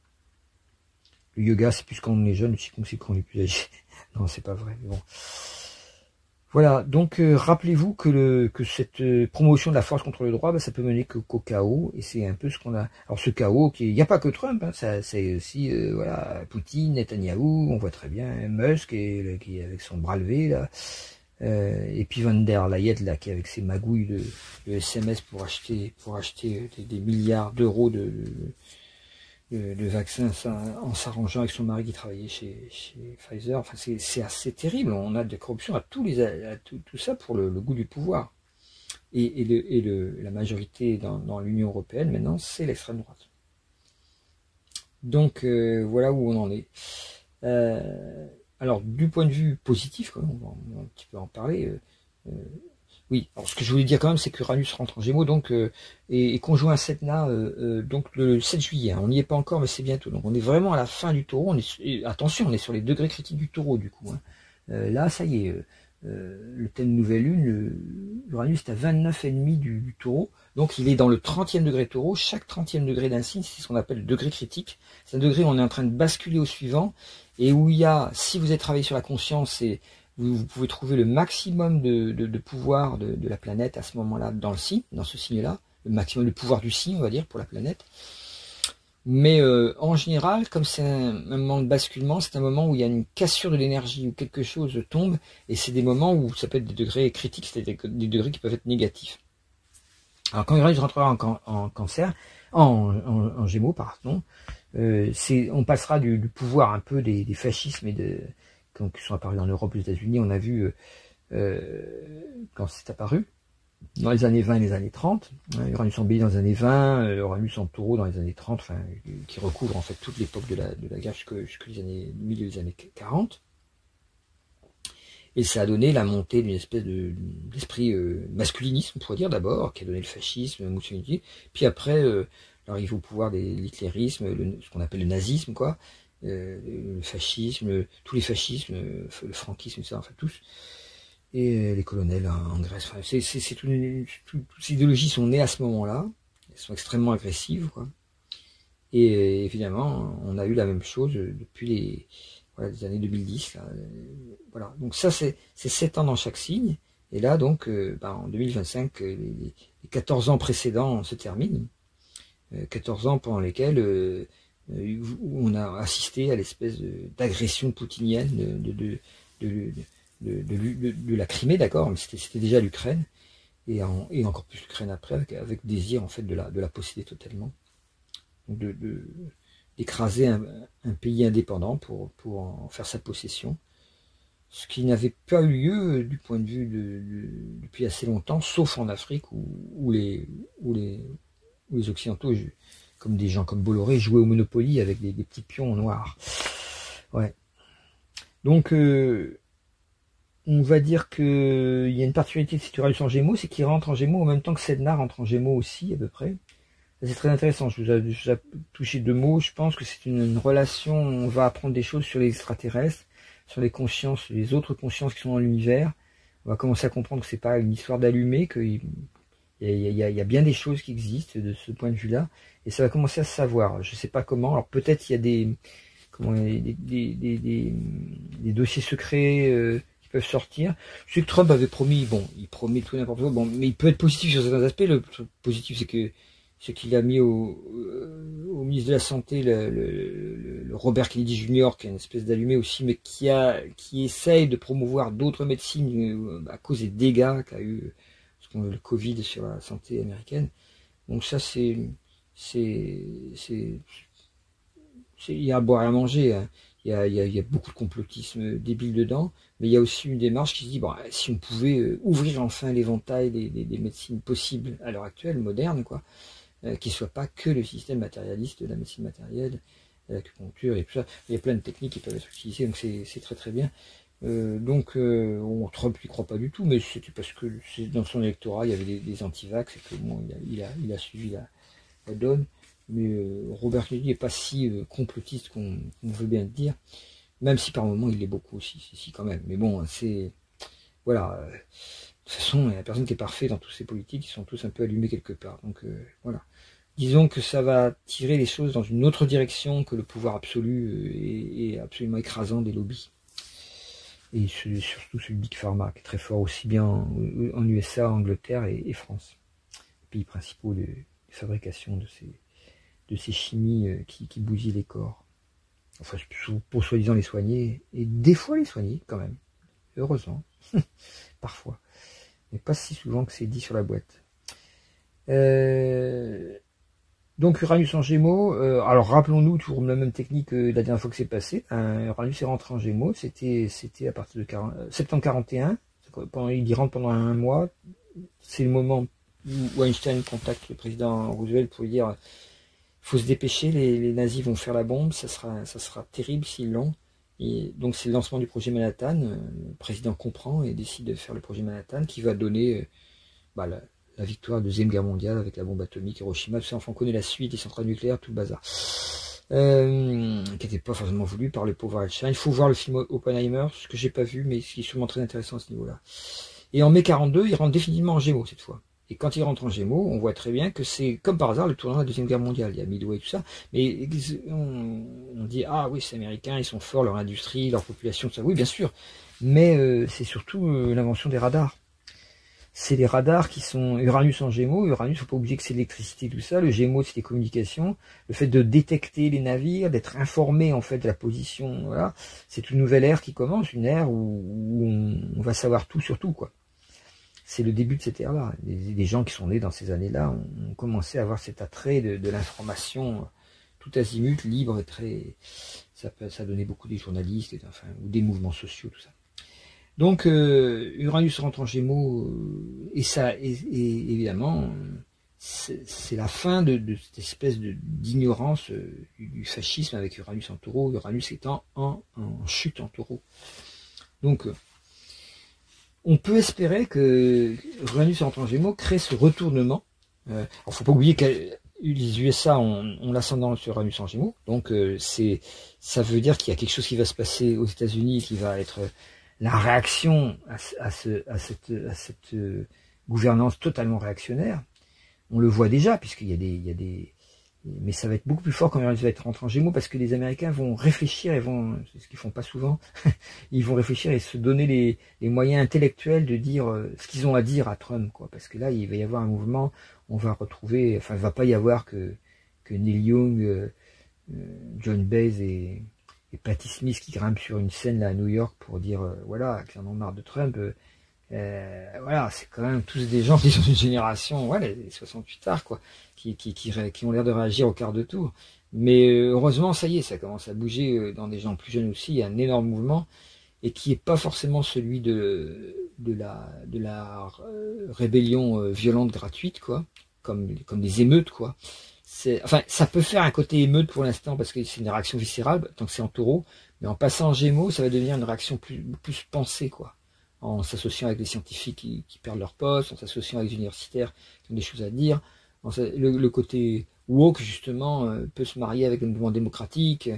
S1: Le yoga, c'est plus quand on est jeune, le qigong, c'est quand on est plus âgé. Non, c'est pas vrai, mais bon. Voilà, donc rappelez-vous que cette promotion de la force contre le droit, ça peut mener qu'au chaos, et c'est un peu ce qu'on a. Alors ce chaos, il n'y a pas que Trump, hein, c'est aussi voilà, Poutine, Netanyahou, on voit très bien Musk qui est avec son bras levé là, et puis Van der Leyen là qui est avec ses magouilles de SMS pour acheter des milliards d'euros de vaccins, en s'arrangeant avec son mari qui travaillait chez Pfizer. Enfin, c'est assez terrible. On a de la corruption à tout ça pour le goût du pouvoir. Et la majorité dans l'Union européenne, maintenant, c'est l'extrême droite. Donc, voilà où on en est. Alors, du point de vue positif, quand même, on va un petit peu en parler. Oui, alors ce que je voulais dire quand même, c'est que Uranus rentre en Gémeaux, donc et conjoint à Sedna, donc le 7 juillet. Hein, on n'y est pas encore, mais c'est bientôt. Donc on est vraiment à la fin du Taureau. Attention, on est sur les degrés critiques du Taureau du coup. Hein. Là, ça y est, le thème nouvelle lune, Uranus est à 29,5 du Taureau. Donc il est dans le 30e degré Taureau. Chaque 30e degré d'un signe, c'est ce qu'on appelle le degré critique. C'est un degré où on est en train de basculer au suivant, et où il y a, si vous êtes travaillé sur la conscience, vous pouvez trouver le maximum de pouvoir de la planète à ce moment-là dans ce signe-là, le maximum de pouvoir du signe, on va dire, pour la planète. Mais en général, comme c'est un moment de basculement, c'est un moment où il y a une cassure de l'énergie, où quelque chose tombe, et c'est des moments où ça peut être des degrés critiques, c'est-à-dire des degrés qui peuvent être négatifs. Alors quand Uranus rentrera en cancer, en Gémeaux, pardon, on passera du pouvoir un peu des fascismes qui sont apparus en Europe, aux États-Unis. On a vu quand c'est apparu, dans les années 20 et les années 30, Uranus en Bélier dans les années 20, Uranus en Taureau dans les années 30, enfin, qui recouvre en fait toute l'époque de la guerre jusqu'aux milieu des années 40. Et ça a donné la montée d'une espèce d'esprit masculiniste, on pourrait dire d'abord, qui a donné le fascisme, Mussolini, puis après l'arrivée au pouvoir de l'hitlérisme, ce qu'on appelle le nazisme, quoi, le fascisme, tous les fascismes, le franquisme, ça, enfin tous, et les colonels en Grèce. Enfin, toutes ces idéologies sont nées à ce moment-là, elles sont extrêmement agressives, quoi. Et évidemment, on a eu la même chose depuis les années 2010. Là, voilà. Donc ça, c'est 7 ans dans chaque signe. Et là, donc, en 2025, les 14 ans précédents se terminent. 14 ans pendant lesquels on a assisté à l'espèce d'agression poutinienne de la Crimée, d'accord, mais c'était déjà l'Ukraine, et encore plus l'Ukraine après, avec désir en fait de la posséder totalement. Donc d'écraser un pays indépendant pour en faire sa possession. Ce qui n'avait pas eu lieu du point de vue depuis assez longtemps, sauf en Afrique où les Occidentaux, comme des gens comme Bolloré, jouaient au Monopoly avec des petits pions noirs. Ouais. Donc, on va dire qu'il y a une particularité de cet Uranus en Gémeaux, c'est qu'il rentre en Gémeaux en même temps que Sedna rentre en Gémeaux aussi, à peu près. C'est très intéressant, je vous ai touché 2 mots, je pense que c'est une relation, on va apprendre des choses sur les extraterrestres, sur les consciences, les autres consciences qui sont dans l'univers. On va commencer à comprendre que c'est pas une histoire d'allumer, qu'il y a bien des choses qui existent de ce point de vue-là, et ça va commencer à se savoir. Je sais pas comment, alors peut-être il y a des dossiers secrets qui peuvent sortir. Je sais que Trump avait promis, bon, il promet tout n'importe quoi, bon, mais il peut être positif sur certains aspects. Le positif, c'est qu'il a mis au ministre de la Santé le Robert Kennedy Jr., qui est une espèce d'allumé aussi, mais qui essaye de promouvoir d'autres médecines à cause des dégâts qu'a eu le Covid sur la santé américaine. Donc ça, il y a à boire et à manger, hein. Il y a beaucoup de complotisme débile dedans, mais il y a aussi une démarche qui se dit, bon, si on pouvait ouvrir enfin l'éventail des médecines possibles à l'heure actuelle, modernes, quoi, qui ne soit pas que le système matérialiste de la médecine matérielle, l'acupuncture et tout ça. Il y a plein de techniques qui peuvent être utilisées, donc c'est très très bien. Trump n'y croit pas du tout, mais c'était parce que dans son électorat il y avait des anti-vax et que bon, il a suivi la donne. Mais Robert Kennedy n'est pas si complotiste qu'on veut bien le dire, même si par moments il l'est beaucoup aussi, si quand même. Mais bon, c'est voilà. De toute façon, il n'y a personne qui est parfait dans tous ces politiques, ils sont tous un peu allumés quelque part. Donc voilà. Disons que ça va tirer les choses dans une autre direction que le pouvoir absolu et absolument écrasant des lobbies. Et surtout celui de Big Pharma, qui est très fort aussi bien en USA, Angleterre et France. Les pays principaux de fabrication de ces chimies qui bousillent les corps. Enfin, pour soi-disant les soigner, et des fois les soigner quand même. Heureusement. Parfois. Mais pas si souvent que c'est dit sur la boîte. Donc Uranus en Gémeaux, alors rappelons-nous toujours la même technique que la dernière fois que c'est passé. Uranus est rentré en Gémeaux, c'était à partir de septembre 41, il y rentre pendant un mois. C'est le moment où Einstein contacte le président Roosevelt pour lui dire faut se dépêcher, les nazis vont faire la bombe, ça sera terrible s'ils l'ont. Et donc c'est le lancement du projet Manhattan, le président comprend et décide de faire le projet Manhattan qui va donner la victoire de la Deuxième Guerre mondiale avec la bombe atomique, Hiroshima, tout ça, enfin on connaît la suite, les centrales nucléaires, tout le bazar. Qui n'était pas forcément voulu par le pauvre Einstein. Il faut voir le film Oppenheimer, ce que j'ai pas vu, mais qui est sûrement très intéressant à ce niveau-là. Et en mai 42, il rentre définitivement en Gémeaux cette fois. Et quand il rentre en Gémeaux, on voit très bien que c'est comme par hasard le tournant de la Deuxième Guerre mondiale. Il y a Midway et tout ça, mais on dit ah oui, c'est américain, ils sont forts, leur industrie, leur population, tout ça. Oui, bien sûr, mais c'est surtout l'invention des radars. C'est les radars qui sont Uranus en Gémeaux. Uranus, faut pas oublier que c'est l'électricité, tout ça. Le Gémeaux, c'est les communications. Le fait de détecter les navires, d'être informé en fait de la position. Voilà, c'est une nouvelle ère qui commence, une ère où on va savoir tout sur tout, quoi. C'est le début de cette ère-là. Les gens qui sont nés dans ces années-là ont commencé à avoir cet attrait de l'information tout azimut, libre et très. Ça donnait beaucoup des journalistes, ou des mouvements sociaux, tout ça. Donc Uranus rentre en Gémeaux et ça, évidemment, c'est la fin de cette espèce d'ignorance du fascisme avec Uranus en Taureau. Uranus étant en chute en Taureau. Donc on peut espérer que Uranus rentre en Gémeaux crée ce retournement. Alors faut pas oublier que les USA ont l'ascendant sur Uranus en Gémeaux, donc ça veut dire qu'il y a quelque chose qui va se passer aux États-Unis qui va être la réaction à cette gouvernance totalement réactionnaire. On le voit déjà, puisqu'il y a des mais ça va être beaucoup plus fort quand Uranus va être rentré en Gémeaux, parce que les Américains vont réfléchir et c'est ce qu'ils font pas souvent, ils vont réfléchir et se donner les moyens intellectuels de dire ce qu'ils ont à dire à Trump, quoi. Parce que là, il va y avoir un mouvement, on va retrouver, enfin, il va pas y avoir que Neil Young, John Baez et Patti Smith qui grimpent sur une scène là à New York pour dire voilà, qu'ils en ont marre de Trump. Voilà, c'est quand même tous des gens qui sont d'une génération, les 68 arts, quoi, qui ont l'air de réagir au quart de tour. Mais heureusement, ça y est, ça commence à bouger dans des gens plus jeunes aussi. Il y a un énorme mouvement et qui est pas forcément celui de la rébellion violente gratuite, quoi, comme des émeutes, quoi. Enfin, ça peut faire un côté émeute pour l'instant parce que c'est une réaction viscérale tant que c'est en taureau, mais en passant en Gémeaux, ça va devenir une réaction plus pensée, quoi. En s'associant avec des scientifiques qui perdent leur poste, en s'associant avec des universitaires qui ont des choses à dire. Le côté woke, justement, peut se marier avec le mouvement démocratique.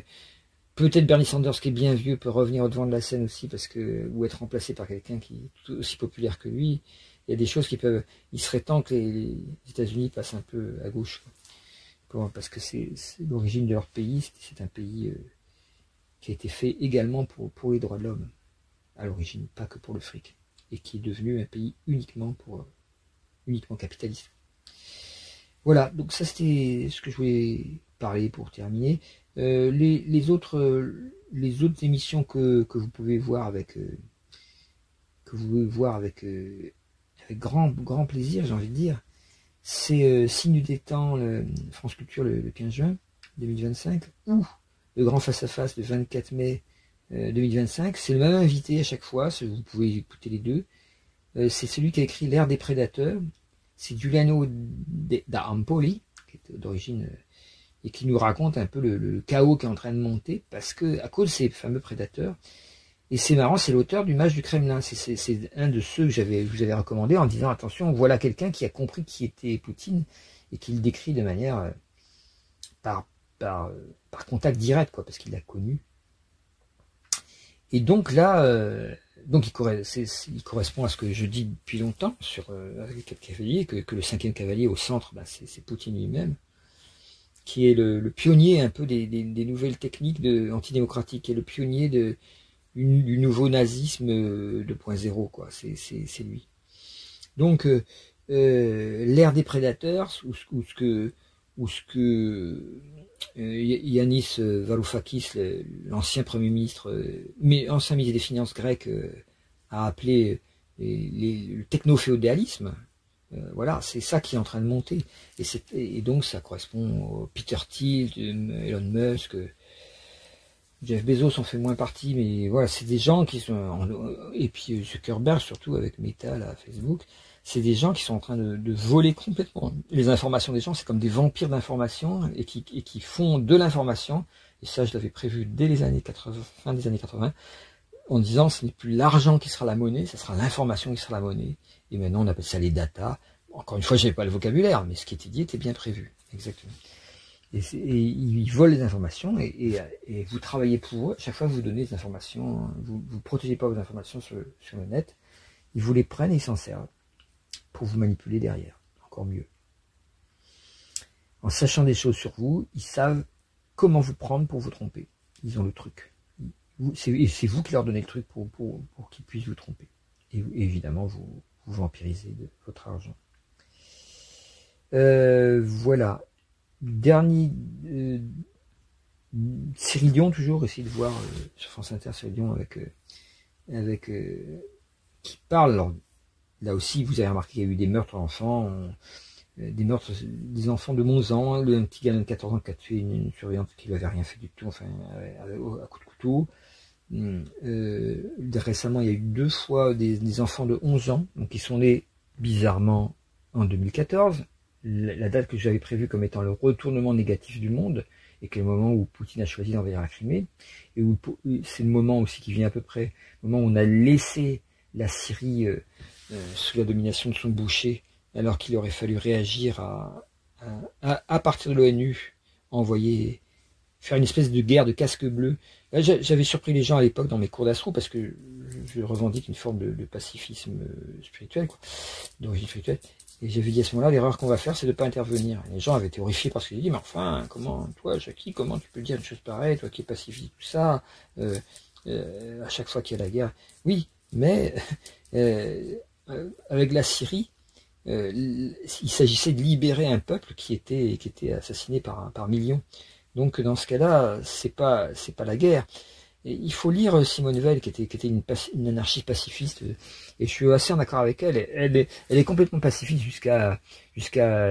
S1: Peut-être Bernie Sanders, qui est bien vieux, peut revenir au devant de la scène aussi, ou être remplacé par quelqu'un qui est aussi populaire que lui. Il y a des choses qui peuvent... Il serait temps que les États-Unis passent un peu à gauche, parce que c'est l'origine de leur pays. C'est un pays qui a été fait également pour les droits de l'homme, à l'origine, pas que pour le fric, et qui est devenu un pays uniquement capitaliste. Voilà, donc ça c'était ce que je voulais parler pour terminer. Les autres émissions que vous pouvez voir avec grand plaisir, j'ai envie de dire, c'est Signe des temps, France Culture le 15 juin 2025, ou le grand face-à-face le 24 mai 2025. C'est le même invité à chaque fois, vous pouvez écouter les deux. C'est celui qui a écrit L'ère des prédateurs. C'est Giuliano da Empoli, qui est d'origine, et qui nous raconte un peu le chaos qui est en train de monter, parce que à cause de ces fameux prédateurs. Et c'est marrant, c'est l'auteur du Mage du Kremlin. C'est un de ceux que je vous avais recommandé en disant, attention, voilà quelqu'un qui a compris qui était Poutine, et qui le décrit de manière par contact direct, quoi, parce qu'il l'a connu. Et donc là, il correspond à ce que je dis depuis longtemps sur les 4 cavaliers, que le 5e cavalier au centre, c'est Poutine lui-même, qui est le pionnier un peu des nouvelles techniques antidémocratiques, et le pionnier du nouveau nazisme 2.0, quoi. C'est lui. Donc l'ère des prédateurs, ou ce que Yanis Varoufakis, l'ancien Premier ministre, ancien ministre des Finances grec, a appelé le techno-féodalisme. Voilà, c'est ça qui est en train de monter. Et donc ça correspond au Peter Thiel, Elon Musk, Jeff Bezos en fait moins partie, mais voilà, c'est des gens qui sont... Et puis Zuckerberg, surtout avec Meta, là, Facebook, c'est des gens qui sont en train de voler complètement les informations des gens. C'est comme des vampires d'information, et qui font de l'information. Et ça, je l'avais prévu dès les années 80, fin des années 80, en disant ce n'est plus l'argent qui sera la monnaie, ça sera l'information qui sera la monnaie. Et maintenant, on appelle ça les data. Encore une fois, je n'avais pas le vocabulaire, mais ce qui était dit était bien prévu. Exactement. Et ils volent les informations, et vous travaillez pour eux. Chaque fois que vous donnez des informations, vous protégez pas vos informations sur le net. Ils vous les prennent et ils s'en servent pour vous manipuler derrière. Encore mieux. En sachant des choses sur vous, ils savent comment vous prendre pour vous tromper. Ils ont le truc. C'est vous qui leur donnez le truc pour qu'ils puissent vous tromper. Et évidemment, vous vampirisez de votre argent. Voilà. Dernier Cyril Dion, toujours, essayez de voir sur France Inter Cyril Dion qui parle. Alors, là aussi, vous avez remarqué qu'il y a eu des meurtres d'enfants, des enfants de 11 ans, un petit gamin de 14 ans qui a tué une surveillante qui lui avait rien fait du tout, enfin, à coup de couteau. Récemment, il y a eu 2 fois des enfants de 11 ans, donc qui sont nés bizarrement en 2014. La date que j'avais prévue comme étant le retournement négatif du monde, et que le moment où Poutine a choisi d'envahir la Crimée, et où c'est le moment aussi qui vient à peu près, le moment où on a laissé la Syrie sous la domination de son boucher, alors qu'il aurait fallu réagir à partir de l'ONU, faire une espèce de guerre de casque bleu. Là, j'avais surpris les gens à l'époque dans mes cours d'astro, parce que je revendique une forme de pacifisme spirituel, quoi, d'origine spirituelle. Et j'avais dit à ce moment-là, l'erreur qu'on va faire, c'est de ne pas intervenir. Et les gens avaient été horrifiés parce que j'ai dit, mais enfin, toi, Jackie, comment tu peux dire une chose pareille, toi qui es pacifiste, tout ça, à chaque fois qu'il y a la guerre. Oui, mais avec la Syrie, il s'agissait de libérer un peuple qui était assassiné par millions. Donc dans ce cas-là, c'est pas la guerre. Et il faut lire Simone Veil, qui était une anarchiste pacifiste, et je suis assez en accord avec elle. Elle est complètement pacifiste jusqu'à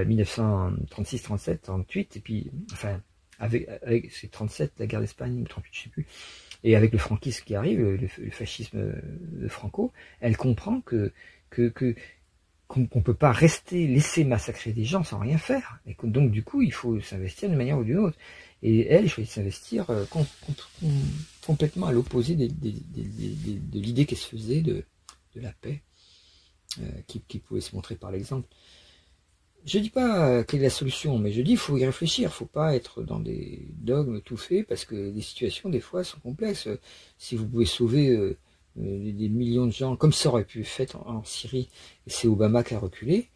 S1: 1936, 37, 38, et puis enfin c'est 37, la guerre d'Espagne, ou 38, je sais plus, et avec le franquisme qui arrive, le fascisme de Franco, elle comprend qu'on peut pas laisser massacrer des gens sans rien faire, et donc du coup il faut s'investir d'une manière ou d'une autre. Et elle choisit de s'investir complètement à l'opposé de l'idée qu'elle se faisait de la paix, qui pouvait se montrer par l'exemple. Je dis pas quelle est la solution, mais je dis il faut y réfléchir, faut pas être dans des dogmes tout faits, parce que les situations des fois sont complexes. Si vous pouvez sauver des millions de gens, comme ça aurait pu être fait en Syrie, et c'est Obama qui a reculé,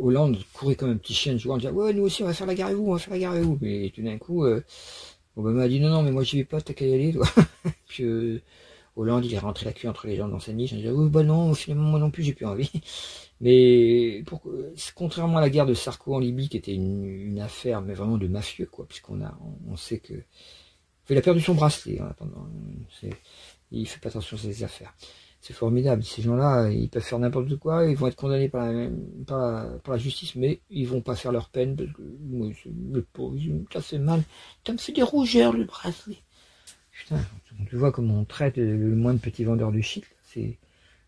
S1: Hollande courait comme un petit chien de jouant, disait ouais nous aussi on va faire la guerre avec vous, on va faire la guerre avec vous, mais tout d'un coup Obama a dit non mais moi j'y vais pas, t'as qu'à y aller toi. Puis Hollande il est rentré la queue entre les jambes dans sa niche, il a dit oh bah non finalement moi non plus j'ai plus envie. Mais contrairement à la guerre de Sarko en Libye qui était une affaire mais vraiment de mafieux quoi, puisqu'on sait que il a perdu son bracelet en attendant, il fait pas attention à ses affaires. C'est formidable, ces gens-là, ils peuvent faire n'importe quoi, ils vont être condamnés par la justice, mais ils vont pas faire leur peine, parce que moi, le pauvre, ça fait mal, ça me fait des rougeurs le bracelet. Putain, tu vois comment on traite le moindre petit vendeur de shit,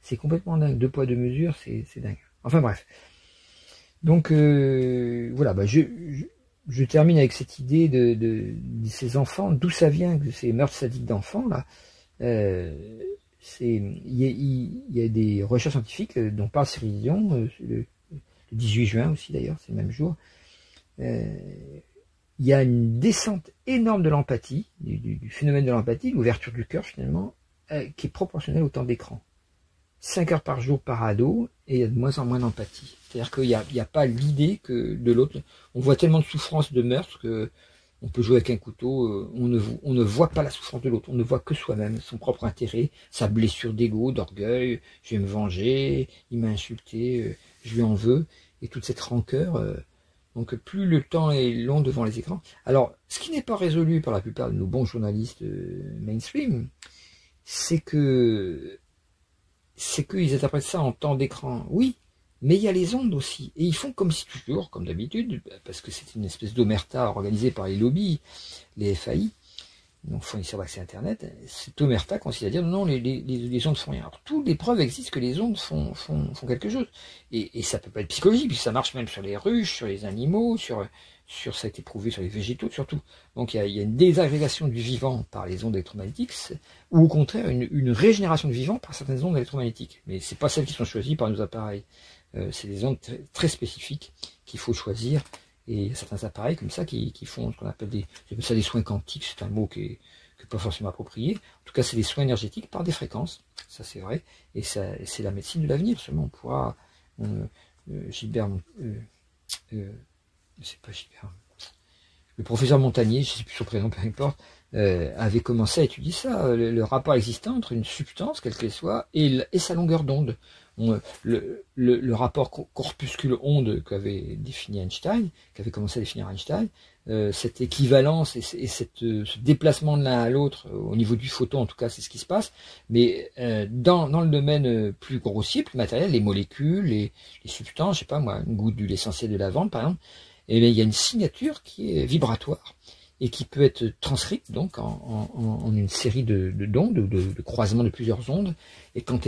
S1: c'est complètement dingue, 2 poids 2 mesures, c'est dingue. Enfin bref. Donc voilà, bah je termine avec cette idée de ces enfants, d'où ça vient, de ces meurtres sadiques d'enfants là. Il y a des recherches scientifiques dont parle Cyril Dion, le 18 juin aussi d'ailleurs, c'est le même jour. Il y a une descente énorme de l'empathie, du phénomène de l'empathie, l'ouverture du cœur finalement, qui est proportionnelle au temps d'écran. 5 heures par jour par ado, et il y a de moins en moins d'empathie. C'est-à-dire qu'il n'y a pas l'idée que de l'autre, on voit tellement de souffrance, de meurtre, que on peut jouer avec un couteau, on ne voit pas la souffrance de l'autre, on ne voit que soi-même, son propre intérêt, sa blessure d'ego, d'orgueil, je vais me venger, il m'a insulté, je lui en veux, et toute cette rancœur. Donc plus le temps est long devant les écrans. Alors, ce qui n'est pas résolu par la plupart de nos bons journalistes mainstream, c'est qu'ils interprètent ça en temps d'écran. Oui, mais il y a les ondes aussi. Et ils font comme si toujours, comme d'habitude, parce que c'est une espèce d'omerta organisée par les lobbies, les FAI, donc fournisseurs d'accès Internet. Cette omerta consiste à dire non, les ondes font rien. Alors, toutes les preuves existent que les ondes font quelque chose. Et ça peut pas être psychologique, puisque ça marche même sur les ruches, sur les animaux, ça a été prouvé sur les végétaux surtout. Donc il y a une désagrégation du vivant par les ondes électromagnétiques, ou au contraire une régénération du vivant par certaines ondes électromagnétiques. Mais c'est pas celles qui sont choisies par nos appareils. C'est des ondes très spécifiques qu'il faut choisir. Et il y a certains appareils comme ça qui font ce qu'on appelle j'appelle ça des soins quantiques, c'est un mot qui est pas forcément approprié. En tout cas, c'est des soins énergétiques par des fréquences, ça c'est vrai. Et c'est la médecine de l'avenir, seulement on pourra... Gilbert... c'est pas Gilbert... Le professeur Montagnier, je ne sais plus son prénom, peu importe, avait commencé à étudier ça, le rapport existant entre une substance, quelle qu'elle soit, et sa longueur d'onde. Le rapport corpuscule-onde qu'avait défini Einstein, qu'avait commencé à définir Einstein, cette équivalence et ce déplacement de l'un à l'autre, au niveau du photon en tout cas, c'est ce qui se passe, mais dans le domaine plus grossier, plus matériel, les molécules, les substances, je sais pas moi, une goutte d'huile essentielle de lavande par exemple, et bien, il y a une signature qui est vibratoire et qui peut être transcrite donc en une série d'ondes, de croisements de plusieurs ondes. Et quand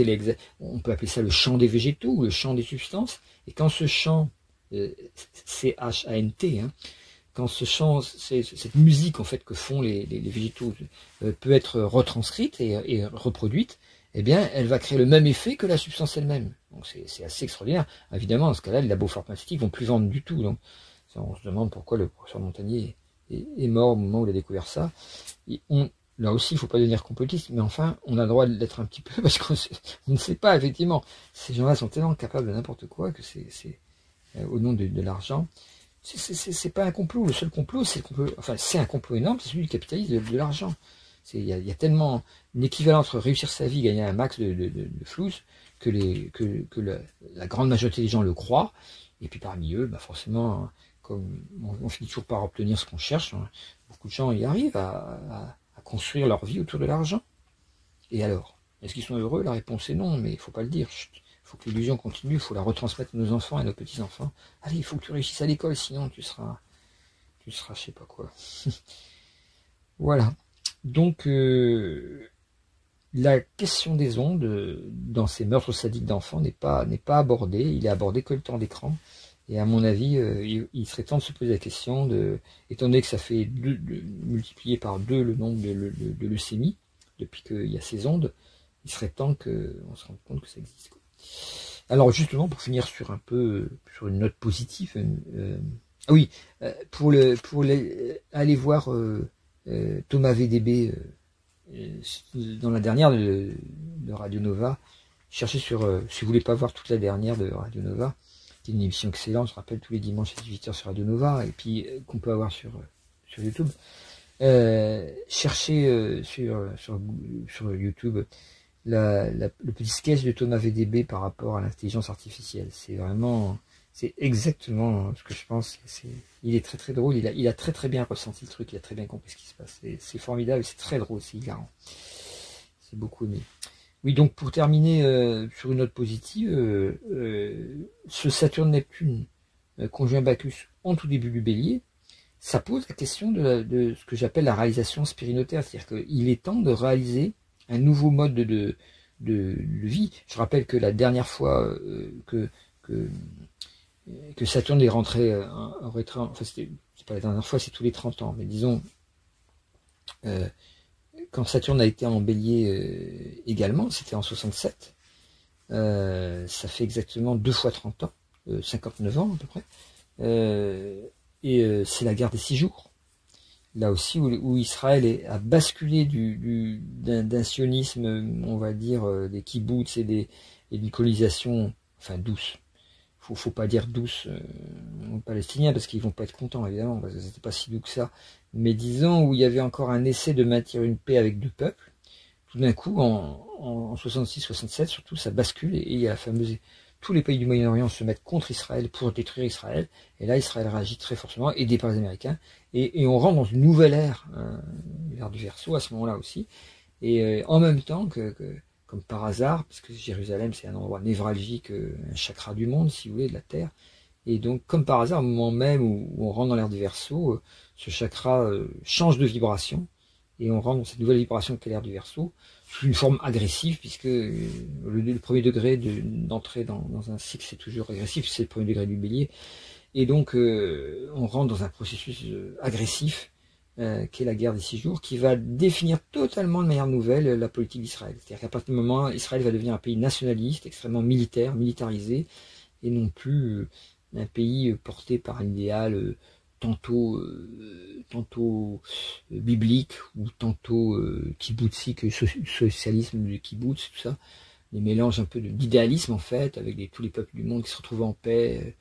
S1: on peut appeler ça le champ des végétaux ou le champ des substances. Et quand ce champ, C-H-A-N-T, quand ce champ, cette musique en fait que font les végétaux peut être retranscrite et reproduite, eh bien, elle va créer le même effet que la substance elle-même. Donc c'est assez extraordinaire. Évidemment, dans ce cas-là, les labos pharmaceutiques vont plus vendre du tout. Donc, on se demande pourquoi le professeur Montagnier est mort au moment où il a découvert ça. Et là aussi, il ne faut pas devenir complotiste, mais enfin, on a le droit d'être un petit peu, parce qu'on ne sait pas, effectivement. Ces gens-là sont tellement capables de n'importe quoi que c'est au nom de l'argent. C'est pas un complot. Le seul complot, c'est un complot énorme, c'est celui du capitalisme, de l'argent. Il y a tellement une équivalence entre réussir sa vie, gagner un max de flouze, que la grande majorité des gens le croient. Et puis parmi eux, bah forcément, comme on finit toujours par obtenir ce qu'on cherche, beaucoup de gens y arrivent à construire leur vie autour de l'argent. Et alors, est-ce qu'ils sont heureux? La réponse est non, mais il ne faut pas le dire. Il faut que l'illusion continue, il faut la retransmettre à nos enfants et à nos petits-enfants. Allez, il faut que tu réussisses à l'école, sinon tu seras tu seras je sais pas quoi. Voilà. Donc, la question des ondes dans ces meurtres sadiques d'enfants n'est pas abordée. Il est abordé que le temps d'écran. Et à mon avis, il serait temps de se poser la question étant donné que ça fait multiplier par 2 le nombre de leucémies depuis qu'il y a ces ondes, il serait temps qu'on se rende compte que ça existe, quoi. Alors justement, pour finir sur sur une note positive, ah oui, aller voir Thomas VDB dans la dernière de Radio Nova. Cherchez si vous voulez pas voir toute la dernière de Radio Nova, c'est une émission excellente, je rappelle, tous les dimanches à 18h sur Radio Nova, et puis qu'on peut avoir sur YouTube. Cherchez sur YouTube le petit sketch de Thomas VDB par rapport à l'intelligence artificielle. C'est exactement ce que je pense. Il est très très drôle, il a très très bien ressenti le truc, il a très bien compris ce qui se passe. C'est formidable, c'est très drôle, c'est hilarant. C'est beaucoup aimé. Oui, donc pour terminer sur une note positive, ce Saturne-Neptune conjoint Bacchus en tout début du Bélier, ça pose la question de ce que j'appelle la réalisation spirinotaire, c'est-à-dire qu'il est temps de réaliser un nouveau mode de vie. Je rappelle que la dernière fois que Saturne est rentré en rétro, enfin c'est pas la dernière fois, c'est tous les 30 ans, mais disons quand Saturne a été en Bélier également, c'était en 67, ça fait exactement 2 fois 30 ans, 59 ans à peu près, c'est la guerre des 6 jours. Là aussi où Israël a basculé d'un sionisme, on va dire, des kibbutz et d'une colonisation, enfin douce. Faut pas dire douce aux Palestiniens parce qu'ils vont pas être contents évidemment, parce que c'était pas si doux que ça. Mais disons où il y avait encore un essai de maintenir une paix avec 2 peuples. Tout d'un coup, en 66-67 surtout, ça bascule et il y a la fameuse... Tous les pays du Moyen-Orient se mettent contre Israël pour détruire Israël. Et là, Israël réagit très fortement, aidé par les Américains. Et on rentre dans une nouvelle ère, l'ère du Verseau à ce moment-là aussi. Et en même temps comme par hasard, parce que Jérusalem c'est un endroit névralgique, un chakra du monde, si vous voulez, de la Terre. Et donc, comme par hasard, au moment même où on rentre dans l'ère du Verseau, ce chakra change de vibration. Et on rentre dans cette nouvelle vibration qu'est l'ère du Verseau, sous une forme agressive, puisque le premier degré d'entrée dans un cycle, c'est toujours agressif, c'est le premier degré du Bélier. Et donc, on rentre dans un processus agressif, qui est la guerre des 6 jours, qui va définir totalement de manière nouvelle la politique d'Israël. C'est-à-dire qu'à partir du moment, Israël va devenir un pays nationaliste, extrêmement militaire, militarisé, et non plus un pays porté par un idéal tantôt biblique ou tantôt kibbutzique, socialisme du kibbutz, tout ça, des mélanges un peu d'idéalisme en fait, avec tous les peuples du monde qui se retrouvent en paix,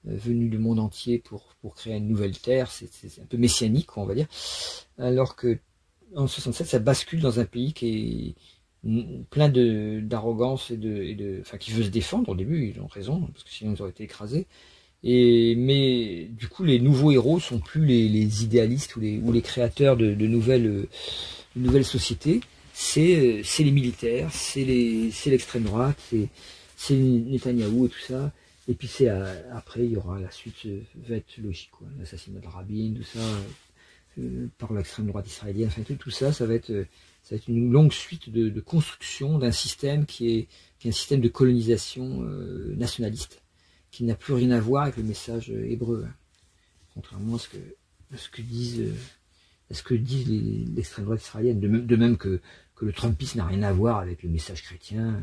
S1: venus du monde entier pour créer une nouvelle terre. C'est un peu messianique, quoi, on va dire. Alors que en 67, ça bascule dans un pays qui est plein d'arrogance enfin, qui veut se défendre. Au début, ils ont raison, parce que sinon ils auraient été écrasés. Mais du coup, les nouveaux héros sont plus les idéalistes ou les créateurs de nouvelles sociétés. C'est les militaires, c'est l'extrême droite, c'est Netanyahou et tout ça. Et puis après, il y aura la suite, va être logique, quoi. L'assassinat de Rabin, tout ça, par l'extrême droite israélienne, enfin tout ça, ça va être une longue suite de construction d'un système qui est un système de colonisation nationaliste, qui n'a plus rien à voir avec le message hébreu, hein. Contrairement à ce que disent l'extrême droite israélienne, de même que le trumpisme n'a rien à voir avec le message chrétien,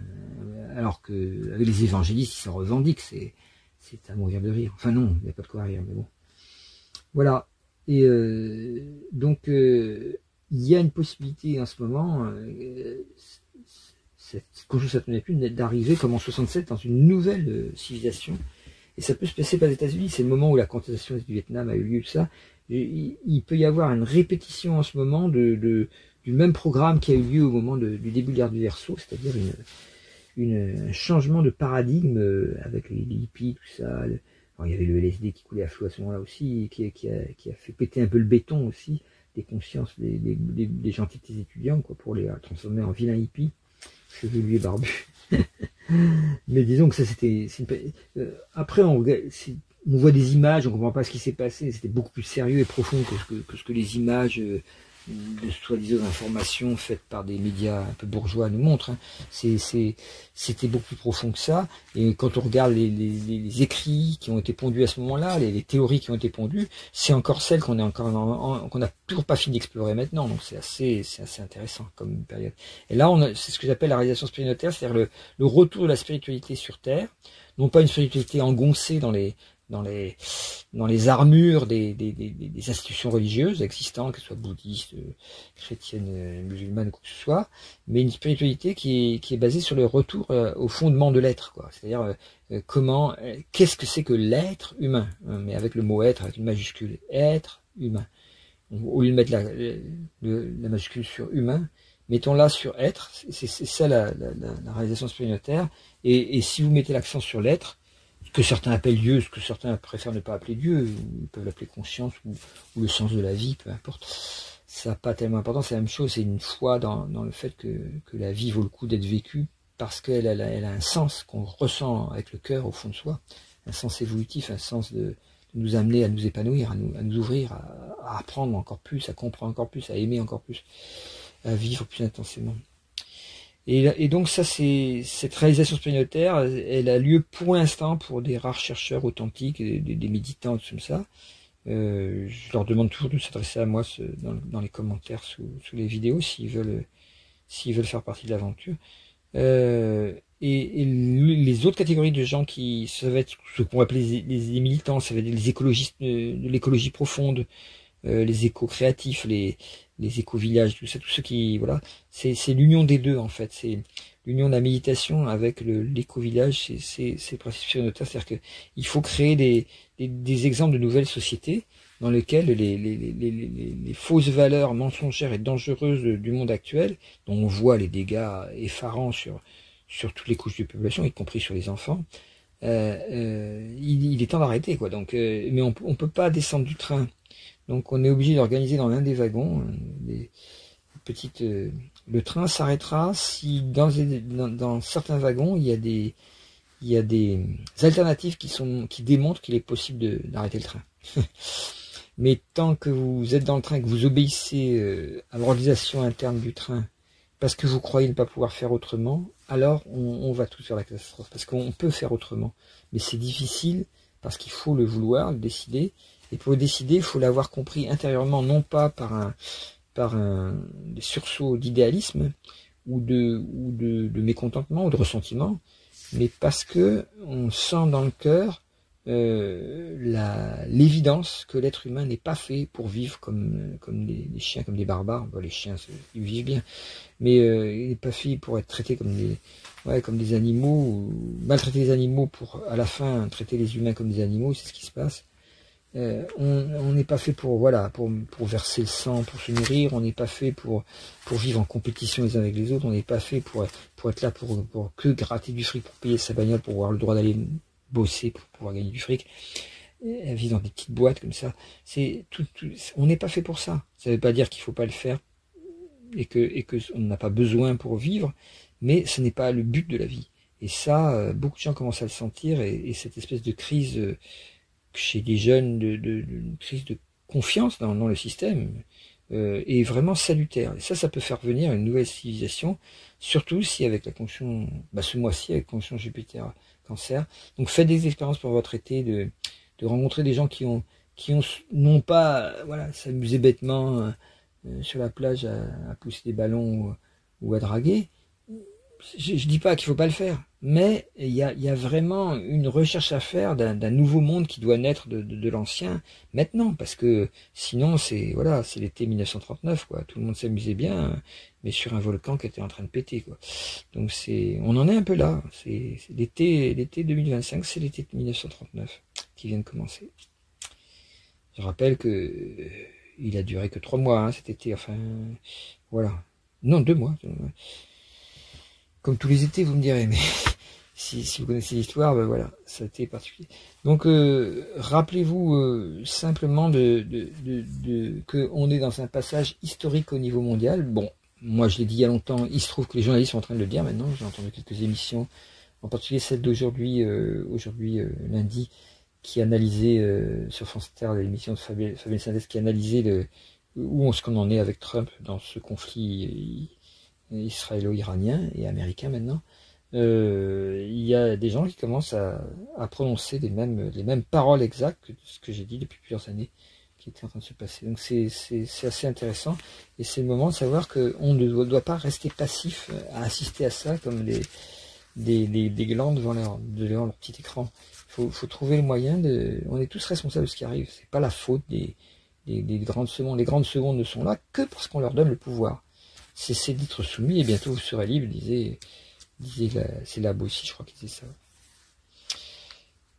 S1: alors que avec les évangélistes qui s'en revendiquent, c'est à mourir de rire. Enfin non, il n'y a pas de quoi rire, mais bon. Voilà. Et donc il y a une possibilité en ce moment, cette conjonction Saturne-Neptune, d'arriver comme en 67 dans une nouvelle civilisation. Et ça peut se passer par les États-Unis. C'est le moment où la contestation du Vietnam a eu lieu, tout ça. Il peut y avoir une répétition en ce moment du même programme qui a eu lieu au moment du début de l'ère du Verseau, c'est-à-dire un changement de paradigme avec les hippies, tout ça. Alors, il y avait le LSD qui coulait à flot à ce moment-là aussi, qui a fait péter un peu le béton aussi, des consciences des gentils petits étudiants, quoi, pour les transformer en vilains hippies, chevelus et barbus. Mais disons que ça c'était... après, on voit des images, on comprend pas ce qui s'est passé. C'était beaucoup plus sérieux et profond que ce que les images de soi-disant informations faites par des médias un peu bourgeois nous montrent. Hein. C'était beaucoup plus profond que ça. Et quand on regarde les écrits qui ont été pondus à ce moment-là, les théories qui ont été pondues, c'est encore celles qu'on n'a toujours pas fini d'explorer maintenant. Donc c'est assez intéressant comme période. Et là, c'est ce que j'appelle la réalisation spirituelle, c'est-à-dire le retour de la spiritualité sur Terre, non pas une spiritualité engoncée dans les armures des institutions religieuses existantes, qu'elles soient bouddhistes, chrétiennes, musulmanes, quoi que ce soit, mais une spiritualité qui est basée sur le retour au fondement de l'être, quoi. C'est-à-dire qu'est-ce que c'est que l'être humain, hein, mais avec le mot être avec une majuscule, être humain. Au lieu de mettre la majuscule sur humain, mettons-la sur être. C'est ça la réalisation spirituelle. Et si vous mettez l'accent sur l'être, ce que certains appellent Dieu, ce que certains préfèrent ne pas appeler Dieu, ils peuvent l'appeler conscience ou le sens de la vie, peu importe. Ça n'a pas tellement d'importance, c'est la même chose, c'est une foi dans le fait que la vie vaut le coup d'être vécue parce qu'elle a un sens qu'on ressent avec le cœur au fond de soi, un sens évolutif, un sens de nous amener à nous épanouir, à nous ouvrir, à apprendre encore plus, à comprendre encore plus, à aimer encore plus, à vivre plus intensément. Et donc ça, cette réalisation spirituelle, elle a lieu pour l'instant pour des rares chercheurs authentiques, des méditants, tout comme ça. Je leur demande toujours de s'adresser à moi dans les commentaires sous les vidéos s'ils veulent faire partie de l'aventure. Et les autres catégories de gens ça va être ce qu'on va appeler les militants, ça va être les écologistes de l'écologie profonde, les éco-créatifs, les éco-villages, tout ça, tous ceux qui, voilà, c'est l'union des deux, en fait, c'est l'union de la méditation avec l'éco-village, c'est le principe spirituel, c'est-à-dire qu'il faut créer des exemples de nouvelles sociétés dans lesquelles les fausses valeurs mensongères et dangereuses du monde actuel, dont on voit les dégâts effarants sur toutes les couches de population, y compris sur les enfants, il est temps d'arrêter, quoi. Donc, mais on peut pas descendre du train. Donc on est obligé d'organiser dans l'un des wagons le train s'arrêtera si dans certains wagons il y a des alternatives qui démontrent qu'il est possible d'arrêter le train. Mais tant que vous êtes dans le train, que vous obéissez à l'organisation interne du train parce que vous croyez ne pas pouvoir faire autrement, alors on va tous vers la catastrophe. Parce qu'on peut faire autrement, mais c'est difficile parce qu'il faut le vouloir, le décider. Et pour le décider, il faut l'avoir compris intérieurement, non pas par des sursauts d'idéalisme ou de mécontentement ou de ressentiment, mais parce que on sent dans le cœur l'évidence que l'être humain n'est pas fait pour vivre comme des chiens, comme des barbares. Bon, les chiens, ils vivent bien, mais il n'est pas fait pour être traité comme des animaux, ou maltraiter les animaux pour à la fin traiter les humains comme des animaux. C'est ce qui se passe. On n'est pas fait pour verser le sang, pour se nourrir. On n'est pas fait pour vivre en compétition les uns avec les autres. On n'est pas fait pour être là pour que gratter du fric, pour payer sa bagnole, pour avoir le droit d'aller bosser pour pouvoir gagner du fric. Vivre dans des petites boîtes comme ça, on n'est pas fait pour ça. Ça ne veut pas dire qu'il faut pas le faire et que on n'a pas besoin pour vivre, mais ce n'est pas le but de la vie. Et ça, beaucoup de gens commencent à le sentir, et cette espèce de crise chez les jeunes, une crise de confiance dans le système, est vraiment salutaire. Et ça peut faire venir une nouvelle civilisation, surtout si avec la conjonction, ce mois-ci, avec la conjonction Jupiter Cancer. Donc faites des expériences pour votre été, de rencontrer des gens qui ont non pas s'amuser bêtement sur la plage à pousser des ballons ou à draguer. Je dis pas qu'il faut pas le faire, mais il y a vraiment une recherche à faire d'un nouveau monde qui doit naître de l'ancien maintenant, parce que sinon c'est l'été 1939, quoi. Tout le monde s'amusait bien, mais sur un volcan qui était en train de péter, quoi. Donc on en est un peu là. C'est l'été 2025, c'est l'été 1939 qui vient de commencer. Je rappelle que il a duré que 3 mois, cet été, non, 2 mois. Comme tous les étés, vous me direz, mais si vous connaissez l'histoire, ça a été particulier. Donc, rappelez-vous simplement que on est dans un passage historique au niveau mondial. Bon, moi je l'ai dit il y a longtemps, il se trouve que les journalistes sont en train de le dire maintenant. J'ai entendu quelques émissions, en particulier celle d'aujourd'hui, lundi, qui analysait sur France Inter, l'émission de Fabien Synthèse, qui analysait où est-ce qu'on en est avec Trump dans ce conflit israélo-iranien et américain maintenant. Il y a des gens qui commencent à prononcer les mêmes paroles exactes que ce que j'ai dit depuis plusieurs années qui était en train de se passer. Donc c'est assez intéressant et c'est le moment de savoir qu'on ne doit pas rester passif à assister à ça comme des glands devant leur petit écran. Faut trouver le moyen on est tous responsables de ce qui arrive. C'est pas la faute des grandes secondes. Les grandes secondes ne sont là que parce qu'on leur donne le pouvoir. Cessez d'être soumis et bientôt vous serez libre, disait c'est Labo aussi, je crois qu'il disait ça.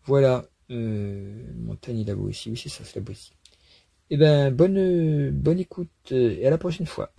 S1: Voilà, Montagne et Labo aussi, oui c'est ça, c'est Labo aussi. Eh ben bonne écoute et à la prochaine fois.